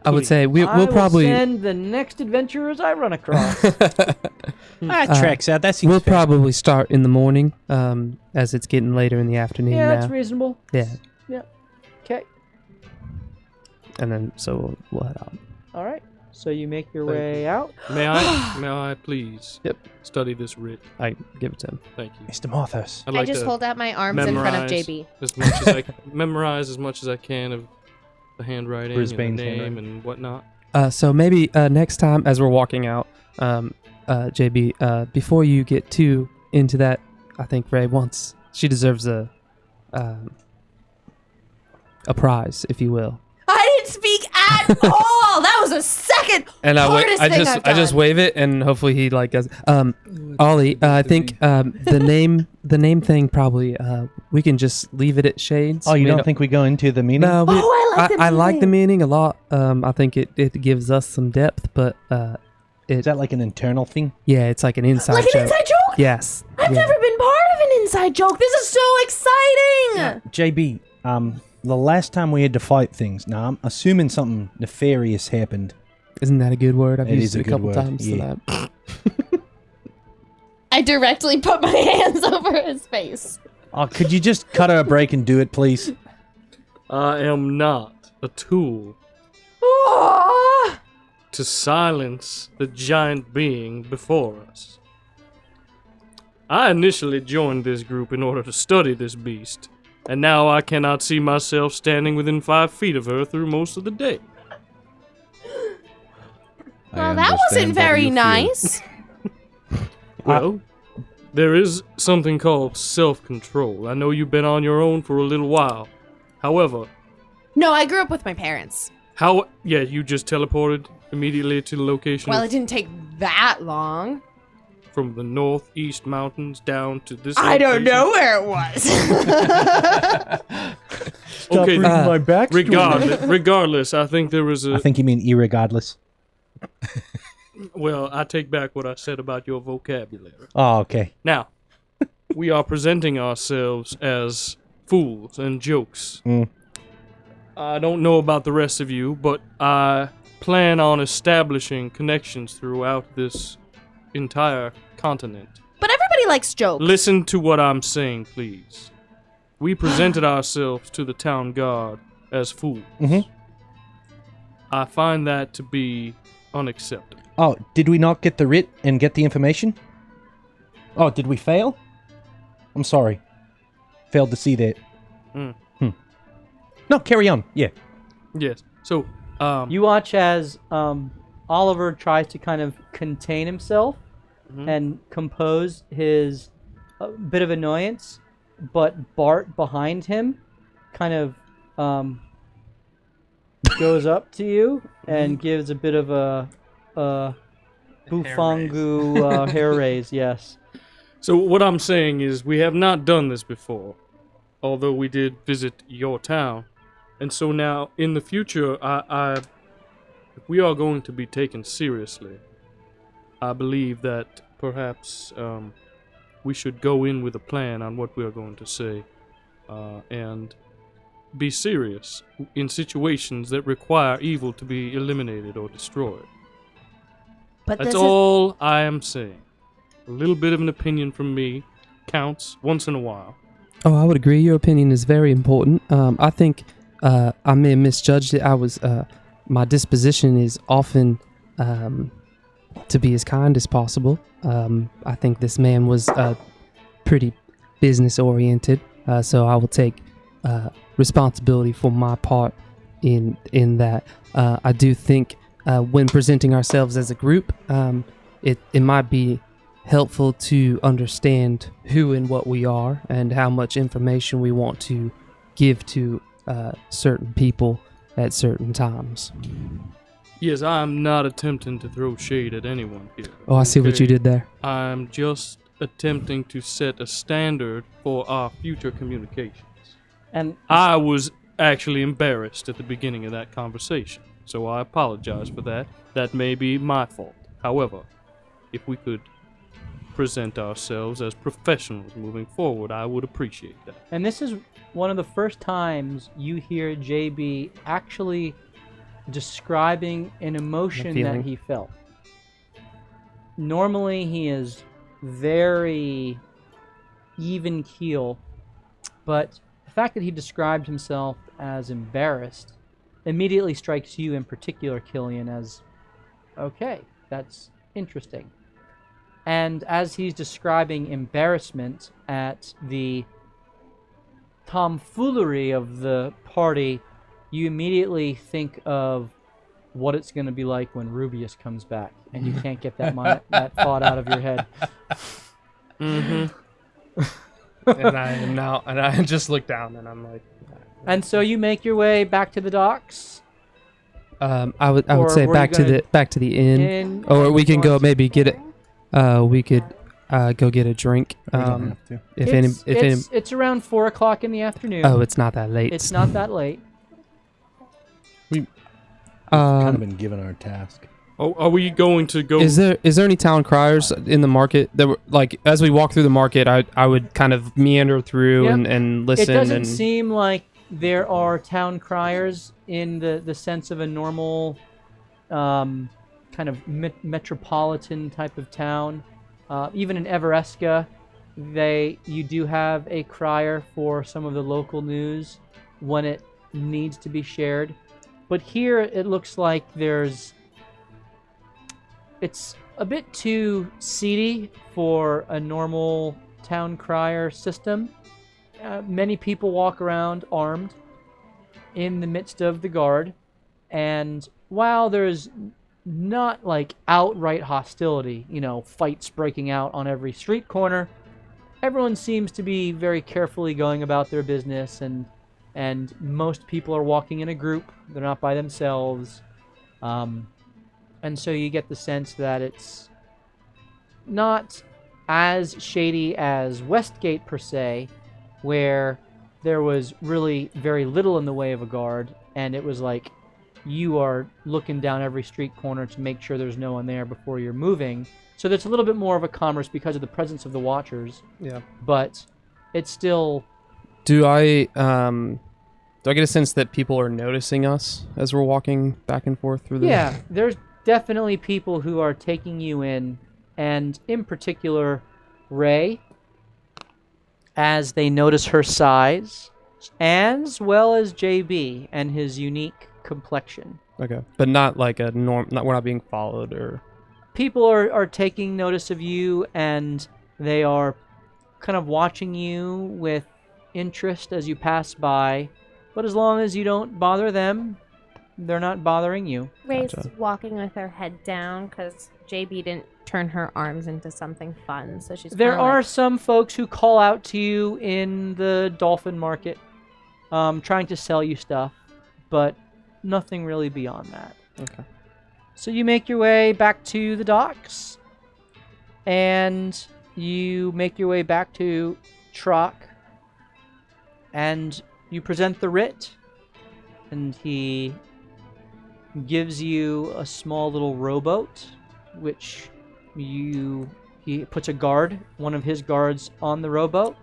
I would say we'll probably send the next adventurers I run across. That tracks out. That seems we'll fair. probably start in the morning, as it's getting later in the afternoon Yeah, now. that's reasonable. Yeah, Okay. and then so we'll head out. All right. So you make your Thank way you. out. May I please study this writ? I give it to him. Thank you. Mr. Morthos. I'd I like just to hold out my arms in front of memorize JB. as much as I memorize as much as I can of the handwriting Brisbane's and the name handwriting. and whatnot. So maybe next time as we're walking out, JB, before you get too into that, I think Ray she deserves a prize, if you will. I didn't speak at all. That was a second And hardest thing I've I just done. wave it, and hopefully he like does. Ollie, I think the name thing probably we can just leave it at shades. Oh, you We don't think we go into the meeting? No, I like the meaning. meaning a lot. I think it gives us some depth, but Is that like an internal thing? yeah, it's like an inside Like joke. an inside joke? Yes. I've yeah. never been part of an inside joke. This is so exciting. JB, the last time we had to fight things, now I'm assuming something nefarious happened. Isn't that a good word? I've It used is a it a good couple word, times yeah. for that. I directly put my hands over his face. Oh, could you just cut her a break and do it, please? I am not a tool Ah! to silence the giant being before us. I initially joined this group in order to study this beast, and now I cannot see myself standing within 5 feet of her through most of the day. Well, that wasn't very nice. Well, there is something called self-control. I know you've been on your own for a little while. However... No, I grew up with my parents. Yeah, you just teleported immediately to the location Well, it didn't take that long. from the northeast mountains down to this I don't location? know where it was. Stop Okay, reading my backstory. Regardless, I think there was I think you mean irregardless. Well, I take back what I said about your vocabulary. Oh, okay. Now, we are presenting ourselves as fools and jokes. Mm. I don't know about the rest of you, but I plan on establishing connections throughout this entire continent. But everybody likes jokes. Listen to what I'm saying, please. We presented ourselves to the town guard as fools. Mhm. I find that to be unacceptable. Oh, did we not get the writ and get the information? Oh, did we fail? I'm sorry. Failed to see that. Mm. No, carry on. Yeah. Yes. So, You watch as Oliver tries to kind of contain himself and compose his bit of annoyance, but Bart behind him kind of goes up to you and gives a bit of a bufangu hair raise. Yes. So what I'm saying is we have not done this before, although we did visit your town. And so now, in the future, if we are going to be taken seriously, I believe that perhaps we should go in with a plan on what we are going to say and be serious in situations that require evil to be eliminated or destroyed. But That's this all I am saying. A little bit of an opinion from me counts once in a while. Oh, I would agree. Your opinion is very important. I think I may have misjudged it. My disposition is often to be as kind as possible. I think this man was pretty business oriented, so I will take responsibility for my part in that. I do think when presenting ourselves as a group, it might be helpful to understand who and what we are and how much information we want to give to certain people at certain times. Yes, I'm not attempting to throw shade at anyone here. Oh, I see what you did there. I'm just attempting to set a standard for our future communications. And I was actually embarrassed at the beginning of that conversation, so I apologize for that. That may be my fault. However, if we could present ourselves as professionals moving forward, I would appreciate that. And this is one of the first times you hear JB actually describing an emotion that he felt. Normally he is very even keel, but the fact that he described himself as embarrassed immediately strikes you in particular, Killian, as okay, that's interesting. And as he's describing embarrassment at the tomfoolery of the party, you immediately think of what it's going to be like when Rubius comes back, and you can't get that that thought out of your head. Mm-hmm. and I just look down and I'm like. And so you make your way back to the docks. I would Or say were back you to the inn, or we can go maybe get it. We could go get a drink. We don't have to. It's around 4 o'clock in the afternoon. Oh, it's not that late. It's not that late. We've kind of been given our task. Oh, are we going to go? Is there any town criers in the market? That were, like, as we walk through the market, I would kind of meander through Yep. and listen. It doesn't and seem like there are town criers in the sense of a normal kind of metropolitan type of town. Even in Everesca, you do have a crier for some of the local news when it needs to be shared. But here it looks like it's a bit too seedy for a normal town crier system. Many people walk around armed in the midst of the guard, and while there's not like outright hostility, fights breaking out on every street corner. Everyone seems to be very carefully going about their business, and most people are walking in a group. They're not by themselves. And so you get the sense that it's not as shady as Westgate per se, where there was really very little in the way of a guard, and it was like you are looking down every street corner to make sure there's no one there before you're moving. So there's a little bit more of a commerce because of the presence of the Watchers. Yeah. But it's still... Do I get a sense that people are noticing us as we're walking back and forth through the... Yeah, there's definitely people who are taking you in, and in particular, Ray, as they notice her size, as well as JB and his unique complexion. Okay. But not like a norm... we're not being followed or... People are taking notice of you, and they are kind of watching you with interest as you pass by. But as long as you don't bother them, they're not bothering you. Ray's walking with her head down because JB didn't turn her arms into something fun, so she's. There are some folks who call out to you in the dolphin market, trying to sell you stuff, but nothing really beyond that. Okay. So you make your way back to the docks, and you make your way back to Trock, and you present the writ, and he gives you a small little rowboat, which he puts one of his guards on the rowboat.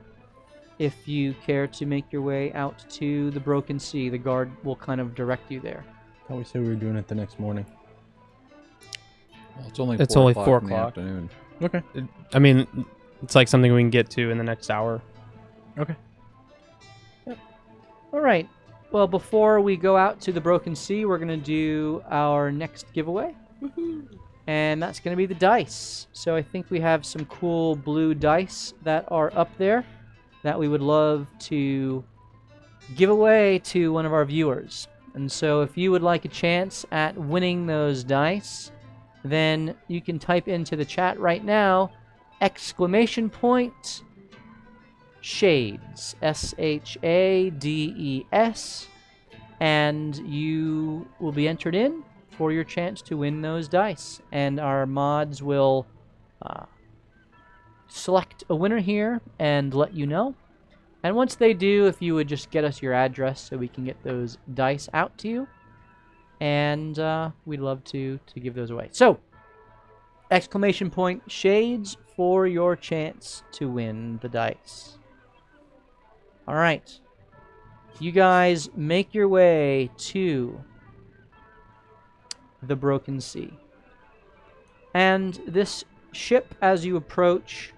If you care to make your way out to the Broken Sea, the guard will kind of direct you there. I thought we said we were doing it the next morning. Well, it's only It's 4 only o'clock 4 in the o'clock. afternoon. Okay. I mean, it's like something we can get to in the next hour. Okay. All right. Well, before we go out to the Broken Sea, we're going to do our next giveaway. And that's going to be the dice. So I think we have some cool blue dice that are up there that we would love to give away to one of our viewers. And so if you would like a chance at winning those dice, then you can type into the chat right now, !Shades, SHADES, and you will be entered in for your chance to win those dice. And our mods will select a winner here and let you know. And once they do, if you would just get us your address so we can get those dice out to you. And we'd love to give those away. So, !Shades for your chance to win the dice. All right. You guys make your way to the Broken Sea. And this ship, as you approach,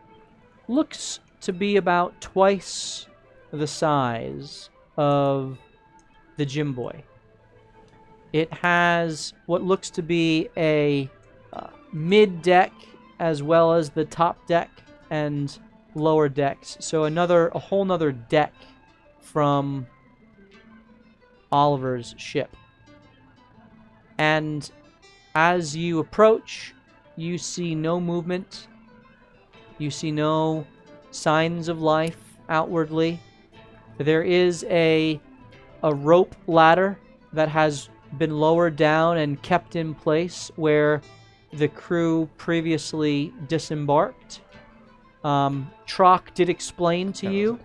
looks to be about twice the size of the Jimboy. It has what looks to be a mid-deck as well as the top deck and lower decks. So a whole nother deck from Oliver's ship. And as you approach, you see no movement. You see no signs of life outwardly. There is a rope ladder that has been lowered down and kept in place where the crew previously disembarked. Trock did explain to you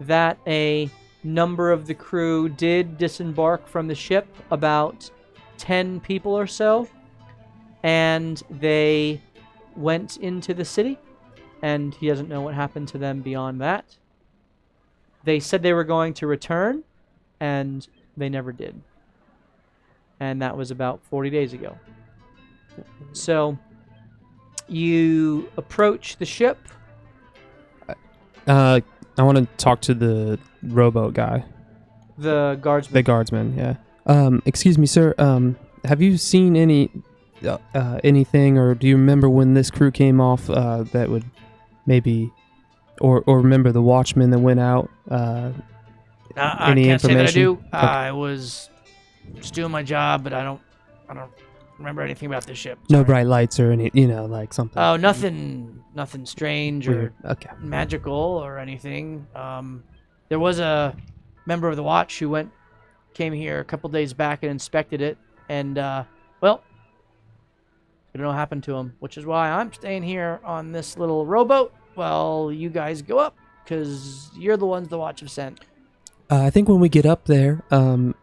that a number of the crew did disembark from the ship, about 10 people or so, and they went into the city, and he doesn't know what happened to them beyond that. They said they were going to return, and they never did. And that was about 40 days ago. So, you approach the ship. I want to talk to the rowboat guy. The guardsman. The guardsman, yeah. Excuse me, sir. Have you seen anything, or do you remember when this crew came off that would maybe, or remember the watchman that went out? I any can't say that I information? do. Okay. I was just doing my job, but I don't remember anything about this ship. No Sorry. bright lights or any, like something. Oh, nothing strange weird. or Okay. magical or anything. There was a member of the watch who came here a couple days back and inspected it, and well, I don't know what happened to him, which is why I'm staying here on this little rowboat while you guys go up, because you're the ones the watch have sent. I think when we get up there,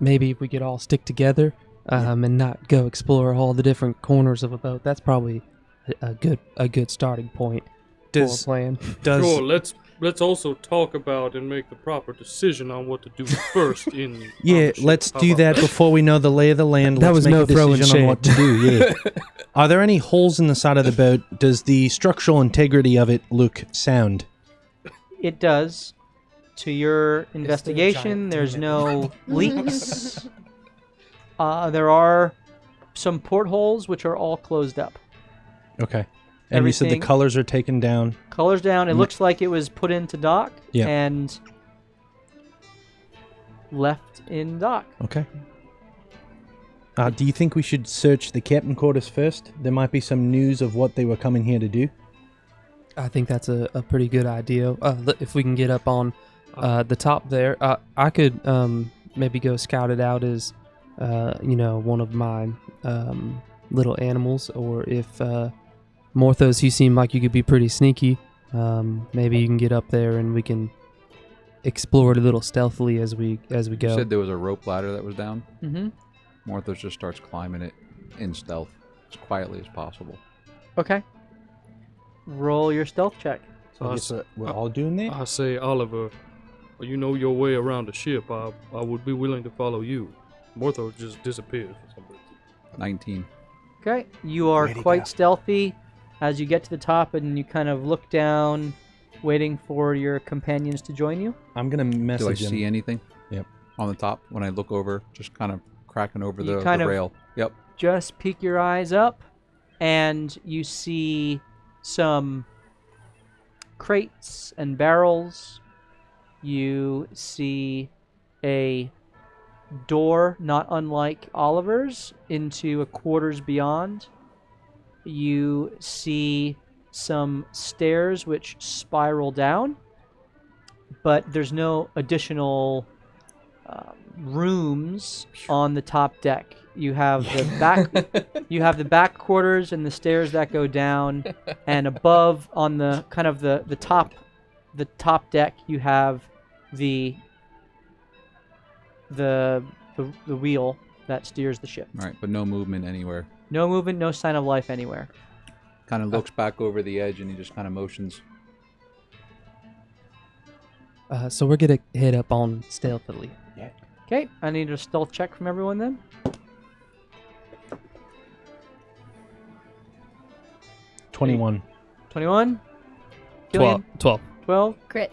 maybe we could all stick together and not go explore all the different corners of a boat. That's probably a good starting point for a plan. Sure, let's also talk about and make the proper decision on what to do first in on Yeah, the ship. let's How do about that before we know the lay of the land. That Let's was make no a throwing decision on shade. what to do. Yeah. Are there any holes in the side of the boat? Does the structural integrity of it look sound? It does. To your investigation, there's no leaks. There are some portholes which are all closed up. Okay. And you said the Everything- colors are taken down. Colors down. It Mm. looks like it was put into dock Yeah. and left in dock. Okay. Do you think we should search the captain quarters first? There might be some news of what they were coming here to do. I think that's a pretty good idea. If we can get up on the top there, I could maybe go scout it out as one of my little animals, or if Morthos, you seem like you could be pretty sneaky. Maybe you can get up there and we can explore it a little stealthily as we You go. said there was a rope ladder that was down. Mm-hmm. Morthos just starts climbing it in stealth, as quietly as possible. Okay. Roll your stealth check. So I guess we're all doing that? I say, Oliver, you know your way around the ship. I would be willing to follow you. Morthos just disappeared for some reason. 19. Okay. You are Way to quite go. stealthy as you get to the top and you kind of look down, waiting for your companions to join you. I'm going to Do I message see him. anything? Yep. On the top, when I look over, just kind of cracking over You the kind of- rail. Yep. Just peek your eyes up and you see some crates and barrels. You see a door not unlike Oliver's into a quarters beyond. You see some stairs which spiral down, but there's no additional rooms on the top deck. You have the back you have the back quarters and the stairs that go down, and above on the kind of the top deck you have the wheel that steers the ship. All right, but no movement anywhere. No movement, no sign of life anywhere. Kind of looks back over the edge and he just kind of motions. So we're gonna head up on stealthily. Okay, I need a stealth check from everyone then. 21. 21. Killian? 12. 12. Crit.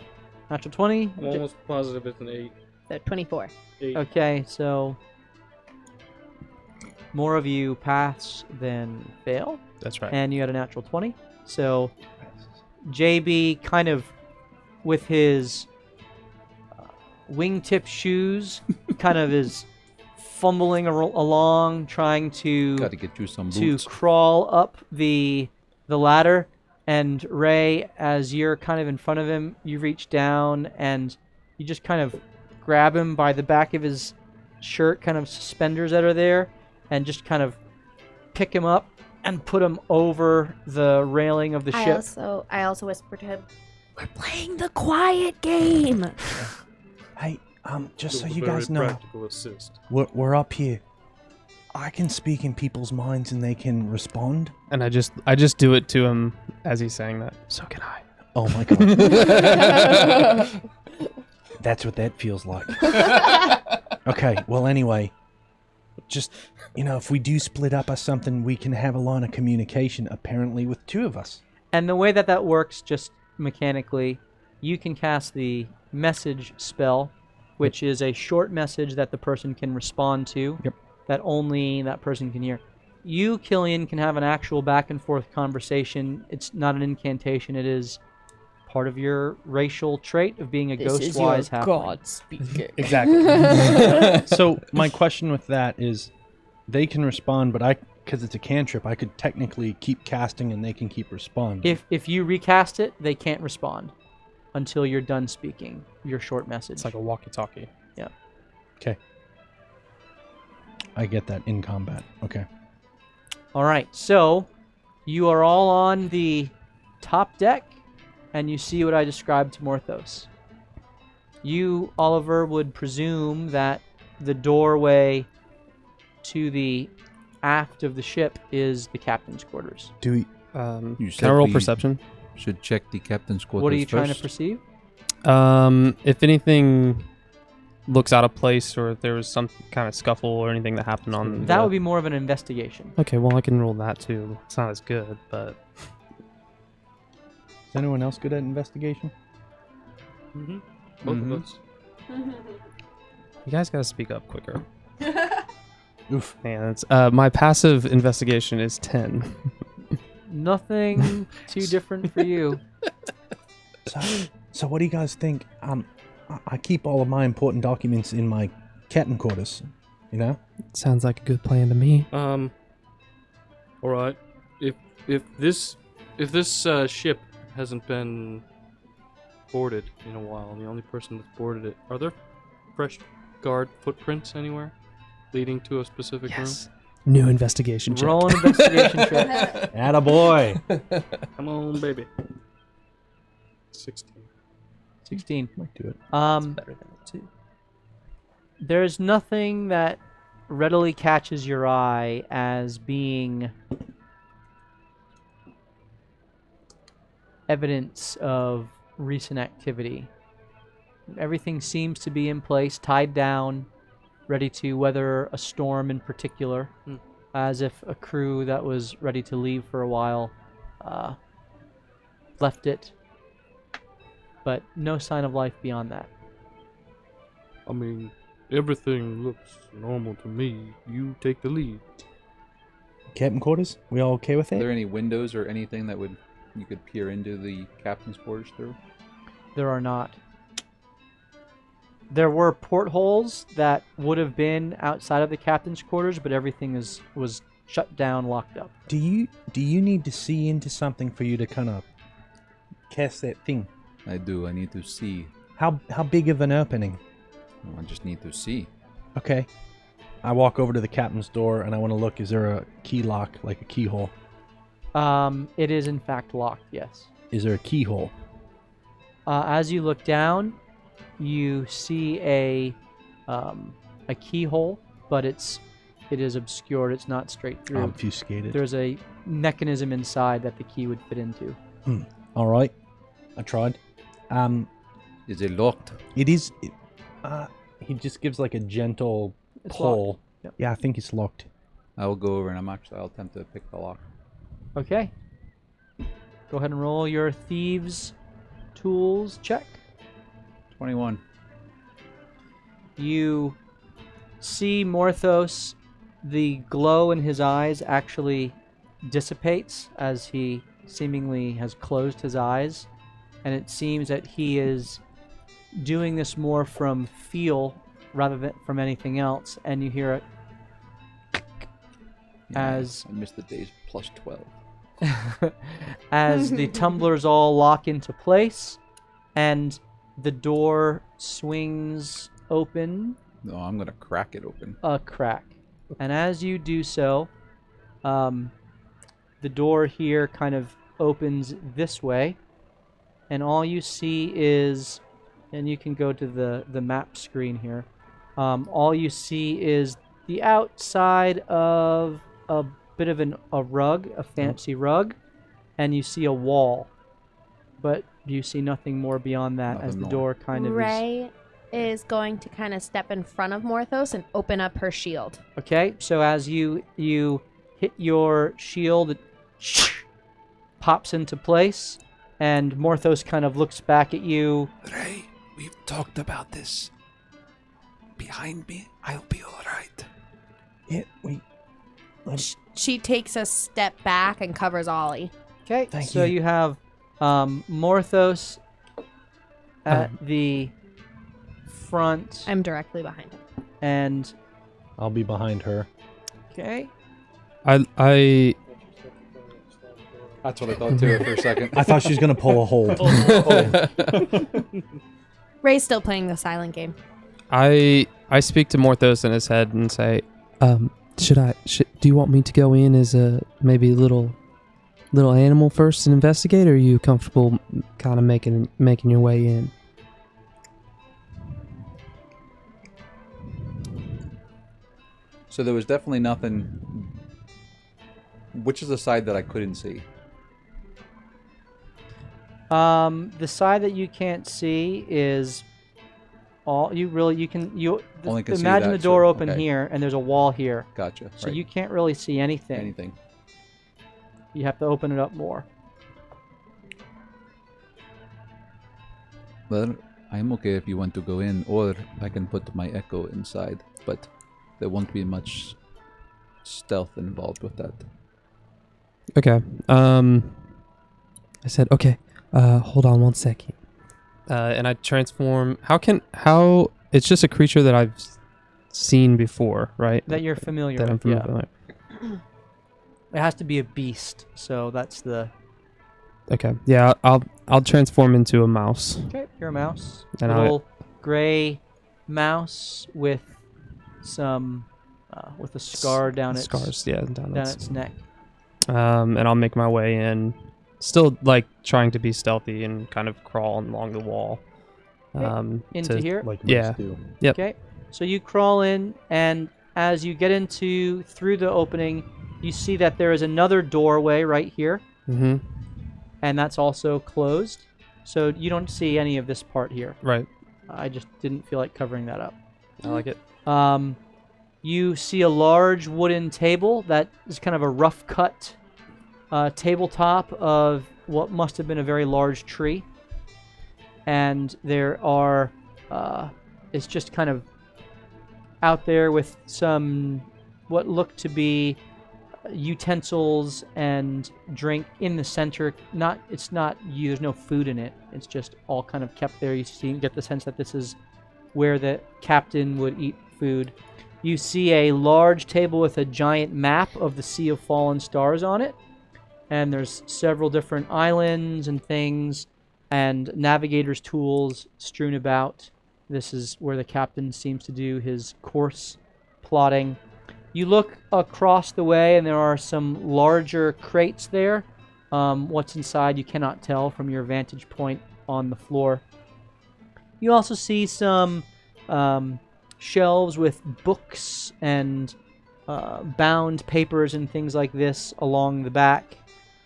Natural 20. I'm almost positive it's an 8. So 24. 8. Okay, so more of you pass than fail, That's right. and you got a natural 20. So JB kind of with his wingtip shoes kind of is fumbling along trying to Got to get you some to boots. crawl up the ladder, and Ray, as you're kind of in front of him, you reach down and you just kind of grab him by the back of his shirt, kind of suspenders that are there, and just kind of pick him up and put him over the railing of the ship. I also whispered to him, "We're playing the quiet game." Hey, just so It was you a very guys know, practical assist. we're up here. I can speak in people's minds and they can respond. And I just do it to him as he's saying that. So can I. Oh my god. That's what that feels like. Okay, well anyway, just, if we do split up or something, we can have a line of communication apparently with two of us. And the way that works, just mechanically, you can cast the message spell, which is a short message that the person can respond to, that only that person can hear. You, Killian, can have an actual back and forth conversation. It's not an incantation. It is part of your racial trait of being a ghost-wise halfling. God speaking. Exactly. So my question with that is, they can respond, but I because it's a cantrip, I could technically keep casting and they can keep responding. If you recast it, they can't respond until you're done speaking your short message. It's like a walkie-talkie. Yeah. Okay. I get that in combat. Okay. All right. So you are all on the top deck, and you see what I described to Morthos. You, Oliver, would presume that the doorway to the aft of the ship is the captain's quarters. Do we... You Can said I roll we perception? should check the captain's quarters What are you trying to first. perceive? If anything looks out of place, or if there was some kind of scuffle or anything that happened on That the- would be more of an investigation. Okay, well I can roll that too. It's not as good, but Is anyone else good at investigation? Mm-hmm. Both Mhm. of us. you guys gotta speak up quicker. Oof. Man, it's my passive investigation is 10. Nothing too different for you. So what do you guys think? I keep all of my important documents in my captain quarters, you know? Sounds like a good plan to me. All right. If this ship hasn't been boarded in a while, and the only person that's boarded it, are there fresh guard footprints anywhere leading to a specific New investigation check. Roll an investigation check. Attaboy! room? Come on, baby. 16. 16. Might do it. Better than a 2. There's nothing that readily catches your eye as being evidence of recent activity. Everything seems to be in place, tied down, ready to weather a storm in particular, as if a crew that was ready to leave for a while left it. But no sign of life beyond that. I mean, everything looks normal to me. You take the lead. Captain quarters? We all okay with Are it? there any windows or anything that you could peer into the captain's quarters through? There are not. There were portholes that would have been outside of the captain's quarters, but everything was shut down, locked up. Do you need to see into something for you to kind of cast that thing? I do. I need to see. How big of an opening? I just need to see. Okay. I walk over to the captain's door and I want to look. Is there a key lock, like a keyhole? It is in fact locked, yes. Is there a keyhole? As you look down, you see a keyhole, but it is obscured. It's not straight through. Obfuscated. There's a mechanism inside that the key would fit into. All right. I tried. Is it locked? It is. He just gives like a gentle It's pull. locked. Yep. Yeah, I think it's locked. I will go over and I'll attempt to pick the lock. Okay. Go ahead and roll your thieves' tools check. 21. You see Morthos, the glow in his eyes actually dissipates as he seemingly has closed his eyes, and it seems that he is doing this more from feel rather than from anything else, and you hear it as I missed the days plus 12. as the tumblers all lock into place and the door swings open No, I'm gonna crack it open. a crack. And as you do so, the door here kind of opens this way, and all you see is, and you can go to the map screen here, all you see is the outside of a bit of a rug, a fancy rug, and you see a wall, but you see nothing more beyond that. Nothing as the more. door kind of is. Ray is going to kind of step in front of Morthos and open up her shield. Okay, so as you hit your shield, it pops into place, and Morthos kind of looks back at you. Ray, we've talked about this. Behind me, I'll be alright. Yeah, we. She takes a step back and covers Ollie. Okay, Thank so you. you have Morthos at the front, I'm directly behind him. and I'll be behind her. okay, I That's what I thought too for a second. I thought she was gonna pull a hold. Ray's still playing the silent game. I speak to Morthos in his head and say, do you want me to go in as a maybe little animal first and investigate, or are you comfortable kind of making your way in? So there was definitely nothing. Which is the side that I couldn't see? The side that you can't see is all you can Only can see imagine that, the door so- open okay. here, and there's a wall here, Gotcha. so right. you can't really see anything. anything. You have to open it up more. Well, I'm okay if you want to go in, or I can put my echo inside, but there won't be much stealth involved with that. Okay. I said, okay. Hold on 1 second. And I transform. How? It's just a creature that I've seen before, right? That you're familiar That I'm with. Yeah. familiar. It has to be a beast, so that's the. Okay. Yeah, I'll transform into a mouse. Okay, you're a mouse. And Little gray mouse with some with a scar down its scars. Yeah, down down its neck. and I'll make my way in, still like trying to be stealthy and kind of crawl along the wall. Into here. Like Yeah. mice do. Yep. Okay, so you crawl in, and as you get through the opening, you see that there is another doorway right here, Mm-hmm. and that's also closed. So you don't see any of this part here. Right. I just didn't feel like covering that up. I like it. You see a large wooden table that is kind of a rough cut tabletop of what must have been a very large tree. And there are, it's just kind of out there with some what look to be utensils and drink in the center. There's no food in it. It's just all kind of kept there. You get the sense that this is where the captain would eat food. You see a large table with a giant map of the Sea of Fallen Stars on it. And there's several different islands and things and navigator's tools strewn about. This is where the captain seems to do his course plotting. You look across the way, and there are some larger crates there. What's inside, you cannot tell from your vantage point on the floor. You also see some shelves with books and bound papers and things like this along the back.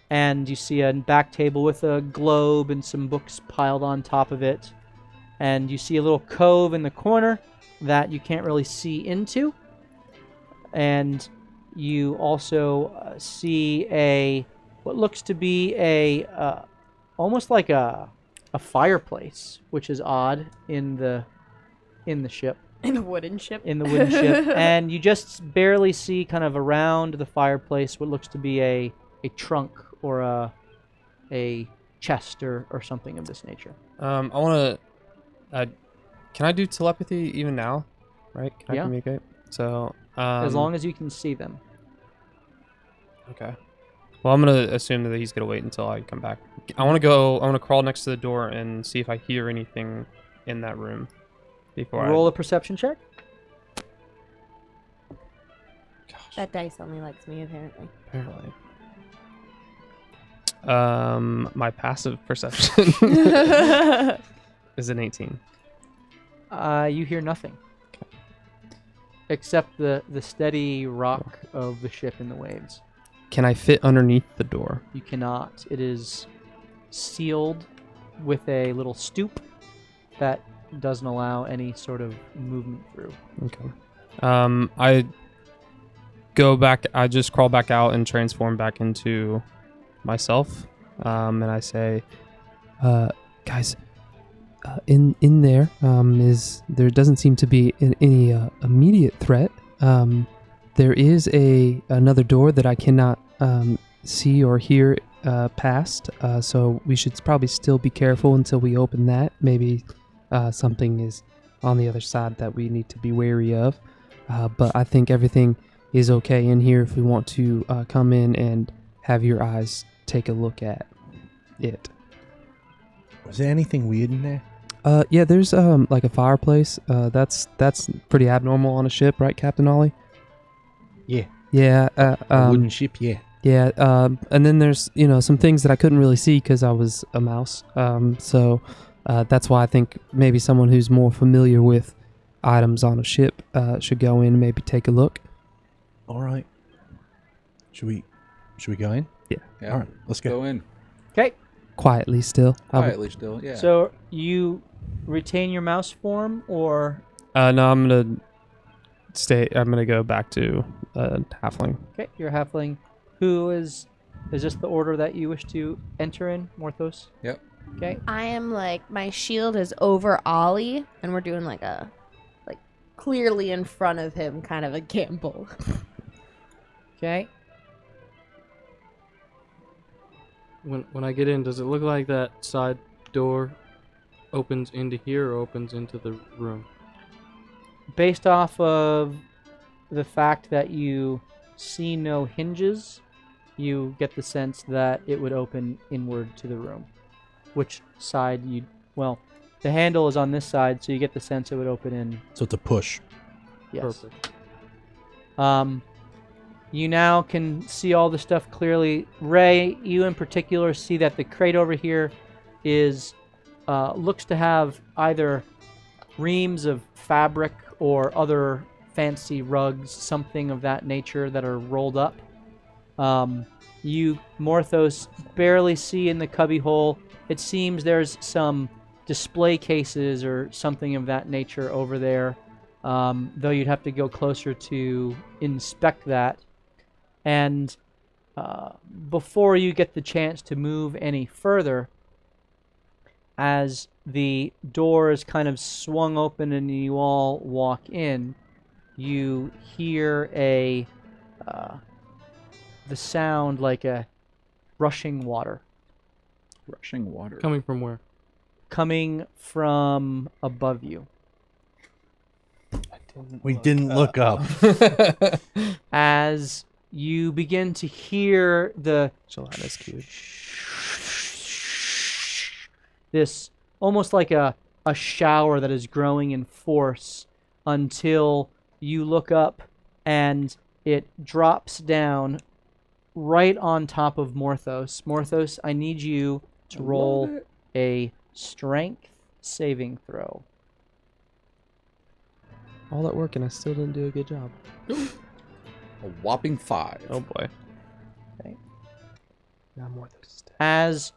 And you see a back table with a globe and some books piled on top of it. And you see a little cove in the corner that you can't really see into. And you also see what looks to be almost like a fireplace, which is odd in the ship. In a wooden ship. In the wooden ship. And you just barely see kind of around the fireplace what looks to be a trunk or a chest or something of this nature. I want to. Can I do telepathy even now? Right? Can I Yeah. communicate? So. As long as you can see them. Okay. Well, I'm gonna assume that he's gonna wait until I come back. I want to crawl next to the door and see if I hear anything in that room before Roll a perception check. That dice only likes me, apparently. Apparently. My passive perception is an 18. You hear nothing. Except the steady rock of the ship in the waves. Can I fit underneath the door? You cannot. It is sealed with a little stoop that doesn't allow any sort of movement through. Okay. I go back. I just crawl back out and transform back into myself. And I say, guys, in there there doesn't seem to be any immediate threat. There is another door that I cannot see or hear past. So we should probably still be careful until we open that. Maybe something is on the other side that we need to be wary of. But I think everything is okay in here if we want to come in and have your eyes take a look at it. Was there anything weird in there? Yeah, there's like a fireplace. That's pretty abnormal on a ship, right, Captain Ollie? Yeah. Yeah. A wooden ship, yeah. Yeah. And then there's some things that I couldn't really see because I was a mouse. So that's why I think maybe someone who's more familiar with items on a ship should go in and maybe take a look. All right. Should we go in? Yeah. All right, let's go. Go in. Okay. Quietly still. Quietly still, yeah. So you retain your mouse form, or No, I'm gonna stay. I'm gonna go back to halfling. okay, you're a halfling. Who is this the order that you wish to enter in, Morthos? Yep. Okay. I am like, my shield is over Ollie, and we're doing like clearly in front of him, kind of a gamble. Okay. When I get in, does it look like that side door opens into here or opens into the room? Based off of the fact that you see no hinges, you get the sense that it would open inward to the room. Which side well, the handle is on this side, so you get the sense it would open in. So it's a push. Yes. Perfect. You now can see all the stuff clearly. Ray, you in particular see that the crate over here is looks to have either reams of fabric or other fancy rugs, something of that nature, that are rolled up. You, Morthos, barely see in the cubbyhole. It seems there's some display cases or something of that nature over there, though you'd have to go closer to inspect that. And before you get the chance to move any further, as the door is kind of swung open and you all walk in, you hear the sound like a rushing water. Rushing water. Coming from where? Coming from above you. We didn't look up. As you begin to hear this almost like a shower that is growing in force, until you look up and it drops down right on top of Morthos. Morthos, I need you to roll a strength saving throw. All that work and I still didn't do a good job. A whopping 5. Oh boy. Now more those. As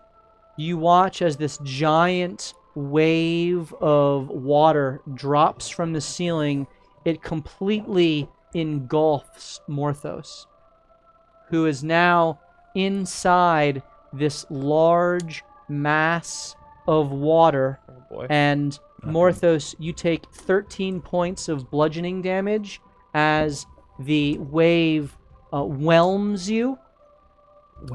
you watch as this giant wave of water drops from the ceiling, it completely engulfs Morthos, who is now inside this large mass of water. Oh boy. And Morthos, you take 13 points of bludgeoning damage as the wave whelms you,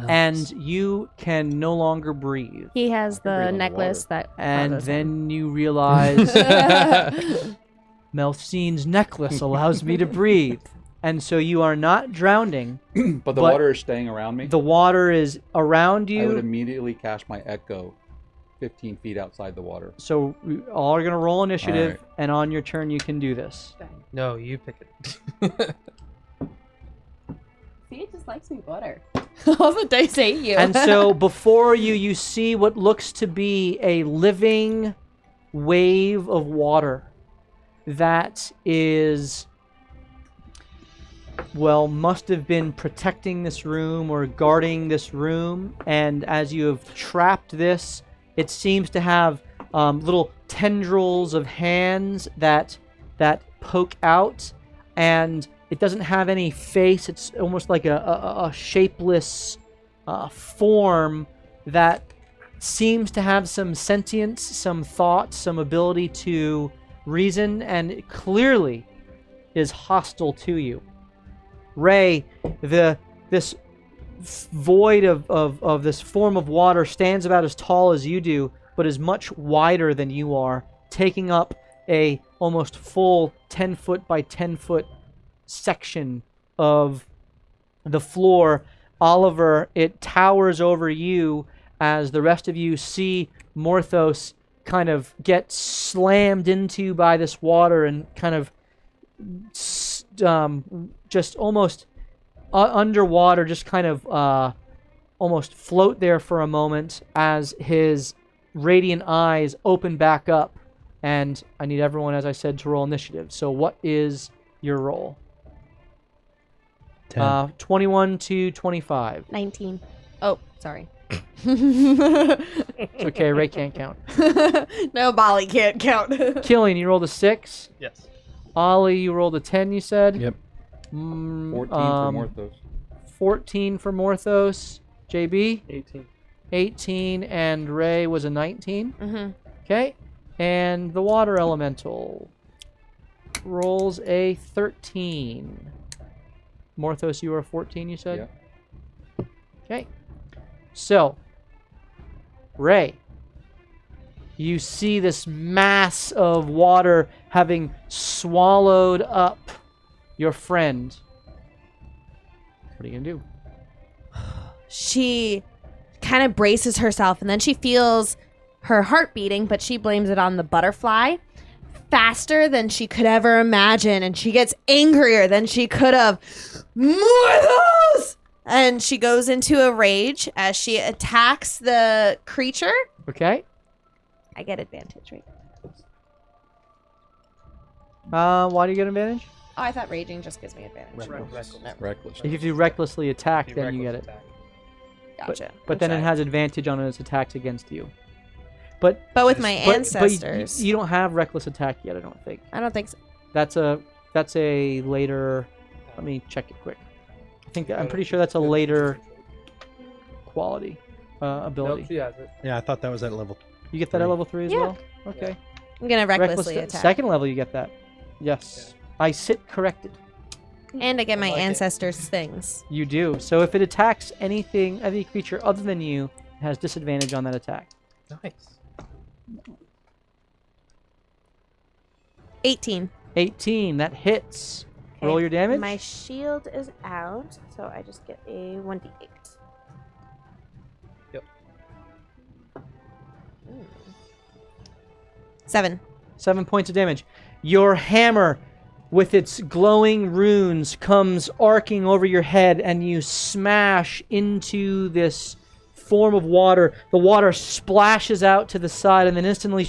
and you can no longer breathe. He has breathe the on the necklace that. And bothers then you realize Melfine's necklace allows me to breathe. And so you are not drowning. But the water is staying around me? The water is around I would you. immediately cast my Echo 15 feet outside the water. So we all are going to roll initiative, All right. and on your turn you can do this. No, you pick it. See, it just likes me better. All the dice hate you. And so before you, you see what looks to be a living wave of water that is, well, must have been protecting this room or guarding this room. And as you have trapped this, it seems to have little tendrils of hands that poke out, and it doesn't have any face. It's almost like a shapeless form that seems to have some sentience, some thought, some ability to reason, and it clearly is hostile to you. Ray, this void of this form of water stands about as tall as you do, but is much wider than you are, taking up a almost full 10 foot by 10 foot section of the floor. Oliver, it towers over you as the rest of you see Morthos kind of get slammed into by this water and kind of just almost underwater, just kind of almost float there for a moment as his radiant eyes open back up. And I need everyone, as I said, to roll initiative. So what is your roll? 10. 21 to 25. 19. Oh, sorry. It's okay, Ray can't count. No, Molly can't count. Killian, you rolled a 6. Yes. Ollie, you rolled a 10, you said? Yep. 14 for Morthos. 14 for Morthos. JB? 18. 18, and Ray was a 19. Mm-hmm. Okay. And the water elemental rolls a 13. Morthos, you were a 14, you said? Yeah. Okay. So, Ray, you see this mass of water having swallowed up your friend. What are you going to do? She kind of braces herself, and then she feels her heart beating, but she blames it on the butterfly faster than she could ever imagine, and she gets angrier than she could have. Morthos! And she goes into a rage as she attacks the creature. Okay. I get advantage, right? Why do you get advantage? Oh, I thought raging just gives me advantage. Reckless. If you recklessly attack, then you get it. Gotcha. But then it has advantage on its attacks against you. But with my But ancestors. you don't have reckless attack yet, I don't think. I don't think so. That's a later. Let me check it quick. I'm pretty sure that's a later quality ability. Nope, she has it. Yeah, I thought that was at level. You get that at level 3 as Yeah. well? Okay. I'm going to recklessly attack. Second level, you get that. Yes. I sit corrected. And I get my ancestors' things. You do. So if it attacks any creature other than you, it has disadvantage on that attack. Nice. 18. 18. That hits. Roll your damage. My shield is out, so I just get a 1d8. Yep. 7. 7 points of damage. Your hammer, with its glowing runes, comes arcing over your head, and you smash into this form of water. The water splashes out to the side and then instantly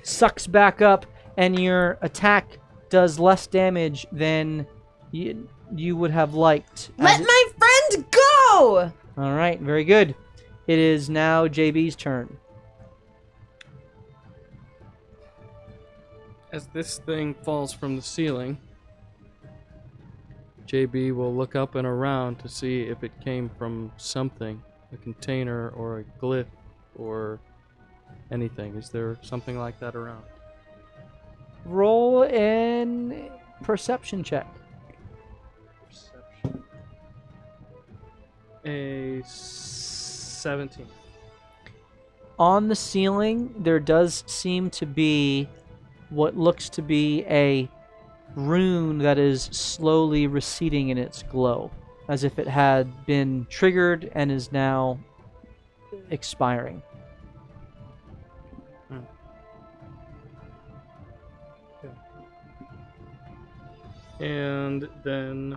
sucks back up, and your attack does less damage than you would have liked. Let my friend go! All right, very good. It is now JB's turn. As this thing falls from the ceiling, JB will look up and around to see if it came from something, a container or a glyph or anything. Is there something like that around? Roll an perception check. Perception. A 17. On the ceiling, there does seem to be what looks to be a rune that is slowly receding in its glow, as if it had been triggered and is now expiring. And then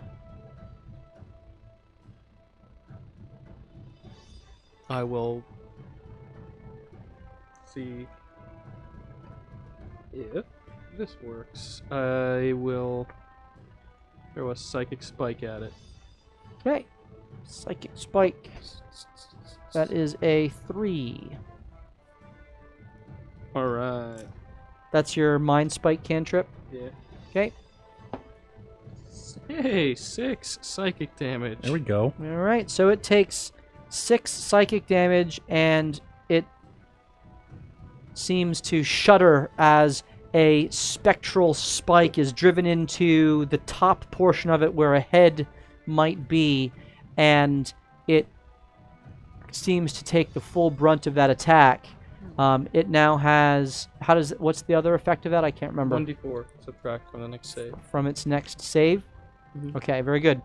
I will see if this works. I will throw a psychic spike at it. Okay. Psychic spike. That is a 3. Alright. That's your mind spike cantrip. Yeah. Okay. Hey, 6 psychic damage. There we go. All right. So it takes 6 psychic damage, and it seems to shudder as a spectral spike is driven into the top portion of it where a head might be, and it seems to take the full brunt of that attack. It now has... What's the other effect of that? I can't remember. 1d4 subtract from the next save. From its next save. Okay, very good.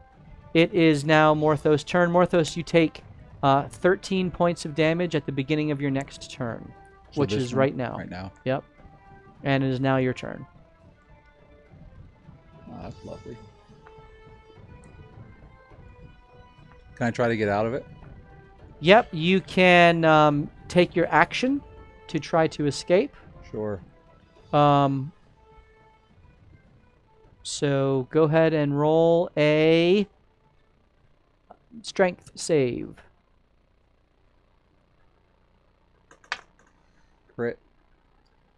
It is now Morthos' turn. Morthos, you take 13 points of damage at the beginning of your next turn, So which this is one, right now. Right now. Yep. And it is now your turn. Oh, that's lovely. Can I try to get out of it? Yep, you can take your action to try to escape. Sure. So go ahead and roll a strength save. Crit.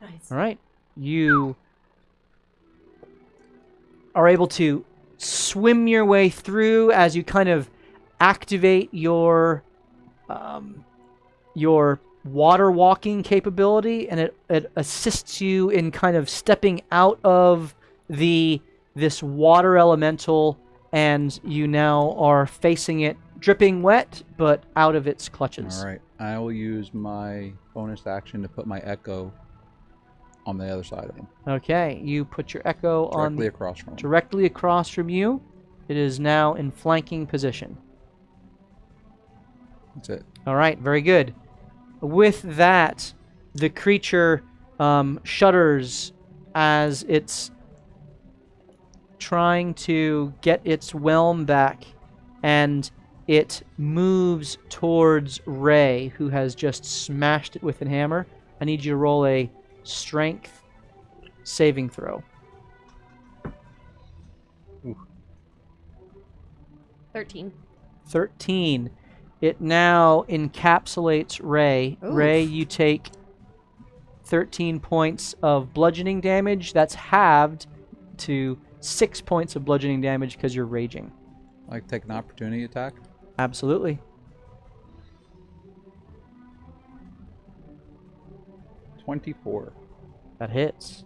Nice. All right. You are able to swim your way through as you kind of activate your water walking capability, and it assists you in kind of stepping out of this water elemental, and you now are facing it dripping wet but out of its clutches. All right. I will use my bonus action to put my echo on the other side of him. Okay, you put your echo Directly across from him. directly across from you. It is now in flanking position. That's it. All right, very good. With that, the creature shudders as it's trying to get its whelm back, and it moves towards Ray, who has just smashed it with a hammer. I need you to roll a strength saving throw. 13. 13. It now encapsulates Ray. Oof. Ray, you take 13 points of bludgeoning damage. That's halved to 6 points of bludgeoning damage because you're raging. Like take an opportunity attack. Absolutely. 24. That hits.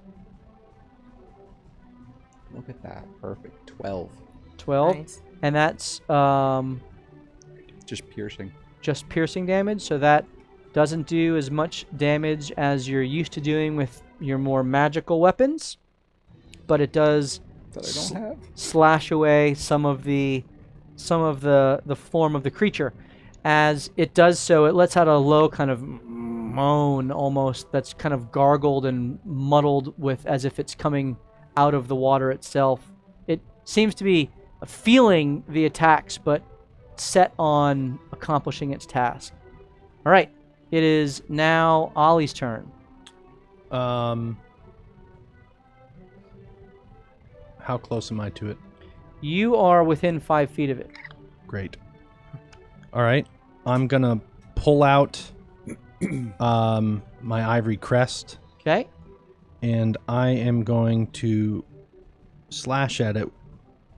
Look at that. Perfect. 12. 12. Nice. And that's Just piercing. just piercing damage, so that doesn't do as much damage as you're used to doing with your more magical weapons, but it does That I don't have. slash away some of the form of the creature. As it does so, it lets out a low kind of moan almost that's kind of gargled and muddled with as if it's coming out of the water itself. It seems to be feeling the attacks, but set on accomplishing its task. All right, it is now Ollie's turn. How close am I to it? You are within 5 feet of it. Great. All right. I'm going to pull out my ivory crest, Okay. and I am going to slash at it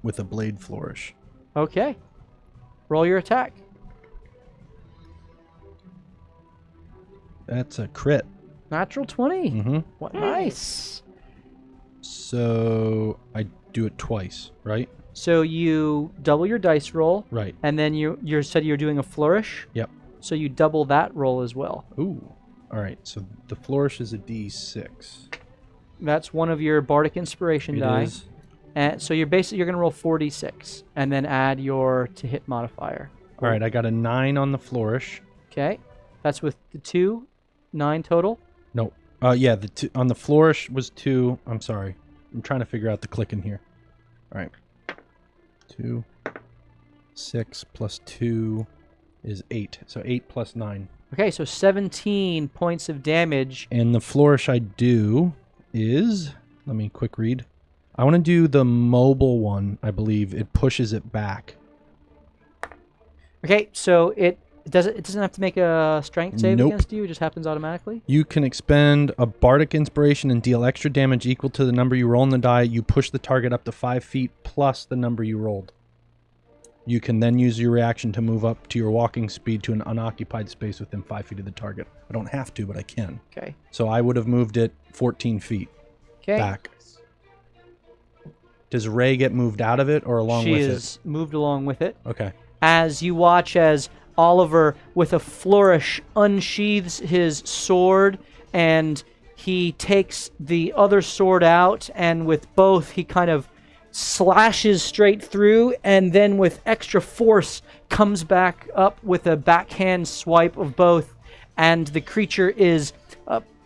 with a blade flourish. Okay. Roll your attack. That's a crit. Natural 20. Mm-hmm. What nice. So I do it twice, right? So you double your dice roll, Right. and then you said you're doing a flourish. Yep. So you double that roll as well. Ooh. All right. So the flourish is a D6. That's one of your bardic inspiration It die. is. And so you're going to roll 4d6 and then add your to hit modifier. All right. I got a 9 on the flourish. Okay. That's with the 2, 9 total. No. Yeah. On the flourish was 2. I'm sorry. I'm trying to figure out the click in here. All right. 2, 6 plus 2 is 8. So 8 plus 9. Okay, so 17 points of damage. And the flourish I do is, let me quick read. I want to do the mobile one, I believe. It pushes it back. Okay, so it doesn't have to make a strength save Nope. against you. It just happens automatically. You can expend a bardic inspiration and deal extra damage equal to the number you roll in the die. You push the target up to 5 feet plus the number you rolled. You can then use your reaction to move up to your walking speed to an unoccupied space within 5 feet of the target. I don't have to, but I can. Okay. So I would have moved it 14 feet Okay. back. Does Ray get moved out of it or along She with is moved along with it. it? Okay. As you watch as Oliver, with a flourish, unsheathes his sword, and he takes the other sword out, and with both, he kind of slashes straight through, and then with extra force comes back up with a backhand swipe of both, and the creature is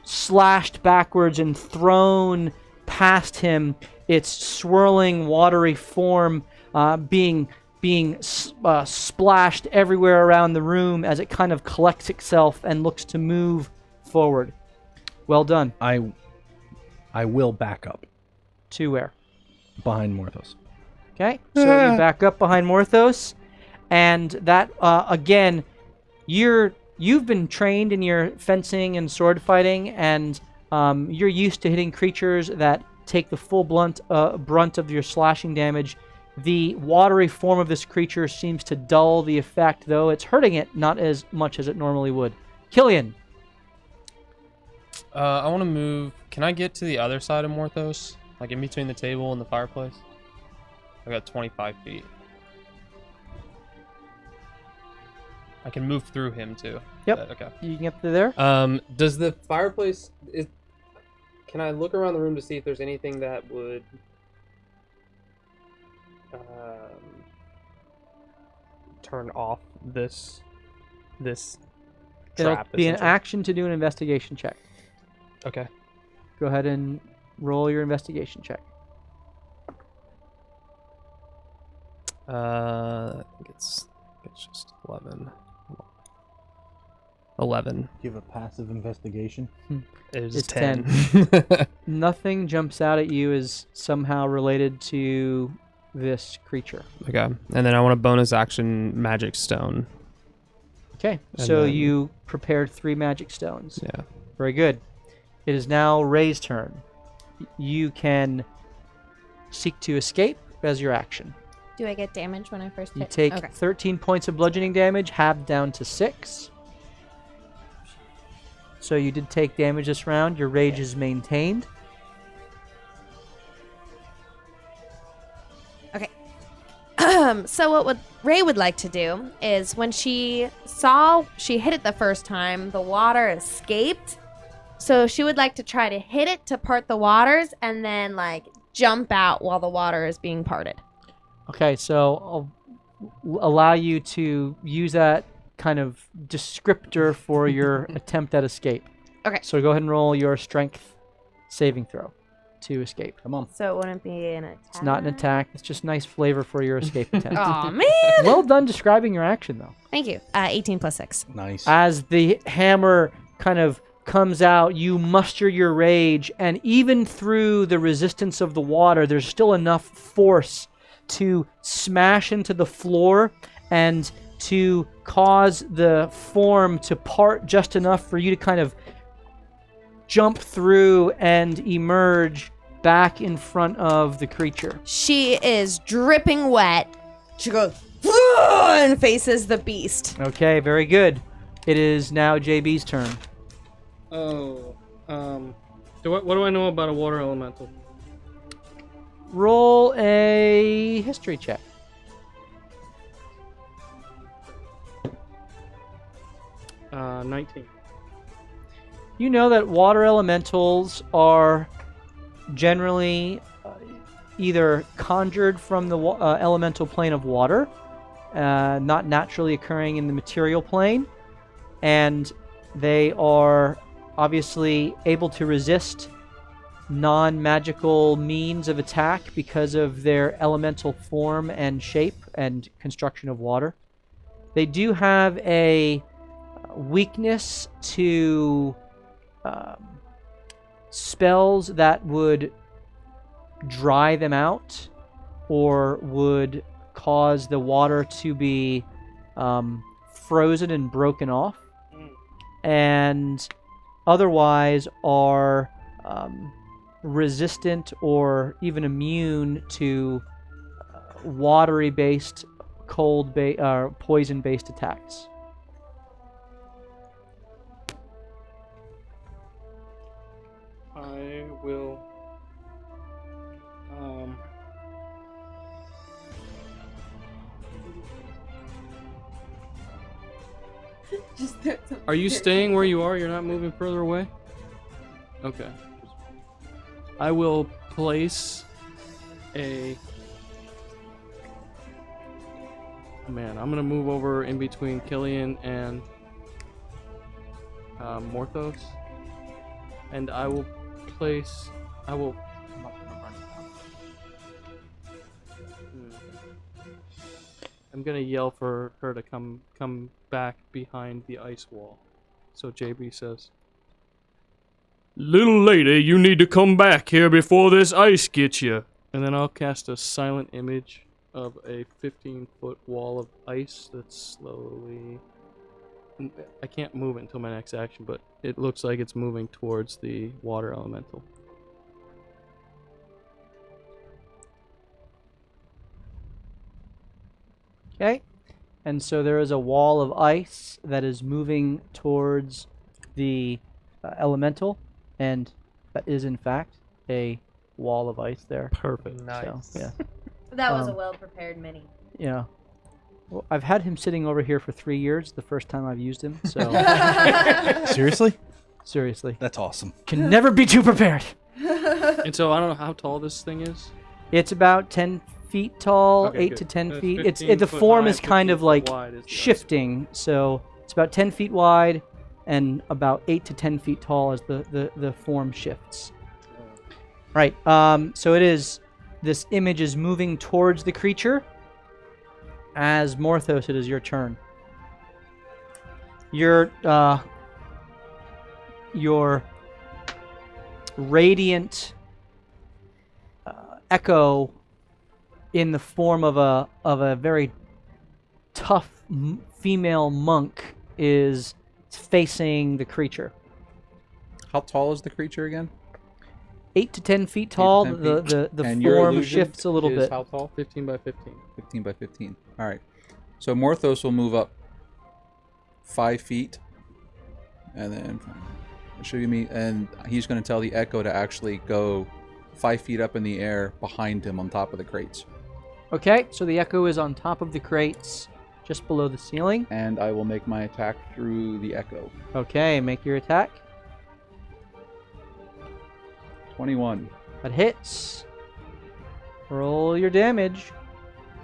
slashed backwards and thrown past him, its swirling watery form being splashed everywhere around the room as it kind of collects itself and looks to move forward. Well done. I will back up To where? behind Morthos. Okay, so you back up behind Morthos, and that again, you've been trained in your fencing and sword fighting, and you're used to hitting creatures that take the full brunt of your slashing damage. The watery form of this creature seems to dull the effect, though it's hurting it not as much as it normally would. Killian. I want to move. Can I get to the other side of Morthos? Like in between the table and the fireplace? I got 25 feet. I can move through him too. Yep. Okay. You can get through there. Does the fireplace can I look around the room to see if there's anything that would turn off this It'll trap? be an essentially? action to do an investigation check. Okay. Go ahead and roll your investigation check. I think it's just 11. 11. Give a passive investigation. It was It's 10. Nothing jumps out at you as somehow related to this creature. Okay. And then I want a bonus action magic stone. Okay, And so then- you prepared 3 magic stones. Yeah. Very good. It is now Ray's turn. You can seek to escape as your action. Do I get damage when I first You hit? take Okay. 13 points of bludgeoning damage, halved down to 6. So you did take damage this round. Your rage is maintained. So what Ray would like to do is when she hit it the first time, the water escaped. So she would like to try to hit it to part the waters and then like jump out while the water is being parted. Okay, so I'll allow you to use that kind of descriptor for your attempt at escape. Okay. So go ahead and roll your strength saving throw to escape. Come on. So it wouldn't be an attack. It's not an attack. It's just nice flavor for your escape attempt. Aw, man. Well done describing your action, though. Thank you. 18 plus 6. Nice. As the hammer kind of comes out, you muster your rage, and even through the resistance of the water, there's still enough force to smash into the floor and to cause the form to part just enough for you to kind of jump through and emerge back in front of the creature. She is dripping wet. She goes and faces the beast. Okay, very good. It is now JB's turn. Oh, what do I know about a water elemental? Roll a history check. Uh, 19. You know that water elementals are generally either conjured from the elemental plane of water, not naturally occurring in the material plane, and they are obviously able to resist non-magical means of attack because of their elemental form and shape and construction of water. They do have a weakness to spells that would dry them out or would cause the water to be frozen and broken off, and otherwise are resistant or even immune to watery-based, poison-based attacks. I will. Are you staying where you are? You're not moving further away? Okay. I will place a man, I'm gonna move over in between Killian and Morthos, and I will place. I will. I'm gonna yell for her to come back behind the ice wall. So JB says, "Little lady, you need to come back here before this ice gets you." And then I'll cast a silent image of a 15-foot wall of ice that's slowly... I can't move it until my next action, but it looks like it's moving towards the water elemental. Okay. And so there is a wall of ice that is moving towards the elemental, and that is in fact a wall of ice there. Perfect. Nice. So, yeah. That was a Um, well-prepared mini. Yeah. Well, I've had him sitting over here for 3 years, the first time I've used him, so Seriously? seriously. That's awesome. Can never be too prepared. And so I don't know how tall this thing is. It's about 10 feet tall, Okay, 8 good. to 10 It's feet. 15 The foot form high, is kind 15 of foot like wide is the ice. shifting, so it's about 10 feet wide and about 8 to 10 feet tall as the form shifts. Right. So it is. This image is moving towards the creature. As Morthos, it is your turn. Your radiant echo, in the form of a very tough female monk, is facing the creature. How tall is the creature again? 8 to 10 feet tall. 10 feet. The And your form illusion shifts a little is bit. How tall? 15 by 15. 15 by 15. All right. So Morthos will move up 5 feet, and then show you me, and he's going to tell the echo to actually go 5 feet up in the air behind him on top of the crates. Okay, so the echo is on top of the crates, just below the ceiling. And I will make my attack through the echo. Okay, make your attack. 21. That hits. Roll your damage.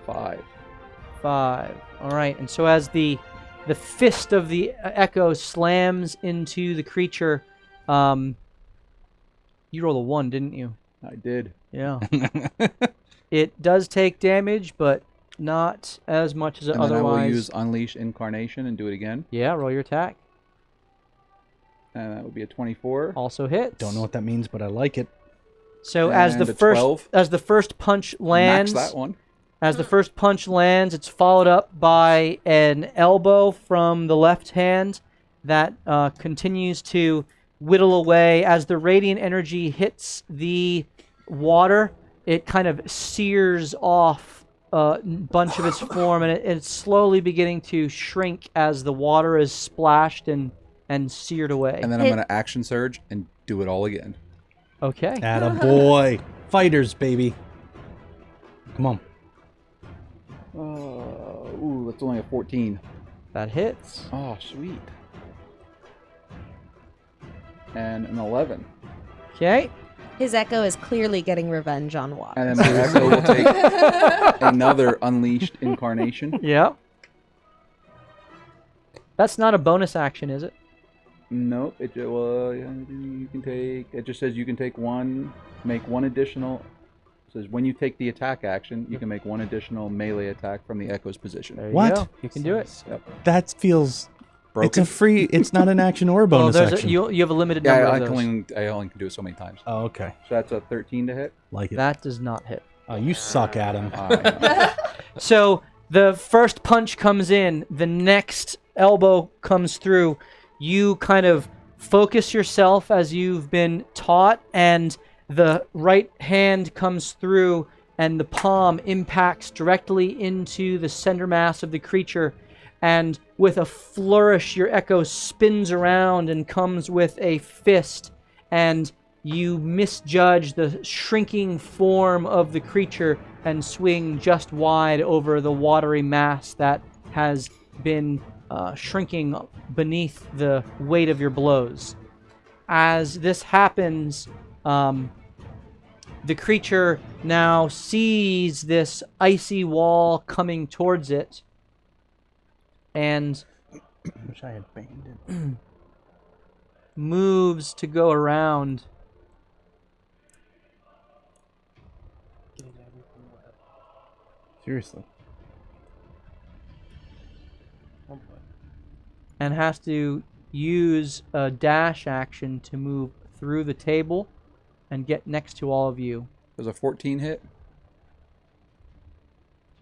5. 5. All right, and so as the fist of the echo slams into the creature, you rolled a 1, didn't you? I did. Yeah. It does take damage, but not as much as it And then I will otherwise. use Unleash Incarnation and do it again. Yeah, roll your attack. And that would be a 24. Also hits. Don't know what that means, but I like it. So as And the a first 12. as the first punch lands, Max that one. as the first punch lands, it's followed up by an elbow from the left hand that continues to whittle away. As the radiant energy hits the water, it kind of sears off a bunch of its form, and it's slowly beginning to shrink as the water is splashed and seared away. And then I'm going to action surge and do it all again. Okay. Attaboy. Fighters, baby. Come on. Ooh, that's only a 14. That hits. Oh, sweet. And an 11. Okay. His echo is clearly getting revenge on Watt. And then the echo will take another Unleashed Incarnation. Yeah. That's not a bonus action, is it? Nope. You can take. It just says you can take one, make one additional. It says when you take the attack action, you can make one additional melee attack from the echo's position. There you What? go. You can do it. Yep. That feels... Broken. It's a free... It's not an action or a Well, bonus there's action. you have a limited number Yeah, of I those. only can do it so many times. Oh, okay. So that's a 13 to hit. Like it. That does not hit. Oh, you suck, Adam. So the first punch comes in, the next elbow comes through. You kind of focus yourself as you've been taught, and the right hand comes through, and the palm impacts directly into the center mass of the creature. And with a flourish, your echo spins around and comes with a fist, and you misjudge the shrinking form of the creature and swing just wide over the watery mass that has been shrinking beneath the weight of your blows. As this happens, the creature now sees this icy wall coming towards it, and Wish I had banged it. moves to go around. Seriously. And has to use a dash action to move through the table and get next to all of you. Does a 14 hit?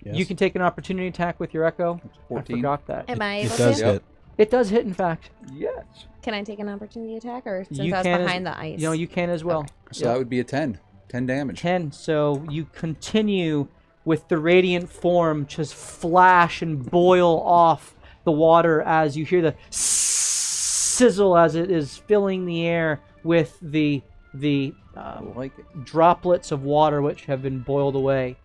Yes. You can take an opportunity attack with your echo. 14. I forgot that. Am I It able does to? hit. It does hit, in fact. Yes. Can I take an opportunity attack, or since You I was can behind the ice? You can as well. So that would be a 10. 10 damage. 10. So you continue with the radiant form just flash and boil off the water as you hear the sizzle as it is filling the air with the I like it. droplets of water which have been boiled away.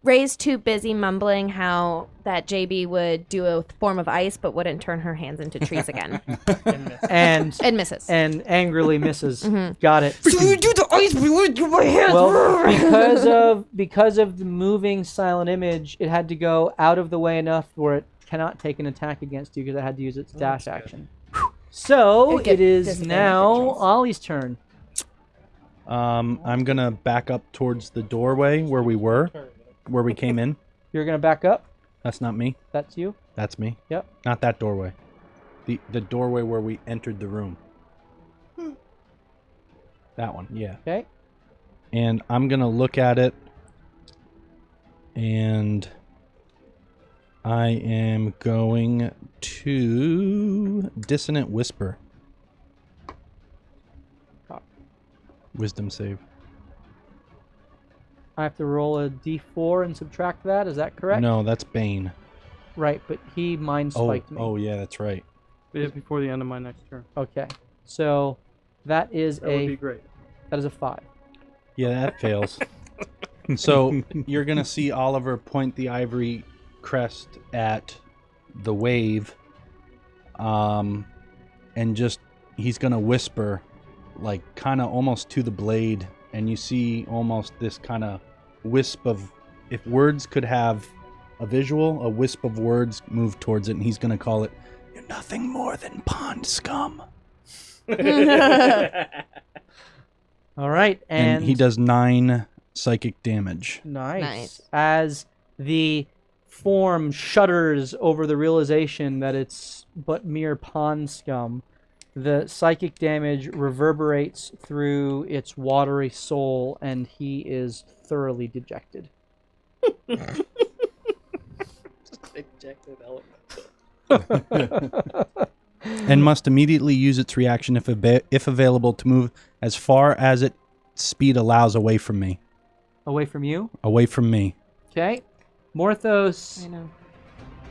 Ray's too busy mumbling how that JB would do a form of ice, but wouldn't turn her hands into trees again. And And misses. and angrily misses. Mhm. Got it. So you do the ice, but you wouldn't do my hands. Well, because of the moving silent image, it had to go out of the way enough where it cannot take an attack against you because it had to use its dash action. So It'd get it is disadvantage now against. Ollie's turn. I'm gonna back up towards the doorway where we came in. You're gonna back up. That's not me. That's you. That's me. Yep. Not that doorway. The doorway where we entered the room. That one, yeah. Okay. And I'm gonna look at it, and I am going to Dissonant Whisper. Wisdom save. I have to roll a d4 and subtract that. Is that correct? No, that's Bane. Right, but he mind spiked me. Oh yeah, that's right. Before the end of my next turn. Okay. So that is That would be great. That is a 5. Yeah, that fails. So you're gonna see Oliver point the ivory crest at the wave, and just he's gonna whisper, like kind of almost to the blade, and you see almost this kind of wisp of, if words could have a visual, a wisp of words move towards it, and he's gonna call it, "You're nothing more than pond scum." All right, And he does 9 psychic damage. Nice. As the form shudders over the realization that it's but mere pond scum, the psychic damage reverberates through its watery soul, and he is thoroughly dejected. Dejected element. And must immediately use its reaction if available to move as far as its speed allows away from me. Away from you? Away from me. Okay. Morthos I know.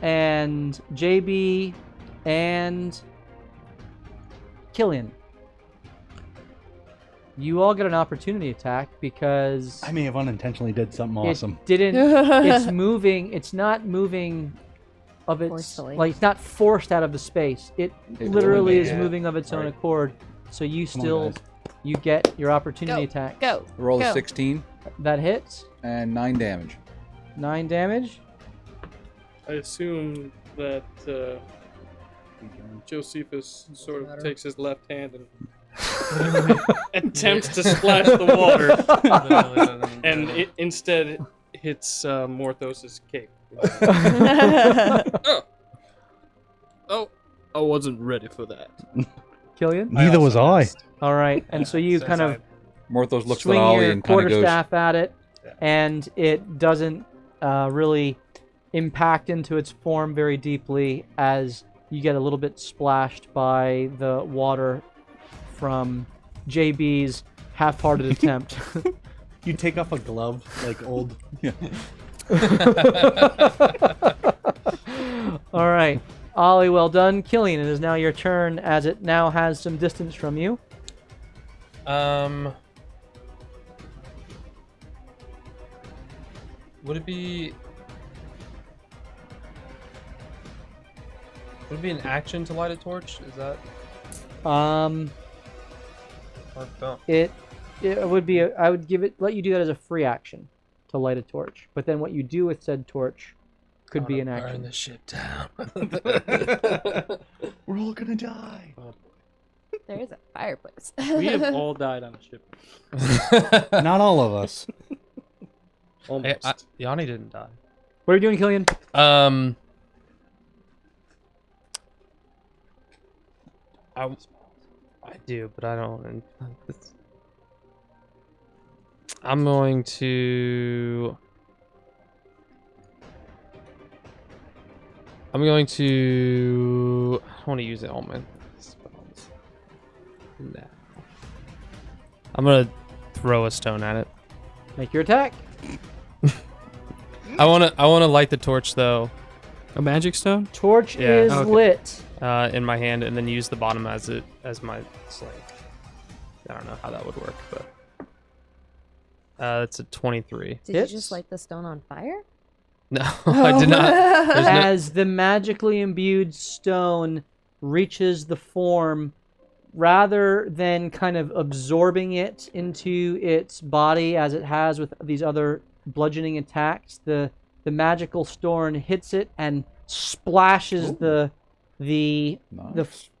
and JB and Killian. You all get an opportunity attack because I may have unintentionally did something awesome. it didn't. It's moving. It's not moving of its Forcefully. like it's not forced out of the space. It It literally is yeah. moving of its own Right. accord. So you Come on, still guys. you get your opportunity Go. attack. Go. Roll Go. a 16 That hits. and 9 damage. 9 damage. I assume that Josephus sort of takes his left hand and attempts to splash the water, and it instead hits Morthos' cape. Oh, I wasn't ready for that. Killian. Neither was I. All right, and so you kind of Morthos looks at swing Ollie your and kind of goes, quarterstaff at it, and it doesn't really impact into its form very deeply as you get a little bit splashed by the water from JB's half-hearted attempt. You take off a glove, like old. All right, Ollie, well done. Killian, it is now your turn as it now has some distance from you. Would it be an action to light a torch? Is that or don't? It would be I would let you do that as a free action to light a torch. But then what you do with said torch could be an Burn action. the ship down. We're all gonna die. There is a fireplace. We have all died on a ship. Not all of us. Almost. Yanni didn't die. What are you doing, Killian? I do, but I don't. And I'm going to. I don't want to use all my spells. No. I'm gonna throw a stone at it. Make your attack. I wanna light the torch though. A magic stone? Torch Yeah. is Okay. lit. In my hand, and then use the bottom as my sling. I don't know how that would work, but it's a 23. Did Hits. you just light the stone on fire? No, I did not. There's no, As the magically imbued stone reaches the form, rather than kind of absorbing it into its body as it has with these other bludgeoning attacks, the magical stone hits it and splashes the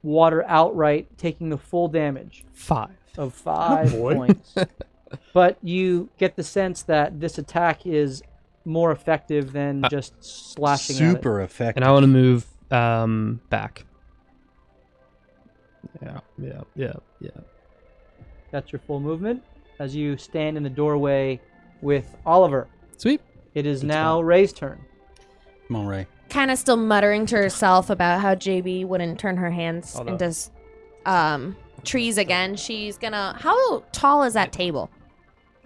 water outright, taking the full damage 5. of 5 points. But you get the sense that this attack is more effective than just slashing at it. Super effective. and I want to move back. Yeah. That's your full movement as you stand in the doorway with Oliver. Sweet. It is now Ray's turn. Come on, Ray. Kind of still muttering to herself about how JB wouldn't turn her hands Hold into trees again. She's gonna. How tall is that table?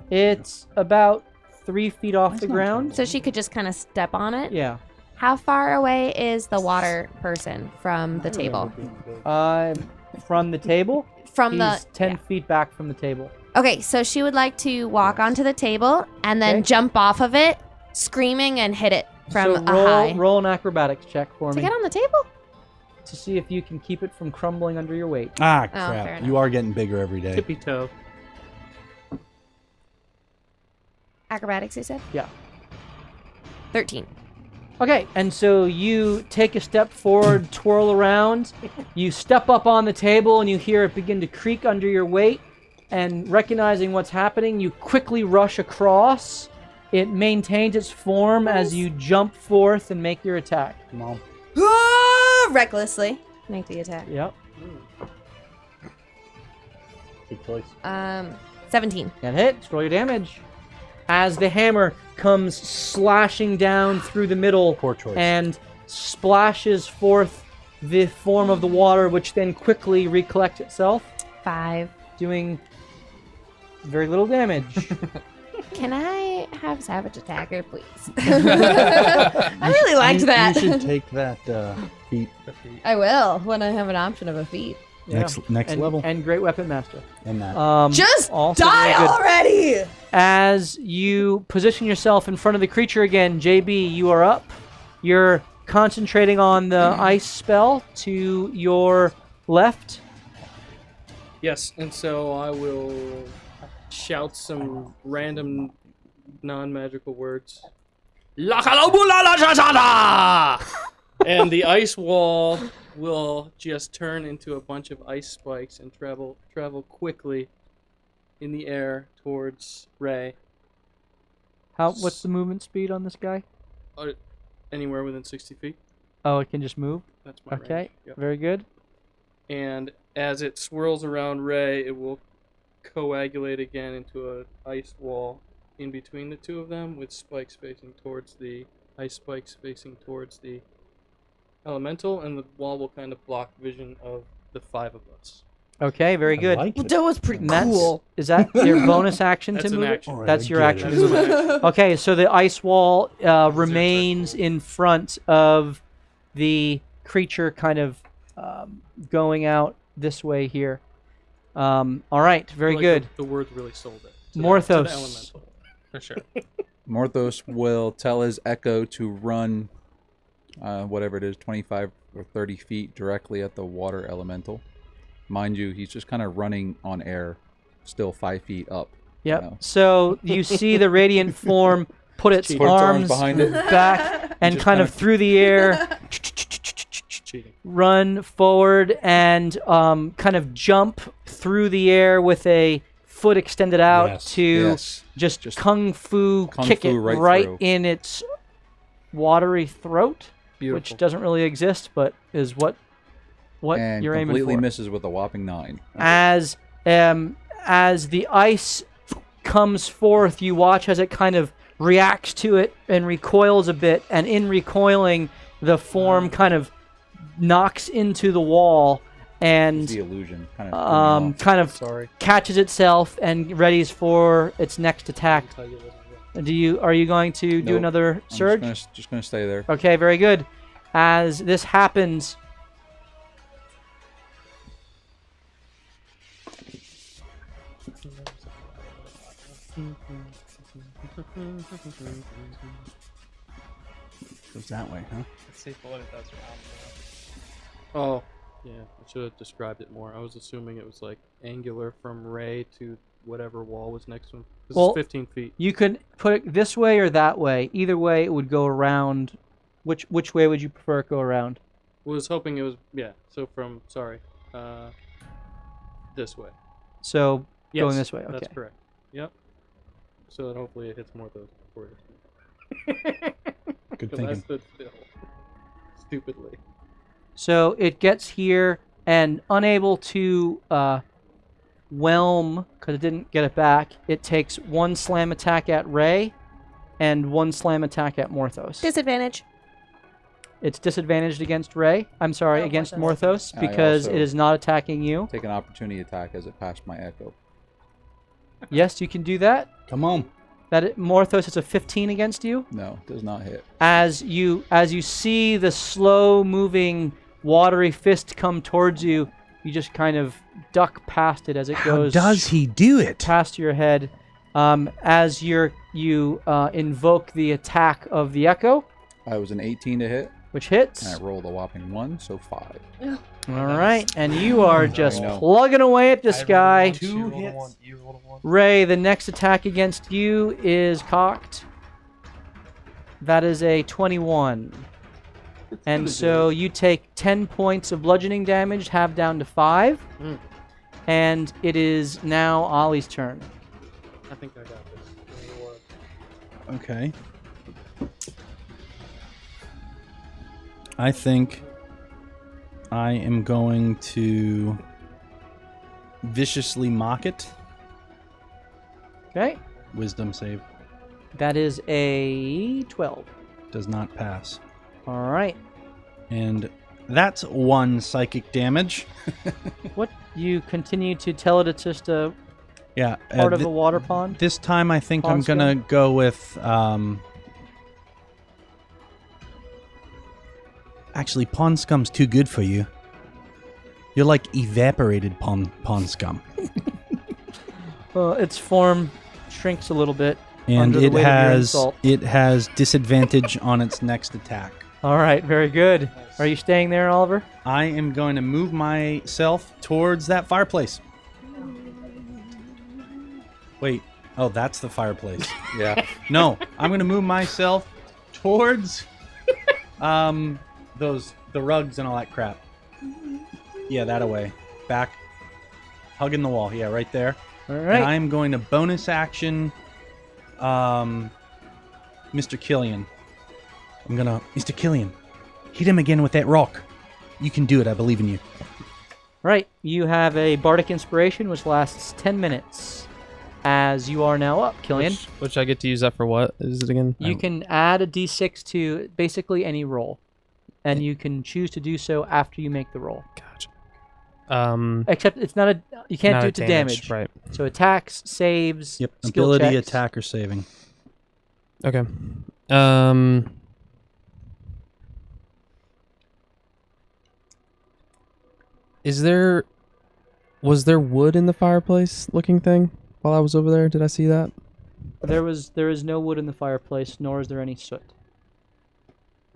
It's about 3 feet off the ground. So she could just kind of step on it. Yeah. How far away is the water person from the table? From the table? From He's the 10 feet back from the table. Okay, so she would like to walk onto the table and then Okay. jump off of it, screaming and hit it from So a high. roll an acrobatics check for To me get on the table? to see if you can keep it from crumbling under your weight. Ah, fair crap. enough. You are getting bigger every day. Tippy toe. Acrobatics, you said? Yeah. 13. Okay, and so you take a step forward, twirl around, you step up on the table, and you hear it begin to creak under your weight. And recognizing what's happening, you quickly rush across. It maintains its form as you jump forth and make your attack. Come on. Recklessly. Make the attack. Yep. Good choice. 17. That hits. Roll your damage. As the hammer comes slashing down through the middle Poor choice. and splashes forth the form of the water, which then quickly recollects itself, 5. doing very little damage. Can I have Savage Attacker, please? I really liked that. You should take that feat. I will when I have an option of a feat. Yeah. Next and, level. And Great Weapon Master. And that. Just also die very good. already! As you position yourself in front of the creature again, JB, you are up. You're concentrating on the ice spell to your left. Yes, and so I will shout some random non-magical words. And the ice wall will just turn into a bunch of ice spikes and travel quickly in the air towards Ray. What's the movement speed on this guy? Anywhere within 60 feet. Oh, it can just move? That's my Okay, range. Yep. very good. And as it swirls around Ray, it will coagulate again into an ice wall in between the two of them, with spikes facing towards the ice spikes facing towards the elemental, and the wall will kind of block vision of the 5 of us. Okay, very good. I like it. That was pretty And that's- cool. Is that your bonus action That's to an move action. it? Alright, That's I your get action it. to move it. Okay, so the ice wall remains in front of the creature, kind of going out this way here. All right, very Like good. The words really sold it. To Morthos. The elemental. For sure. Morthos will tell his echo to run, whatever it is, 25 or 30 feet directly at the water elemental. Mind you, he's just kind of running on air, still 5 feet up. Yep. you know. So you see the radiant form put its Put its arms arms behind it. back and just kind of kinda- through the air, Cheating. run forward and kind of jump through the air with a foot extended out Yes. to Yes. just kung fu kung kick fu it right right through. in its watery throat, Beautiful. which doesn't really exist, but is what And you're aiming completely for. misses with a whopping 9. As the ice comes forth, you watch as it kind of reacts to it and recoils a bit, and in recoiling, the form kind of knocks into the wall and The illusion kind of Sorry. catches itself and readies for its next attack. Are you going to do Nope. another I'm surge? just gonna stay there. Okay, very good. As this happens, Goes that way, huh? Oh, yeah. I should have described it more. I was assuming it was like angular from Ray to whatever wall was next to him. This Well, is 15 feet. you could put it this way or that way. Either way, it would go around. Which way would you prefer it go around? Was hoping it was So from this way. So Yes, going this way. Okay. That's correct. Yep. So that hopefully it hits more of those before it hits me. Good Because I thinking. stood still. Stupidly. So it gets here and unable to whelm because it didn't get it back. It takes one slam attack at Ray and one slam attack at Morthos. Disadvantage. It's disadvantaged against Ray. I'm sorry, Oh, against Morthos. Morthos I because also- it is not attacking you. Take an opportunity attack as it passed my echo. Yes, you can do that. Come on. Morthos is a 15 against you. No, does not hit. As you see the slow moving watery fist come towards you, you just kind of duck past it as it How goes does he do it? past your head. As you invoke the attack of the echo, I was an 18 to hit, which hits. and I rolled a whopping 1, so 5. All right, and you are just know. plugging away at this guy. Two hits. You rolled a 1. Ray, the next attack against you is cocked. That is a 21. And so you take 10 points of bludgeoning damage, halved down to 5. And it is now Ollie's turn. I think I got this. Give me a word. Okay. I think I am going to viciously mock it. Okay, Wisdom save. that is a 12. Does not pass. All right. And that's 1 psychic damage. What? You continue to tell it it's just a Yeah. part of a water pond? This time I think I'm Pond going to go with... Actually, pond scum's too good for you. You're like evaporated pond scum. Its form shrinks a little bit. And Under the weight of your insult. it has disadvantage on its next attack. All right, very good. Are you staying there, Oliver? I am going to move myself towards that fireplace. Wait. Oh, that's the fireplace. Yeah. No, I'm going to move myself towards the rugs and all that crap. Yeah, that away. Back. Hugging the wall. Yeah, right there. All And right. I'm going to bonus action Mr. Killian. Mr. Killian, hit him again with that rock. You can do it. I believe in you. Right. You have a bardic inspiration which lasts 10 minutes. As you are now up, Killian. Which I get to use that for what? Is it again? You can add a d6 to basically any roll. And you can choose to do so after you make the roll. Gotcha. Except it's not a you can't Not do a it to damage, damage. right. So attacks, saves, Yep. skill Ability, checks. attack, or saving. Okay. Was there wood in the fireplace looking thing while I was over there? Did I see that? There is no wood in the fireplace, nor is there any soot.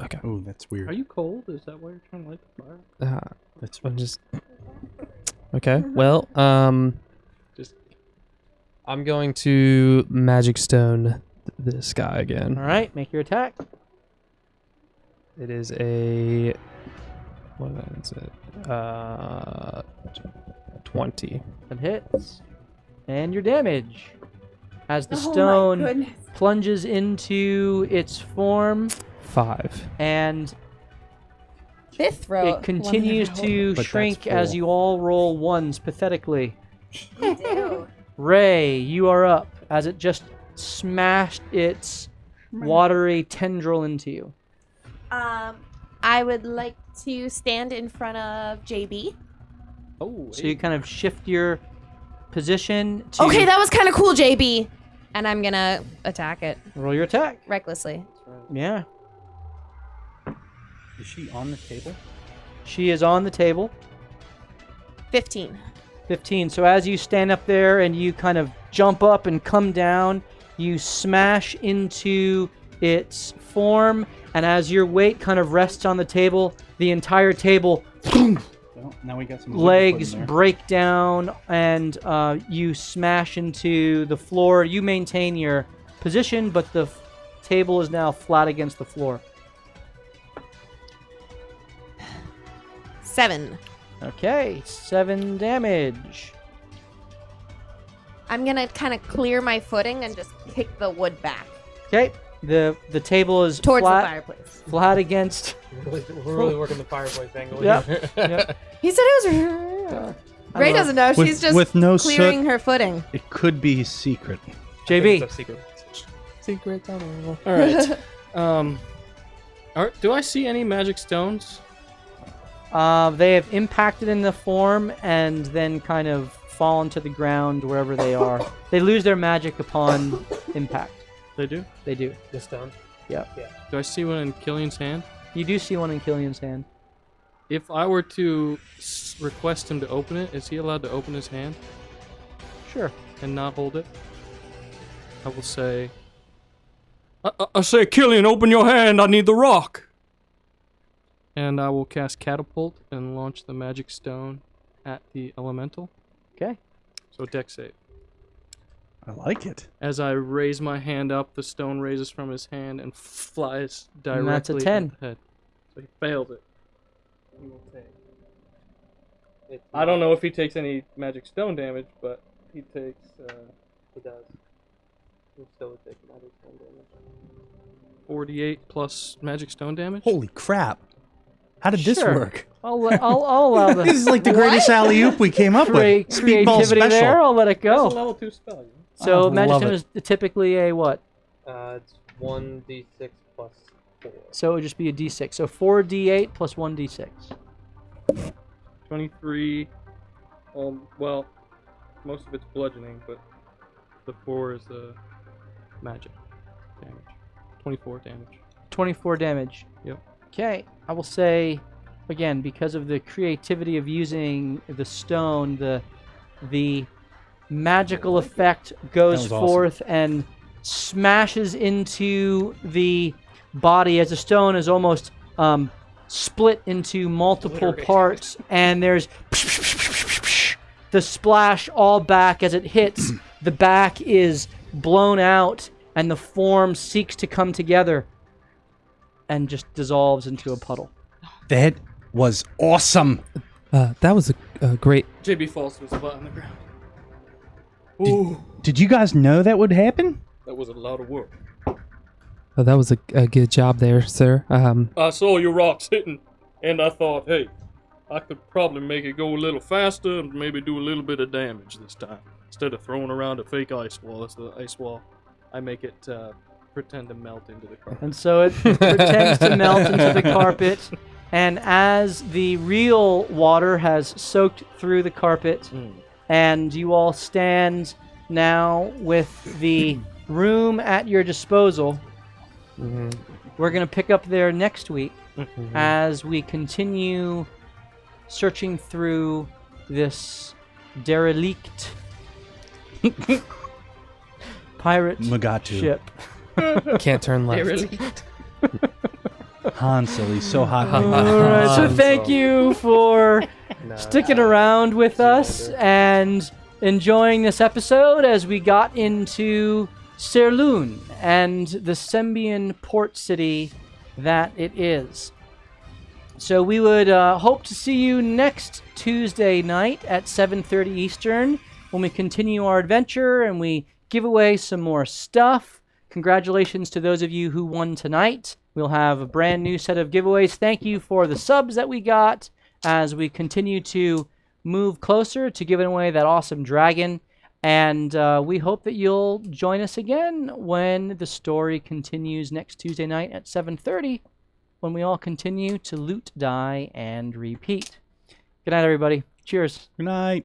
Okay. Oh, that's weird. Are you cold? Is that why you're trying to light the fire? That's I'm just okay. Well, Just I'm going to magic stone this guy again. All right, make your attack. It is a... What is it? 20. That hits. And your damage. As the Oh my stone goodness. plunges into its form 5. and Fifth row. it continues to But shrink that's as full. you all roll ones pathetically. Ew. Ray, you are up as it just smashed its watery tendril into you. I would like to stand in front of JB. Oh, So you kind of shift your position to Okay, that was kind of cool, JB. And I'm gonna attack it roll your attack. recklessly. Yeah. Is she on the table? She is on the table. 15. 15. So as you stand up there and you kind of jump up and come down, you smash into its form, and as your weight kind of rests on the table, the entire table Well, now we got some legs break down, and you smash into the floor. You maintain your position, but the table is now flat against the floor. 7. Okay, 7 damage. I'm gonna kind of clear my footing and just kick the wood back Okay, the table is towards the flat, fireplace. flat against. We're really working the fireplace angle Yep. here. Yep. He said it was. Ray doesn't know. With- She's just with no clearing soot. her footing. It could be secret. JB. It's a secret. Secret tunnel. All right. Do I see any magic stones? They have impacted in the form and then kind of fallen to the ground wherever they are. They lose their magic upon impact. They do. They do. The stone. Do I see one in Killian's hand? You do see one in Killian's hand. If I were to request him to open it, is he allowed to open his hand Sure. and not hold it? I will say, I say, Killian, open your hand. I need the rock. And I will cast Catapult and launch the magic stone at the elemental. Okay. So deck save. I like it. As I raise my hand up, the stone raises from his hand and flies directly And that's a at 10. the head. So he failed it. He will take. I don't know if he takes any magic stone damage, but he takes. He does. He'll still take magic stone damage. 48 plus magic stone damage. Holy crap. How did this Sure. work? I'll allow the This is like the greatest alley-oop we came up with. Speedball creativity special. there. I'll let it That's a go. level 2 spell. You know? So I magic love stone it. is typically a what? It's 1d6 plus 4. So it would just be a d6. So 4d8 plus 1d6. 23. Well, most of it's bludgeoning, but the 4 is magic damage. 24 damage. 24 damage. Yep. Okay, I will say, again, because of the creativity of using the stone, the magical effect goes That was awesome. forth and smashes into the body as the stone is almost split into multiple parts, and there's the splash all back as it hits. The back is blown out, and the form seeks to come together and just dissolves into a puddle. That was awesome. That was a great. JB falls to his butt on the ground. Ooh, Did you guys know that would happen? that was a lot of work. That was a good job there, sir. I saw your rocks hitting, and I thought, hey, I could probably make it go a little faster and maybe do a little bit of damage this time. Instead of throwing around a fake ice wall, that's the ice wall. I make it pretend to melt into the carpet. And so it pretends to melt into the carpet, and as the real water has soaked through the carpet, and you all stand now with the room at your disposal, we're going to pick up there next week as we continue searching through this derelict pirate Mugatu. ship. Can't turn left. Hansel, he's so hot. All right, so thank you for sticking around with us and enjoying this episode as we got into Serloon and the Sembian port city that it is. So we would hope to see you next Tuesday night at 7:30 Eastern when we continue our adventure and we give away some more stuff. Congratulations to those of you who won tonight. We'll have a brand new set of giveaways. Thank you for the subs that we got as we continue to move closer to giving away that awesome dragon. And we hope that you'll join us again when the story continues next Tuesday night at 7:30 when we all continue to loot, die, and repeat. Good night, everybody. Cheers. Good night.